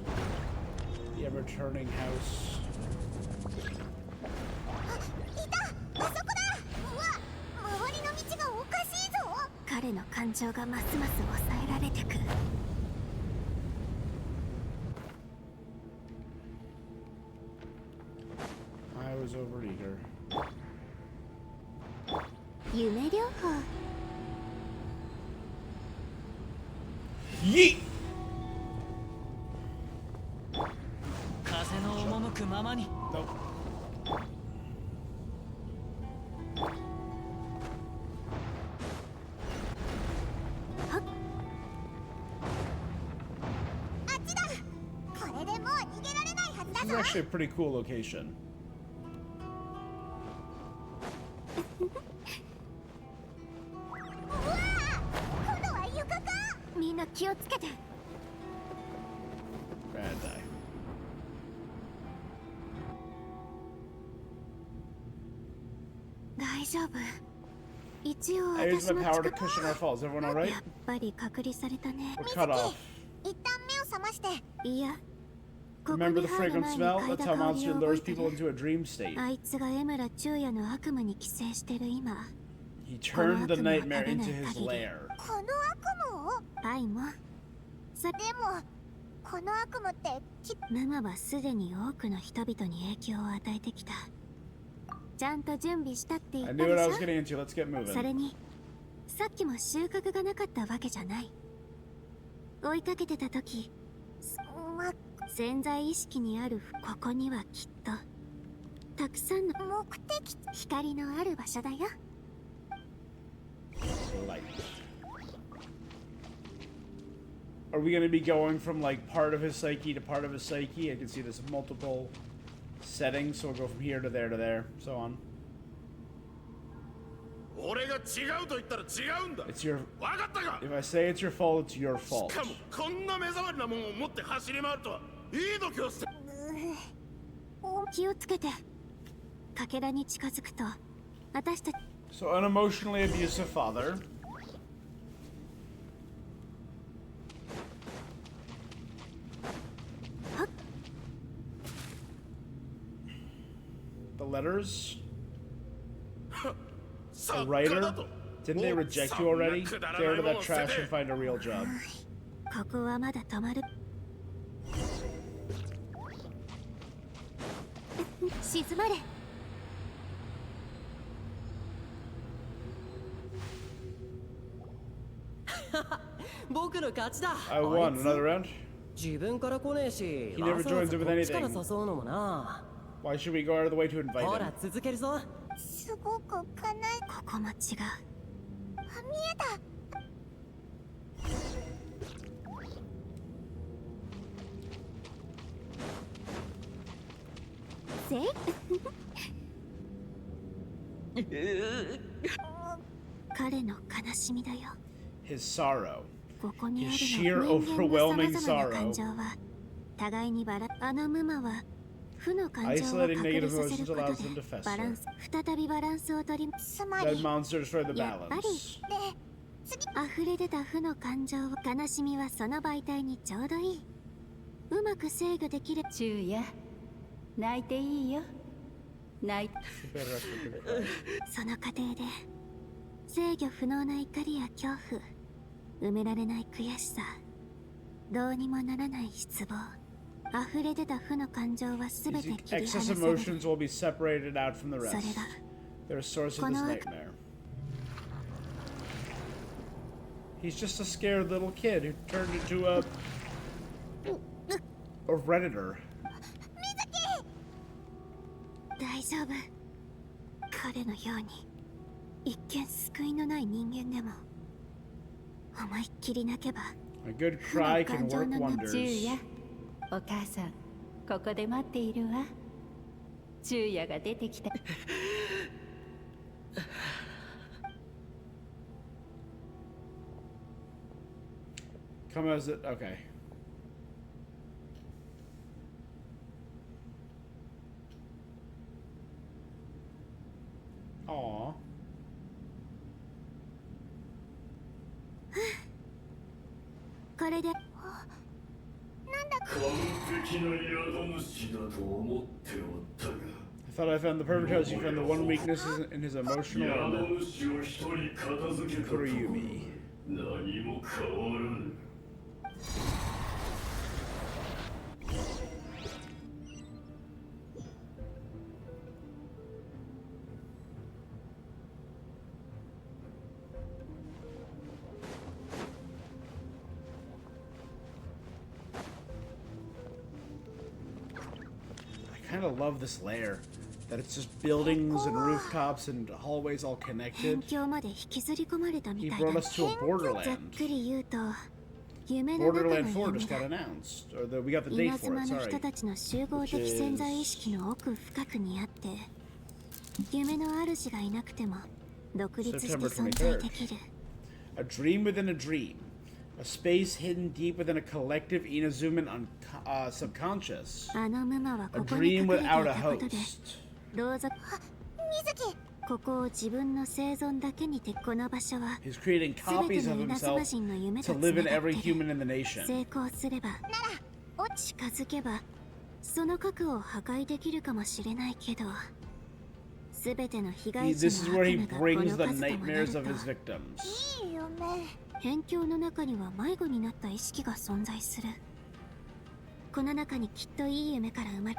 Speaker 1: The ever-turning house.
Speaker 7: いたあそこだうわ周りの道がおかしいぞ
Speaker 2: 彼の感情がますます抑えられてく
Speaker 1: I was overeager.
Speaker 2: 夢療法
Speaker 1: Yeet!
Speaker 4: 風の赴くままに
Speaker 1: Nope.
Speaker 7: あっちだこれでもう逃げられないはずだ
Speaker 1: This is
Speaker 7: ぞ
Speaker 1: actually a pretty cool location.
Speaker 7: うわあ今度は床か
Speaker 2: みんな気をつけて
Speaker 1: Bad die.
Speaker 2: 大丈夫一応
Speaker 1: I used
Speaker 2: 私
Speaker 1: my
Speaker 2: の
Speaker 1: power to
Speaker 2: 力
Speaker 1: cushion our falls. Everyone
Speaker 2: や
Speaker 1: alright?
Speaker 2: っぱり隔離されたね
Speaker 1: We're cut off.
Speaker 7: 一旦目を覚まして
Speaker 2: いやここ
Speaker 1: Remember
Speaker 2: に
Speaker 1: the
Speaker 2: 入る
Speaker 1: fragrant
Speaker 2: 前に
Speaker 1: smell?
Speaker 2: 嗅い
Speaker 1: That's
Speaker 2: だ
Speaker 1: how
Speaker 2: 香り
Speaker 1: monster
Speaker 2: を覚え
Speaker 1: lures
Speaker 2: て
Speaker 1: people
Speaker 2: る
Speaker 1: into a dream state.
Speaker 2: あいつが江村昼夜の悪夢に寄生してる今
Speaker 1: He turned the nightmare into his lair.
Speaker 7: この悪夢を
Speaker 2: 愛も
Speaker 7: でもこの悪夢って
Speaker 2: ムマはすでに多くの人々に影響を与えてきたちゃんと準備したって言っ
Speaker 1: I
Speaker 2: た
Speaker 1: knew
Speaker 2: で
Speaker 1: what I
Speaker 2: し
Speaker 1: was
Speaker 2: ょ
Speaker 1: getting into. Let's get
Speaker 2: それ
Speaker 1: moving.
Speaker 2: にさっきも収穫がなかったわけじゃない追いかけてた時
Speaker 7: ま
Speaker 2: 潜在意識にあるここにはきっとたくさんの
Speaker 7: 目的
Speaker 2: 光のある場所だよ
Speaker 1: Light. Are we going to be going from like part of his psyche to part of his psyche? I can see there's multiple settings, so we'll go from here to there, so on.
Speaker 5: 俺が違うと言ったら違うんだ
Speaker 1: It's your.
Speaker 5: 分かったか
Speaker 1: If I say it's your fault, it's your
Speaker 5: し
Speaker 1: fault.
Speaker 5: かもこんな目障りなもんを持って走り回るとはいい度胸して
Speaker 7: お
Speaker 2: 気をつけて。かけらに近づくと私たち
Speaker 1: So unemotionally abusive father. The letters? A writer? Didn't they reject you already? Get rid of that trash and find a real job.
Speaker 2: ここはまだ止まる。静まれ。
Speaker 3: 僕の勝ちだ。
Speaker 1: I won another round.
Speaker 3: 自分から来ねえし、
Speaker 1: He never
Speaker 3: わざわ
Speaker 1: joins
Speaker 3: ざ
Speaker 1: in with
Speaker 3: こっちから
Speaker 1: anything.
Speaker 3: 誘うのもな。
Speaker 1: Why should we go out of the way to invite
Speaker 3: ほ
Speaker 1: him?
Speaker 3: ら続けるぞ。
Speaker 7: すごく悲しい。
Speaker 2: ここも違う。
Speaker 7: あ、見えた。
Speaker 2: せい彼の悲しみだよ。
Speaker 1: His sorrow.
Speaker 2: ここにある
Speaker 1: His sheer
Speaker 2: の人間の
Speaker 1: overwhelming
Speaker 2: 様々な
Speaker 1: sorrow.
Speaker 2: 感情は互いにあのムマは負の感情を
Speaker 1: Isolating
Speaker 2: 隔離
Speaker 1: negative
Speaker 2: させる
Speaker 1: emotions
Speaker 2: こと
Speaker 1: allows them to
Speaker 2: で
Speaker 1: fester.
Speaker 2: バランス再びバランスを取り
Speaker 7: つま
Speaker 1: Red
Speaker 7: り
Speaker 1: monsters destroy the
Speaker 2: やっぱり
Speaker 1: balance.
Speaker 2: 溢れ出た負の感情を悲しみはその媒体にちょうどいい。うまく制御できる。
Speaker 11: 昼夜泣いていいよ。泣いて
Speaker 2: その過程で制御不能な怒りや恐怖、埋められない悔しさ、どうにもならない失望、溢れ出た負の感情はすべて
Speaker 1: These
Speaker 2: 切り離
Speaker 1: excess
Speaker 2: される。
Speaker 1: emotions will be separated out from the
Speaker 2: そ
Speaker 1: rest.
Speaker 2: れが
Speaker 1: They're a source of this nightmare. He's just a scared little kid who turned into a redditor.
Speaker 2: 大丈夫。彼のように一見救いのない人間でも思いっきり泣けば
Speaker 1: A good cry can work
Speaker 11: 昼夜
Speaker 1: wonders.
Speaker 11: お母さんここで待っているわ。昼夜が出てきた。
Speaker 1: Come as it. Okay. Aw.
Speaker 2: これで
Speaker 10: 完璧な宿主だと思っておったが
Speaker 1: I thought I found the perfect house. You found the one weakness in his emotional
Speaker 10: 宿
Speaker 1: armor.
Speaker 10: 主を一人片付けたところ
Speaker 1: Kuriyumi.
Speaker 10: 何も変わらぬ
Speaker 1: I kind of love this lair. That it's just buildings and rooftops and hallways all
Speaker 2: 辺
Speaker 1: connected.
Speaker 2: 境まで引きずり込まれたみ
Speaker 1: He
Speaker 2: たい
Speaker 1: brought
Speaker 2: だ。
Speaker 1: us to a
Speaker 2: ざっ
Speaker 1: Borderland.
Speaker 2: くり言うと夢の中の
Speaker 1: Borderland 4
Speaker 2: 夢
Speaker 1: just
Speaker 2: だ。
Speaker 1: got announced. Or we got the
Speaker 2: 稲
Speaker 1: date for
Speaker 2: 妻
Speaker 1: it,
Speaker 2: の人
Speaker 1: sorry.
Speaker 2: たちの集合的潜在意識の奥深くにあって夢の主がいなくても独立して存在できる。
Speaker 1: A dream within a dream. A space hidden deep within a collective Inazuman subconscious.
Speaker 2: あのムマは
Speaker 1: A
Speaker 2: ここに
Speaker 1: dream
Speaker 2: 隠れてい
Speaker 1: without a
Speaker 2: たことで
Speaker 1: host.
Speaker 2: 同族
Speaker 7: 水木。
Speaker 2: ここを自分の生存だけにてこの場所は
Speaker 1: He's creating
Speaker 2: 全
Speaker 1: copies
Speaker 2: て
Speaker 1: of
Speaker 2: の稲妻
Speaker 1: himself
Speaker 2: 人の夢
Speaker 1: to
Speaker 2: とつ
Speaker 1: live
Speaker 2: な
Speaker 1: in
Speaker 2: がっ
Speaker 1: every
Speaker 2: てる。
Speaker 1: human in the nation.
Speaker 2: 成功すれば近づけばその核を破壊できるかもしれないけど全ての被害者
Speaker 1: This is
Speaker 2: の
Speaker 1: where he
Speaker 2: 悪夢がこ
Speaker 1: brings
Speaker 2: の
Speaker 1: the
Speaker 2: 数ともなる
Speaker 1: nightmares
Speaker 2: と
Speaker 1: of his victims.
Speaker 7: いい夢。
Speaker 2: 辺境の中には迷子になった意識が存在する。この中にきっといい夢から生まれ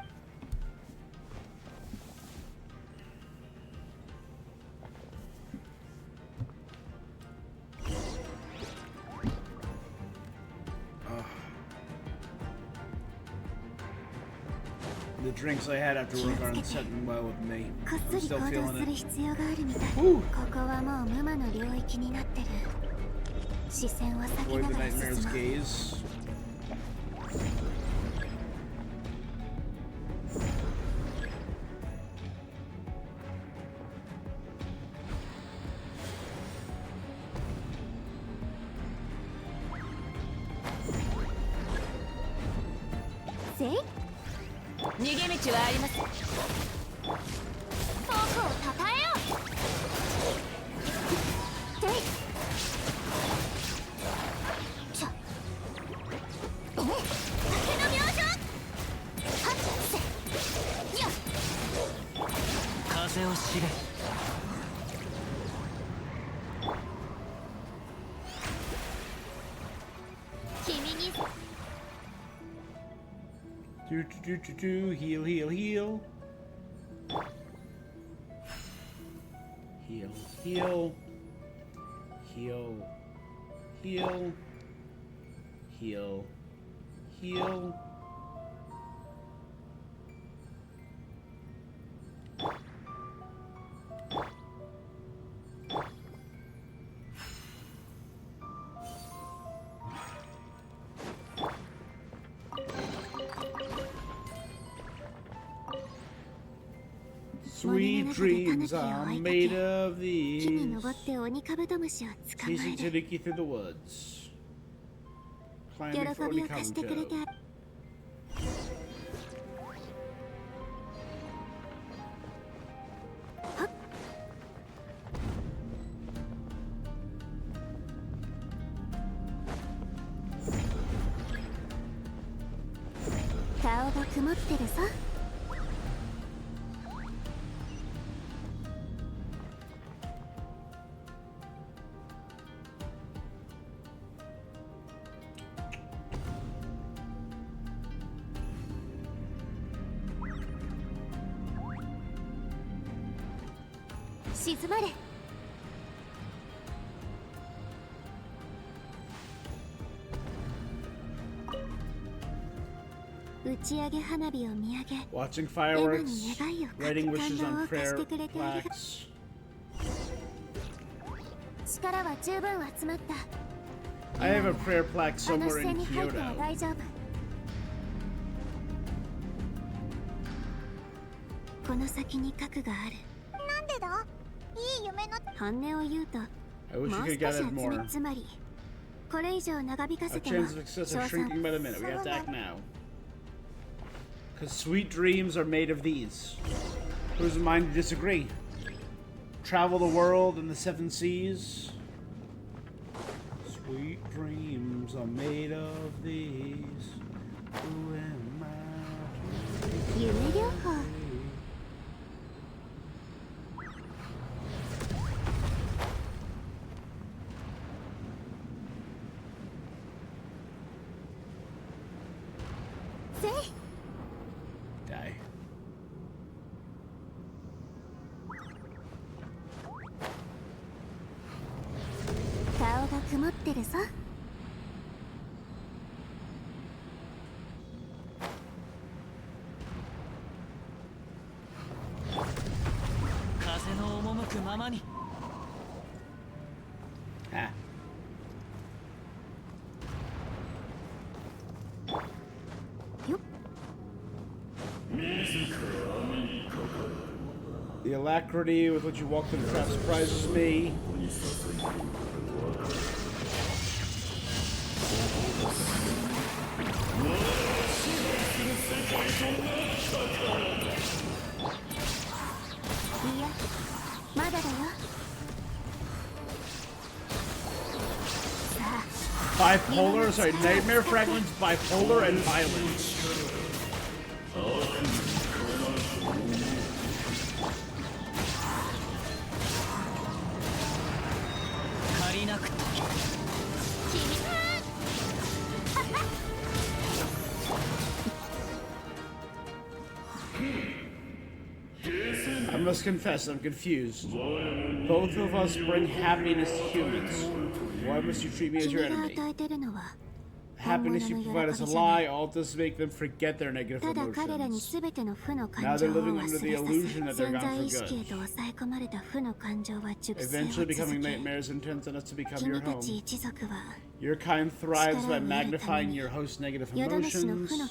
Speaker 1: The drinks I had after work aren't sitting well with me.
Speaker 2: こっ
Speaker 1: I'm
Speaker 2: そり
Speaker 1: still
Speaker 2: 行動
Speaker 1: feeling
Speaker 2: する
Speaker 1: it.
Speaker 2: 必要があるみたい。ここはもう無魔の領域になってる。視線を避け
Speaker 1: Avoid
Speaker 2: な
Speaker 1: the
Speaker 2: がら進
Speaker 1: nightmare's
Speaker 2: もう。
Speaker 1: gaze.
Speaker 2: Say?
Speaker 11: 逃げ道はあります。
Speaker 9: 風を知れ。
Speaker 2: 君に
Speaker 1: Heal, heal, heal. Heal, heal. Heal. Heal. Heal. Heal. Sweet dreams are made of
Speaker 2: 木に
Speaker 1: these.
Speaker 2: 登ってオニカブトムシを捕ま
Speaker 1: Chasing
Speaker 2: える
Speaker 1: Tanuki through the woods.
Speaker 2: 喜
Speaker 1: Climbing for
Speaker 2: びを貸してくれて
Speaker 1: Onikamto.
Speaker 2: 顔が曇ってるさ。静まれ。打ち上げ花火を見上げ、
Speaker 1: Watching
Speaker 2: エマ
Speaker 1: fireworks,
Speaker 2: に願いを書
Speaker 1: writing
Speaker 2: く
Speaker 1: wishes
Speaker 2: 感動
Speaker 1: on
Speaker 2: を貸
Speaker 1: prayer
Speaker 2: してくれてありがと
Speaker 1: plaques.
Speaker 2: う。力は十分集まった。
Speaker 1: I have a prayer plaque
Speaker 2: あの
Speaker 1: somewhere
Speaker 2: 視線
Speaker 1: in
Speaker 2: に入っても
Speaker 1: Kyoto.
Speaker 2: 大丈夫。この先に核がある。
Speaker 7: なんでだ？いい夢の
Speaker 2: 本音を言うと、
Speaker 1: I
Speaker 2: もう
Speaker 1: wish
Speaker 2: 少
Speaker 1: we
Speaker 2: し
Speaker 1: could
Speaker 2: 集
Speaker 1: get it
Speaker 2: め
Speaker 1: more.
Speaker 2: つまりこれ以上長引か
Speaker 1: Our
Speaker 2: せても
Speaker 1: chance of success
Speaker 2: 賞
Speaker 1: are
Speaker 2: 賛
Speaker 1: shrinking by the minute. We have to act now. Because sweet dreams are made of these. Who's in mind to disagree? Travel the world and the seven seas. Sweet dreams are made of these. Who am I?
Speaker 2: 夢療法。せい
Speaker 1: Die.
Speaker 2: 顔が曇ってるさ。
Speaker 4: 風の赴くままに。
Speaker 1: Ah. The alacrity with which you walk through the trap surprises me. Bipolar, sorry, nightmare fragments, bipolar, and violence. I must confess, I'm confused. Both of us bring happiness to humans. Why must you treat me as your
Speaker 2: 君が
Speaker 1: enemy?
Speaker 2: 与えてるのは
Speaker 1: Happiness you provide is a lie. All this make them forget their negative
Speaker 2: ただ彼らに
Speaker 1: emotions.
Speaker 2: 全ての負の
Speaker 1: Now
Speaker 2: 感情
Speaker 1: they're
Speaker 2: を
Speaker 1: living
Speaker 2: 忘
Speaker 1: under
Speaker 2: れ
Speaker 1: the
Speaker 2: さ
Speaker 1: illusion that
Speaker 2: せ
Speaker 1: they're
Speaker 2: 潜
Speaker 1: gone
Speaker 2: 在
Speaker 1: for
Speaker 2: 意識へ
Speaker 1: good.
Speaker 2: と抑え込まれた負の感情は熟成を
Speaker 1: Eventually
Speaker 2: 続
Speaker 1: becoming
Speaker 2: け
Speaker 1: nightmares intends on us to become
Speaker 2: 君
Speaker 1: your
Speaker 2: たち
Speaker 1: home.
Speaker 2: 一族は
Speaker 1: Your kind thrives by
Speaker 2: 力を得るために
Speaker 1: magnifying your host's negative
Speaker 2: 宿主の
Speaker 1: emotions.
Speaker 2: 負の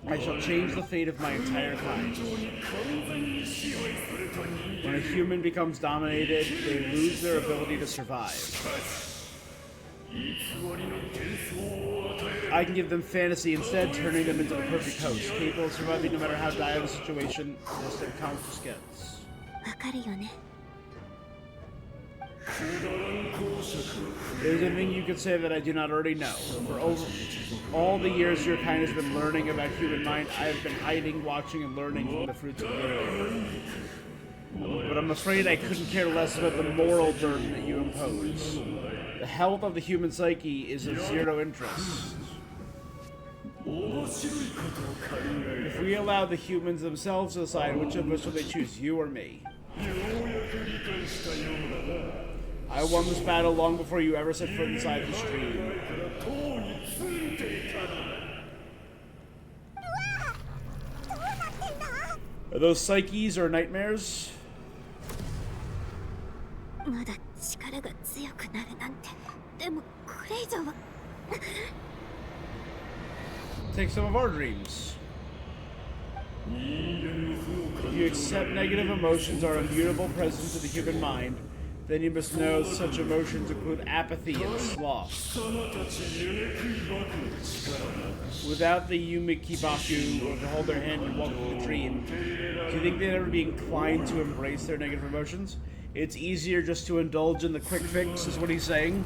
Speaker 1: I shall change the fate of my entire kind. When a human becomes dominated, they lose their ability to survive. I can give them fantasy instead, turning them into the perfect host, capable of surviving no matter how dire the situation this encounter gets.
Speaker 2: わかるよね
Speaker 1: There's anything you could say that I do not already know. For over all the years your kind has been learning about human mind, I have been hiding, watching, and learning from the fruits of your labor. But I'm afraid I couldn't care less about the moral burden that you impose. The health of the human psyche is of zero interest. If we allow the humans themselves to decide which of us will they choose, you or me. I won this battle long before you ever set foot inside the stream. Are those psyches or nightmares? Take some of our dreams. If you accept negative emotions are immutable presence of the human mind, then you must know such emotions include apathy and sloth. Without the Yumiki Baku, or to hold their hand and walk through the dream, do you think they'd ever be inclined to embrace their negative emotions? It's easier just to indulge in the quick fix, is what he's saying.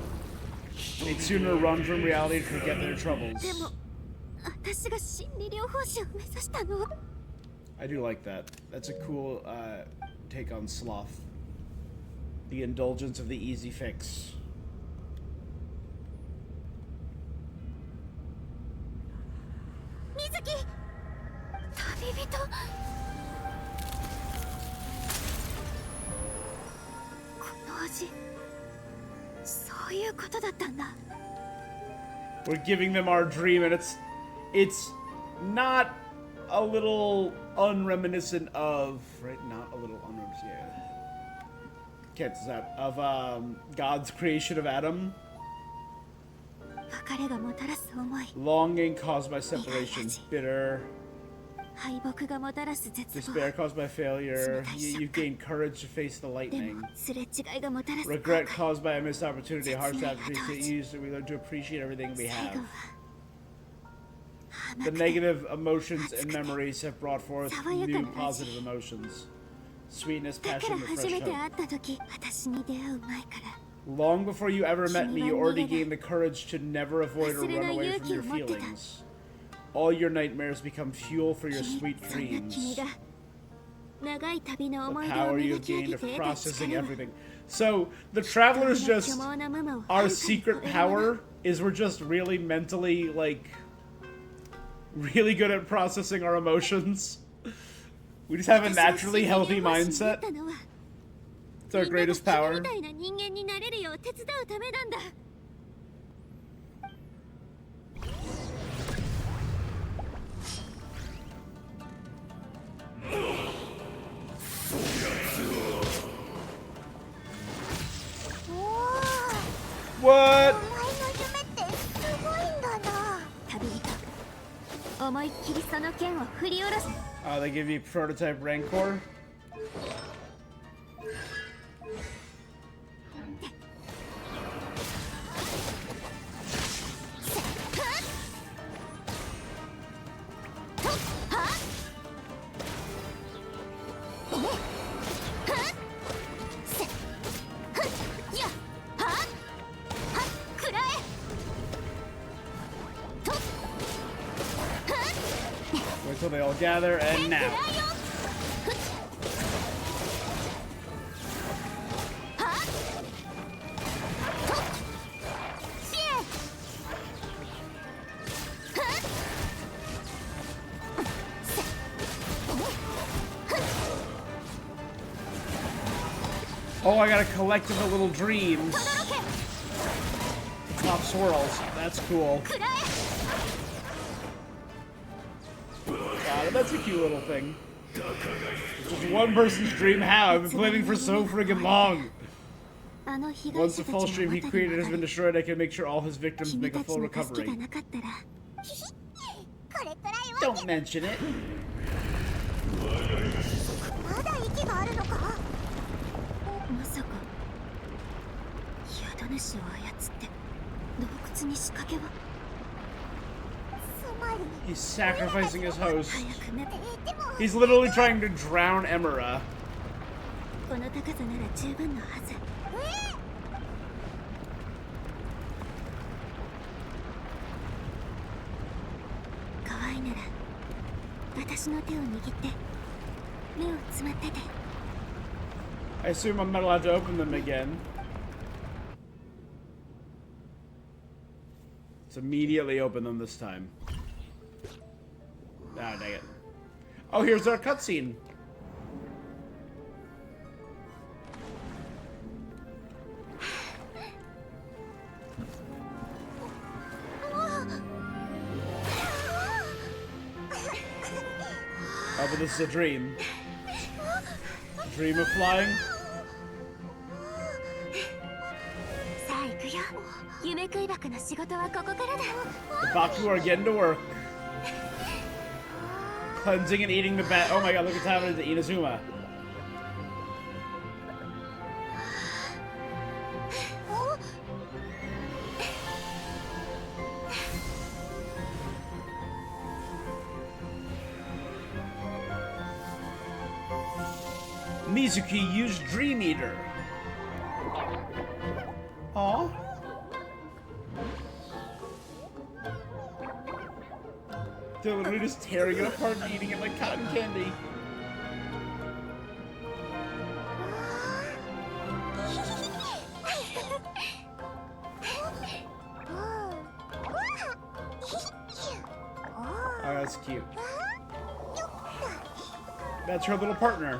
Speaker 1: They'd sooner run from reality to forget their troubles. I do like that. That's a cool take on sloth. The indulgence of the easy fix.
Speaker 2: Mizuki! 旅人
Speaker 1: We're giving them our dream, and it's not a little unreminiscent of, right? Not a little unreminiscent, yeah. Can't say that, of God's creation of Adam. Longing caused by separation, bitter. Despair caused by failure. You gain courage to face the lightning. Regret caused by a missed opportunity. Harsh attitudes that we learn to appreciate everything we have. The negative emotions and memories have brought forth new positive emotions. Sweetness, passion, refresh hope. Long before you ever met me, you already gained the courage to never avoid or run away from your feelings. All your nightmares become fuel for your sweet dreams. The power you have gained of processing everything. So, the Travelers just... Our secret power is we're just really mentally, like... really good at processing our emotions. We just have a naturally healthy mindset. It's our greatest power. What? Oh, they give you prototype Rancor? Wait till they all gather, and now. Oh, I gotta collect the little dreams. Top swirls. That's cool. God, that's a cute little thing. Just one person's dream. How? I've been planning for so friggin' long. Once the false dream he created has been destroyed, I can make sure all his victims make a full recovery. Don't mention it. He's sacrificing his host. He's literally trying to drown Emira.
Speaker 2: 私の手を握って目をつまってて。
Speaker 1: I assume I'm not allowed to open them again. Let's immediately open them this time. Ah, dang it. Oh, here's our cutscene. Oh, but this is a dream. Dream of flying?
Speaker 2: さあ行くよ。夢食い箱の仕事はここからだ。
Speaker 1: The Baku are getting to work. Cleansing and eating the bat. Oh my god, look what's happening to Inazuma. Mizuki used Dream Eater. Aw. They're literally just tearing it apart and eating it like cotton candy. Oh, that's cute. That's her little partner.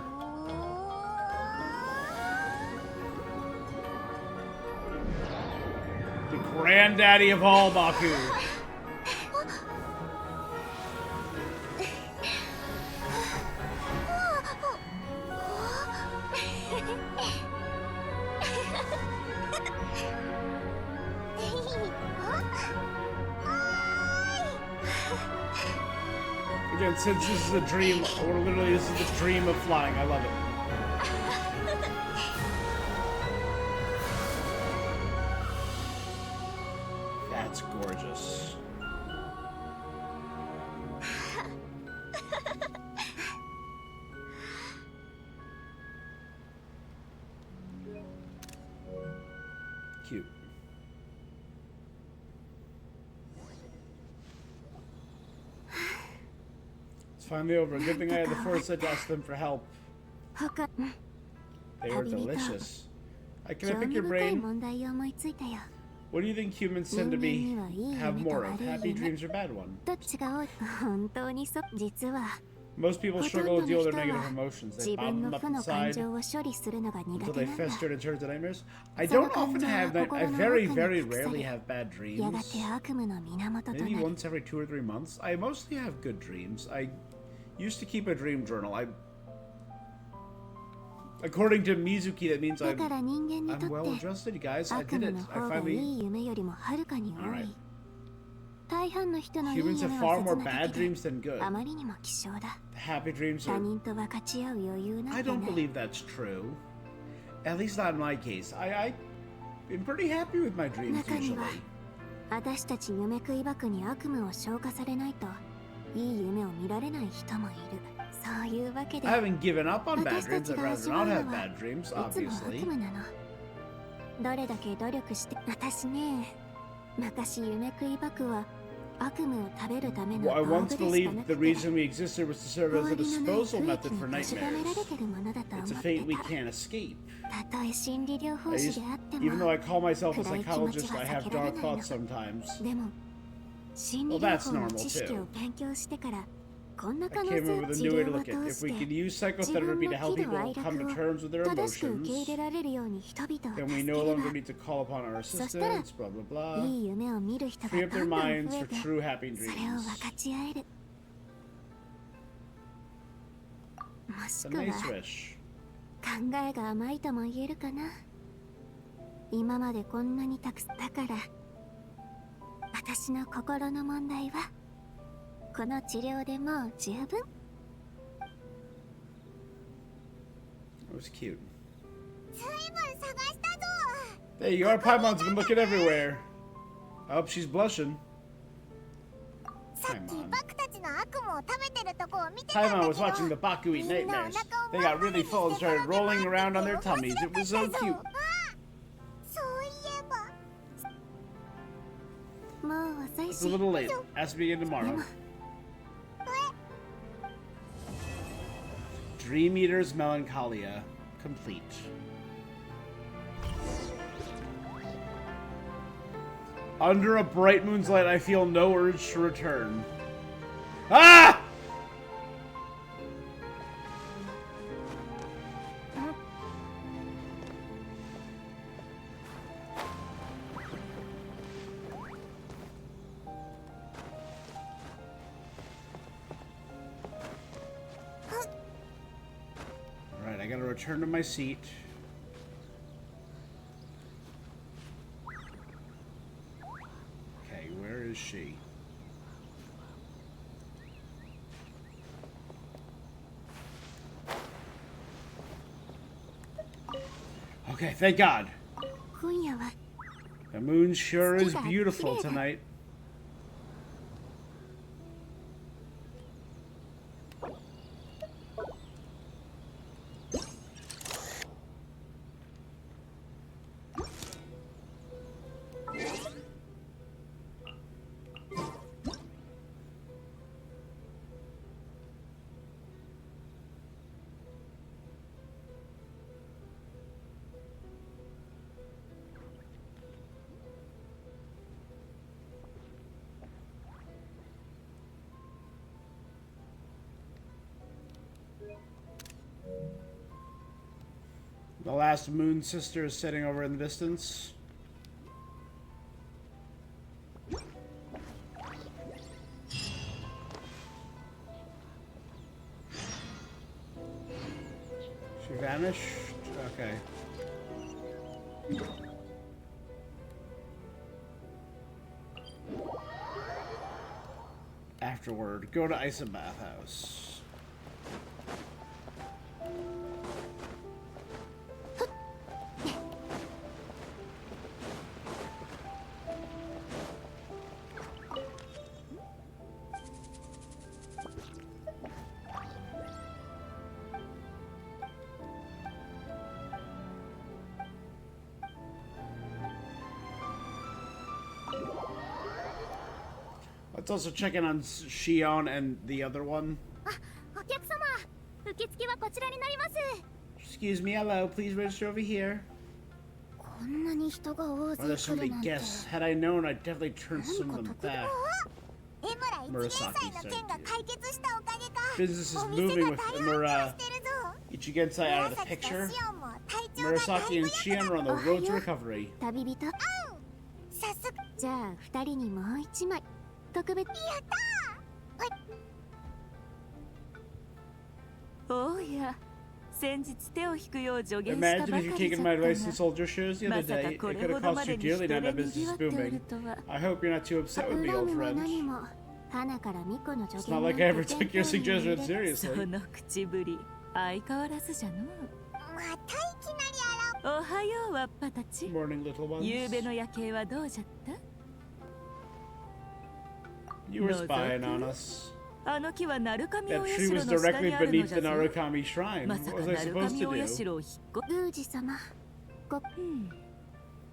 Speaker 1: The granddaddy of all Baku. Again, since this is a dream, or literally this is the dream of flying, I love it. That's gorgeous. Cute. It's finally over. Good thing I had the foresight to ask them for help. They were delicious. Can I pick your brain? What do you think humans tend to have more of? Happy dreams or bad ones? Most people struggle to deal with their negative emotions. They bottle them up inside until they fester and turn to nightmares. I don't often have that. I very, very rarely have bad dreams. Maybe once every 2 or 3 months. I mostly have good dreams. I used to keep a dream journal. According to Mizuki, that means I'm well adjusted, you guys. I did it. I finally. Alright. Humans have far more bad dreams than good. The happy dreams are... I don't believe that's true. At least not in my case. I'm pretty happy with my dreams usually. I haven't given up on bad dreams. I'd rather not have bad dreams, obviously. Well, I once believed the reason we existed was to serve as a disposal method for nightmares. It's a fate we can't escape. Even though I call myself a psychologist, I have dark thoughts sometimes. Well, that's normal too. I came up with a new way to look at it. If we can use psychotherapy to help people come to terms with their emotions, then we no longer need to call upon our assistants, blah blah blah. Free up their minds for true happy dreams. It's a nice wish.
Speaker 2: 今までこんなにたくさんだから私の心の問題はこの治療でもう十分
Speaker 1: That was cute. There you are, Paimon's been looking everywhere. Oh, she's blushing. Paimon was watching the Baku eat nightmares. They got really full and started rolling around on their tummies. It was so cute. It's a little late. Has to begin tomorrow. Dream Eater's Melancholia. Complete. Under a bright moon's light, I feel no urge to return. Ah! Alright, I gotta return to my seat. Okay, where is she? Okay, thank God.
Speaker 2: 今夜は
Speaker 1: The moon sure is beautiful tonight. The last moon sister is sitting over in the distance. She vanished? Okay. Afterward, go to Ice and Bathhouse. Let's also check in on Shion and the other one.
Speaker 2: お客様、受付はこちらになります。
Speaker 1: Excuse me, hello, please register over here.
Speaker 2: こんなに人が大
Speaker 1: Oh,
Speaker 2: 勢
Speaker 1: there's so
Speaker 2: 来る
Speaker 1: many
Speaker 2: なんて。
Speaker 1: guests. Had I known, I'd definitely turn some of them back.
Speaker 7: エムラ一元祭の件が解決したおかげか
Speaker 1: Business is
Speaker 7: お店
Speaker 1: moving
Speaker 7: が
Speaker 1: with
Speaker 7: 大繁盛
Speaker 1: Mura
Speaker 7: してるぞ
Speaker 1: Ichigensai out of the
Speaker 7: 紫と
Speaker 1: picture.
Speaker 7: シオンも体調がだい
Speaker 1: Murasaki
Speaker 7: ぶ
Speaker 1: and Shion are on the road to recovery.
Speaker 2: 旅人。
Speaker 7: 早速
Speaker 2: じゃあ二人にもう一枚。特別。
Speaker 7: やった
Speaker 11: おや、先日手を引くよう助言したば
Speaker 1: Imagine
Speaker 11: か
Speaker 1: if you
Speaker 11: り
Speaker 1: taken
Speaker 11: じゃ
Speaker 1: my
Speaker 11: った
Speaker 1: advice and
Speaker 11: が、
Speaker 1: sold your shares the
Speaker 11: ま
Speaker 1: other
Speaker 11: さか
Speaker 1: day. It
Speaker 11: これ
Speaker 1: could
Speaker 11: ほ
Speaker 1: have
Speaker 11: ど
Speaker 1: cost
Speaker 11: ま
Speaker 1: you
Speaker 11: でに
Speaker 1: dearly
Speaker 11: 人
Speaker 1: now
Speaker 11: で
Speaker 1: that
Speaker 11: に
Speaker 1: business
Speaker 11: ぎ
Speaker 1: is
Speaker 11: わっておる
Speaker 1: booming.
Speaker 11: とは。
Speaker 1: I hope you're not too upset with me,
Speaker 2: 恨
Speaker 1: old
Speaker 2: みも
Speaker 1: friend.
Speaker 2: 何も花から巫女の助
Speaker 1: It's
Speaker 2: 言
Speaker 1: not
Speaker 2: なん
Speaker 1: like I
Speaker 2: て
Speaker 1: ever took your
Speaker 2: 手に入
Speaker 1: suggestion
Speaker 2: れ
Speaker 11: そ
Speaker 1: seriously.
Speaker 11: の口ぶり、相変わらずじゃの。
Speaker 7: またいきなり
Speaker 11: おはよう、わっぱたち。
Speaker 1: Morning, little ones.
Speaker 11: 夕べの夜景はどうじゃった？
Speaker 1: You were spying on us.
Speaker 11: あの木は鳴神
Speaker 1: That
Speaker 11: お
Speaker 1: tree
Speaker 11: 社
Speaker 1: was
Speaker 11: の下
Speaker 1: directly
Speaker 11: にあるの
Speaker 1: beneath
Speaker 11: じ
Speaker 1: the
Speaker 11: ゃぞ。
Speaker 1: Narukami shrine.
Speaker 11: まさ
Speaker 1: What
Speaker 11: か
Speaker 1: was I
Speaker 11: 鳴
Speaker 1: supposed
Speaker 11: 神
Speaker 1: to
Speaker 11: お
Speaker 1: do?
Speaker 11: 社を引っ越
Speaker 2: 宮司様。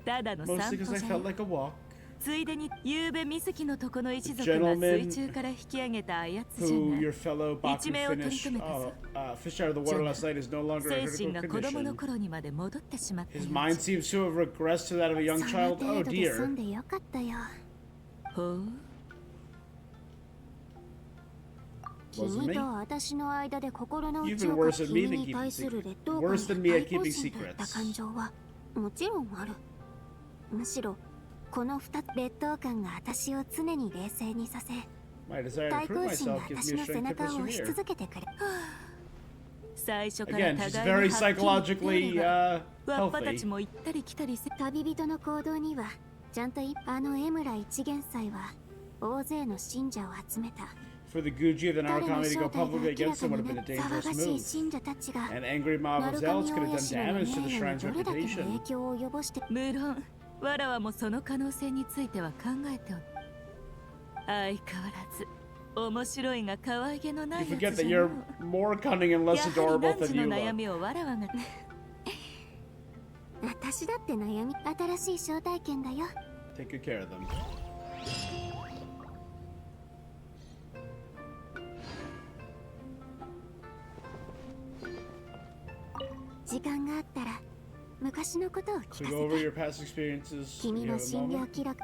Speaker 11: ただの散
Speaker 1: Mostly
Speaker 11: 歩
Speaker 1: because I
Speaker 11: じゃ
Speaker 1: felt
Speaker 11: よ。
Speaker 1: like a walk.
Speaker 11: ついでに夕べ水木のとこの一族が
Speaker 1: Gentlemen
Speaker 11: 水中から引き上げたあやつじゃ
Speaker 1: Who
Speaker 11: な
Speaker 1: your fellow Baku
Speaker 11: 一命を取り
Speaker 1: finished,
Speaker 11: 留めたぞ。
Speaker 1: fish out of the water last night is no longer
Speaker 11: 精
Speaker 1: a
Speaker 11: 神
Speaker 1: critical
Speaker 11: が子供の
Speaker 1: condition.
Speaker 11: 頃にまで戻ってしまった
Speaker 1: His
Speaker 11: よ
Speaker 1: mind seems to have regressed to that of a young
Speaker 2: その
Speaker 1: child.
Speaker 2: 程
Speaker 1: Oh
Speaker 2: 度で済
Speaker 1: dear.
Speaker 2: んでよかったよ。
Speaker 11: ほう。
Speaker 2: 君と私の間で心の
Speaker 1: You've
Speaker 2: 内
Speaker 1: been
Speaker 2: を
Speaker 1: worse
Speaker 2: 書く
Speaker 1: than me
Speaker 2: 君
Speaker 1: than
Speaker 2: に
Speaker 1: keeping
Speaker 2: 対する
Speaker 1: secrets.
Speaker 2: 劣等感
Speaker 1: Worse than
Speaker 2: や
Speaker 1: me at
Speaker 2: 対
Speaker 1: keeping
Speaker 2: 抗心といった
Speaker 1: secrets.
Speaker 2: 感情はもちろんある。むしろこの二つ劣等感が私を常に冷静にさせ
Speaker 1: My desire to
Speaker 2: 対
Speaker 1: prove
Speaker 2: 抗心が
Speaker 1: myself gives
Speaker 2: 私
Speaker 1: me
Speaker 2: の
Speaker 1: a
Speaker 2: 背
Speaker 1: strength to
Speaker 2: 中を押し
Speaker 1: persevere.
Speaker 2: 続けてくれ。
Speaker 11: 最初から
Speaker 1: Again,
Speaker 11: 互
Speaker 1: she's
Speaker 11: い
Speaker 1: very
Speaker 11: にはっきり言って
Speaker 1: psychologically
Speaker 11: おればわっぱた
Speaker 1: healthy.
Speaker 11: ちも行ったり来たりせ
Speaker 2: 旅人の行動にはちゃんとあの江村一元祭は大勢の信者を集めた。
Speaker 1: For the Guji of the
Speaker 2: 彼の
Speaker 1: Narukami to
Speaker 2: 正
Speaker 1: go
Speaker 2: 体が
Speaker 1: publicly
Speaker 2: 明ら
Speaker 1: against
Speaker 2: か
Speaker 1: him would
Speaker 2: に
Speaker 1: have
Speaker 2: な
Speaker 1: been a
Speaker 2: った騒
Speaker 1: dangerous
Speaker 2: がしい
Speaker 1: move.
Speaker 2: 信者たちが
Speaker 1: An angry mob
Speaker 2: 鳴
Speaker 1: of
Speaker 2: 神
Speaker 1: zealots could
Speaker 2: 大
Speaker 1: have
Speaker 2: 社
Speaker 1: done
Speaker 2: の
Speaker 1: damage to the
Speaker 2: 名誉に
Speaker 1: shrine's
Speaker 2: どれだけの
Speaker 1: reputation.
Speaker 2: 影響を及ぼして
Speaker 11: 無論わらわもその可能性については考えておる。相変わらず面白いが可愛げのな
Speaker 1: You
Speaker 11: いや
Speaker 1: forget
Speaker 11: つ
Speaker 1: that
Speaker 11: じゃ
Speaker 1: you're
Speaker 11: の。
Speaker 1: more cunning and
Speaker 11: や
Speaker 1: less
Speaker 11: は
Speaker 1: adorable
Speaker 11: り何時
Speaker 1: than
Speaker 11: の
Speaker 1: you
Speaker 11: 悩
Speaker 1: look.
Speaker 11: みをわらわが
Speaker 2: 私だって悩み新しい招待券だよ。
Speaker 1: Take good care of them.
Speaker 2: 時間があったら昔のことを聞か
Speaker 1: So
Speaker 2: せ
Speaker 1: go over
Speaker 2: て。
Speaker 1: your past experiences.
Speaker 2: 君
Speaker 1: You
Speaker 2: の
Speaker 1: have a
Speaker 2: 診療
Speaker 1: moment?
Speaker 2: 記録。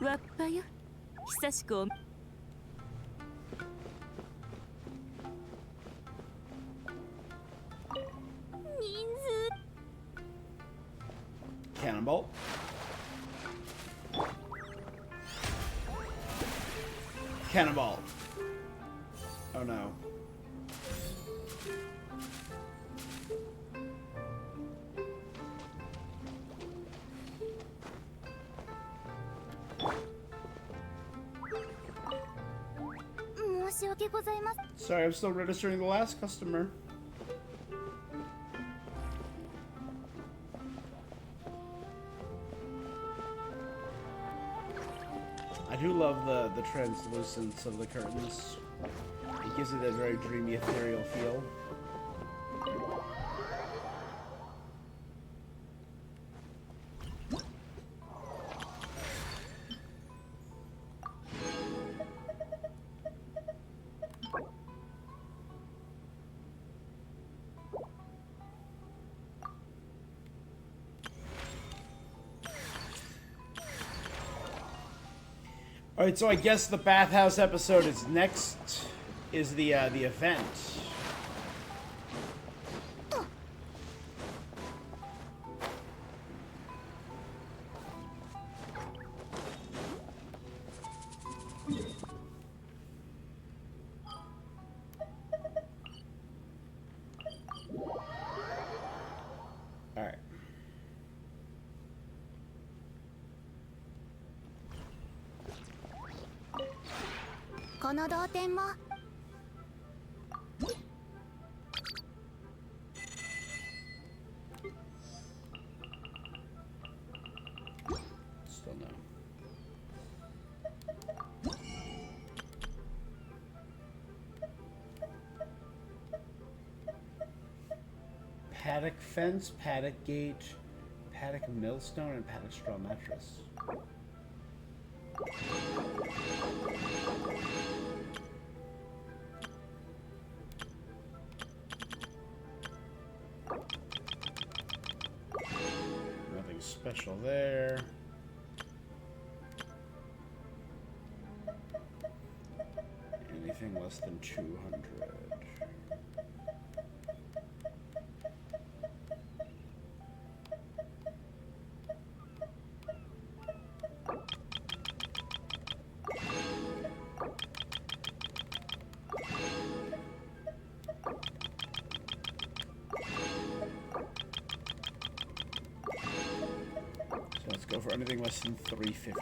Speaker 11: わっぱよ。久しくお。
Speaker 2: 人
Speaker 1: Cannonball. Cannonball. Oh no.
Speaker 2: 申し訳ございません。
Speaker 1: Sorry, I'm still registering the last customer. I do love the translucence of the curtains. It gives it a very dreamy, ethereal feel. All right, so I guess the bathhouse episode is next. Is the event? All right.
Speaker 2: この同点も。
Speaker 1: Still no. Paddock fence, paddock gate, paddock millstone, and paddock straw mattress. Nothing special there. Anything less than 200. So let's go for anything less than 350.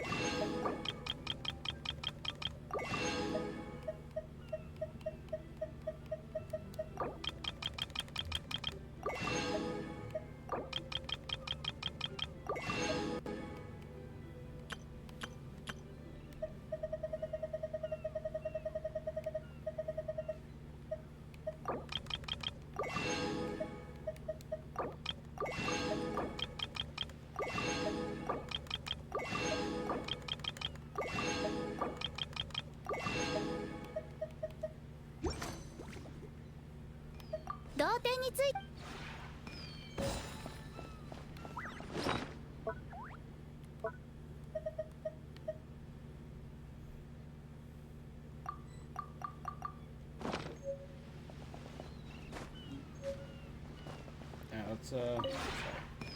Speaker 1: Let's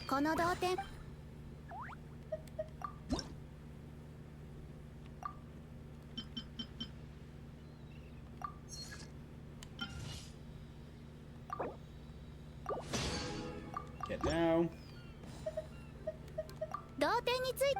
Speaker 2: この同点。
Speaker 1: get down.
Speaker 2: 同点につい。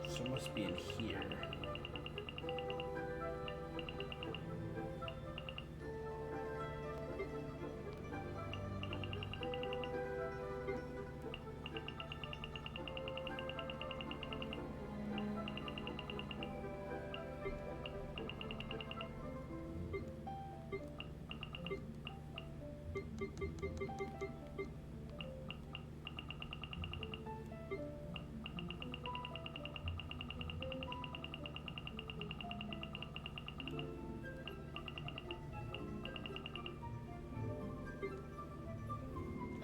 Speaker 1: So it must be in here.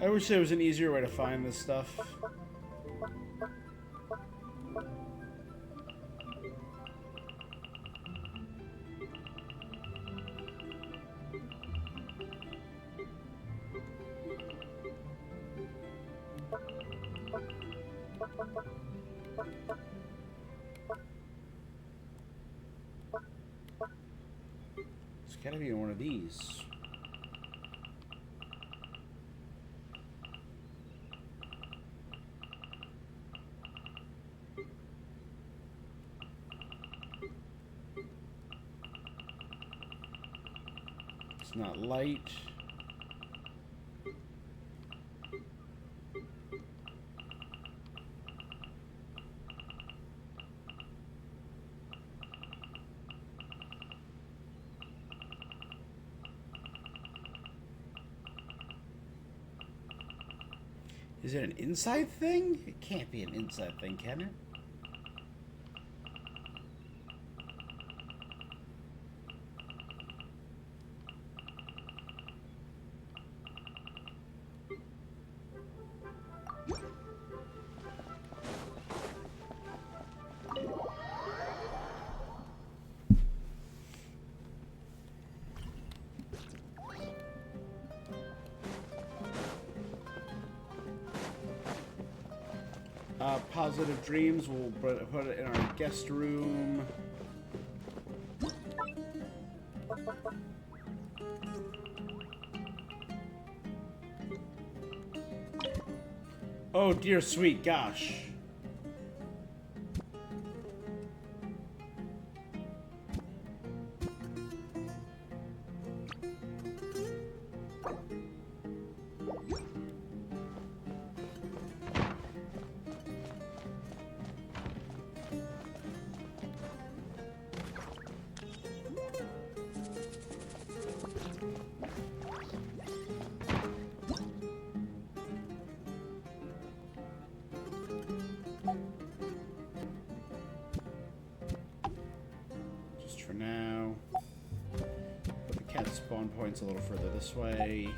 Speaker 1: I wish there was an easier way to find this stuff. It's gotta be one of these. It's not light. Is it an inside thing? It can't be an inside thing, can it? Positive dreams. We'll put it in our guest room. Oh dear sweet gosh. For now, put the cat spawn points a little further this way.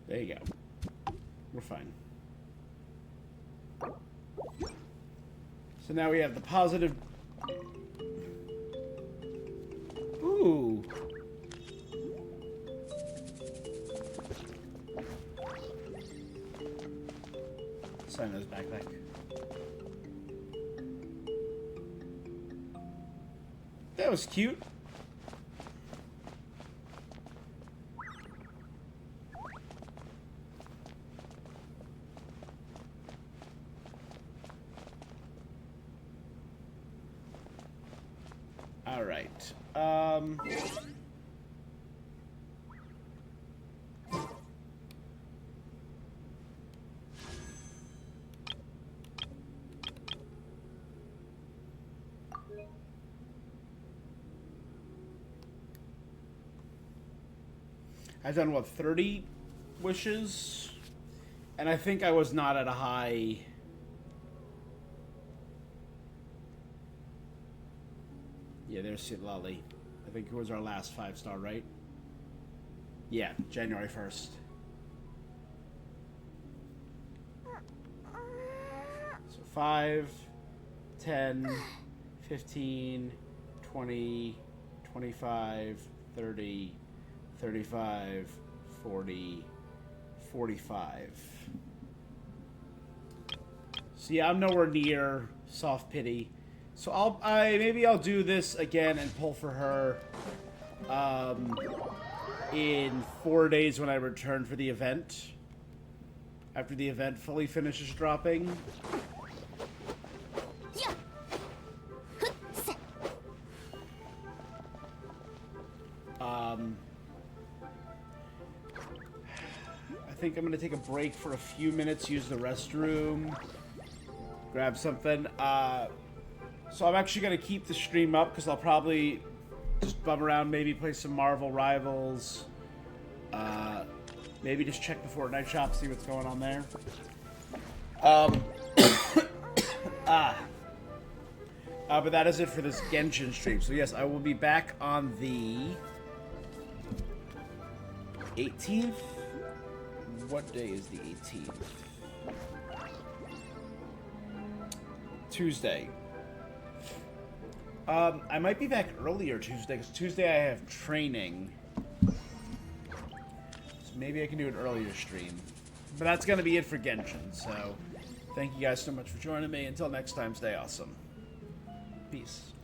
Speaker 1: There you go. We're fine. So now we have the positive. Ooh. Sino's backpack. That was cute. All right. I've done what, 30 wishes? And I think I was not at a high. Yeah, there's Sitlali. I think it was our last 5-star, right? Yeah, January 1st. 5, 10, 15, 20, 25, 30, 35, 40, 45. So yeah, I'm nowhere near soft pity. So maybe I'll do this again and pull for her in 4 days when I return for the event. After the event fully finishes dropping. I think I'm gonna take a break for a few minutes, use the restroom, grab something. So I'm actually gonna keep the stream up because I'll probably just bum around, maybe play some Marvel Rivals. Maybe just check the Fortnite shop, see what's going on there. But that is it for this Genshin stream. So yes, I will be back on the 18th. What day is the 18th? Tuesday. I might be back earlier Tuesday, because Tuesday I have training. So maybe I can do an earlier stream. But that's going to be it for Genshin, so thank you guys so much for joining me. Until next time, stay awesome. Peace.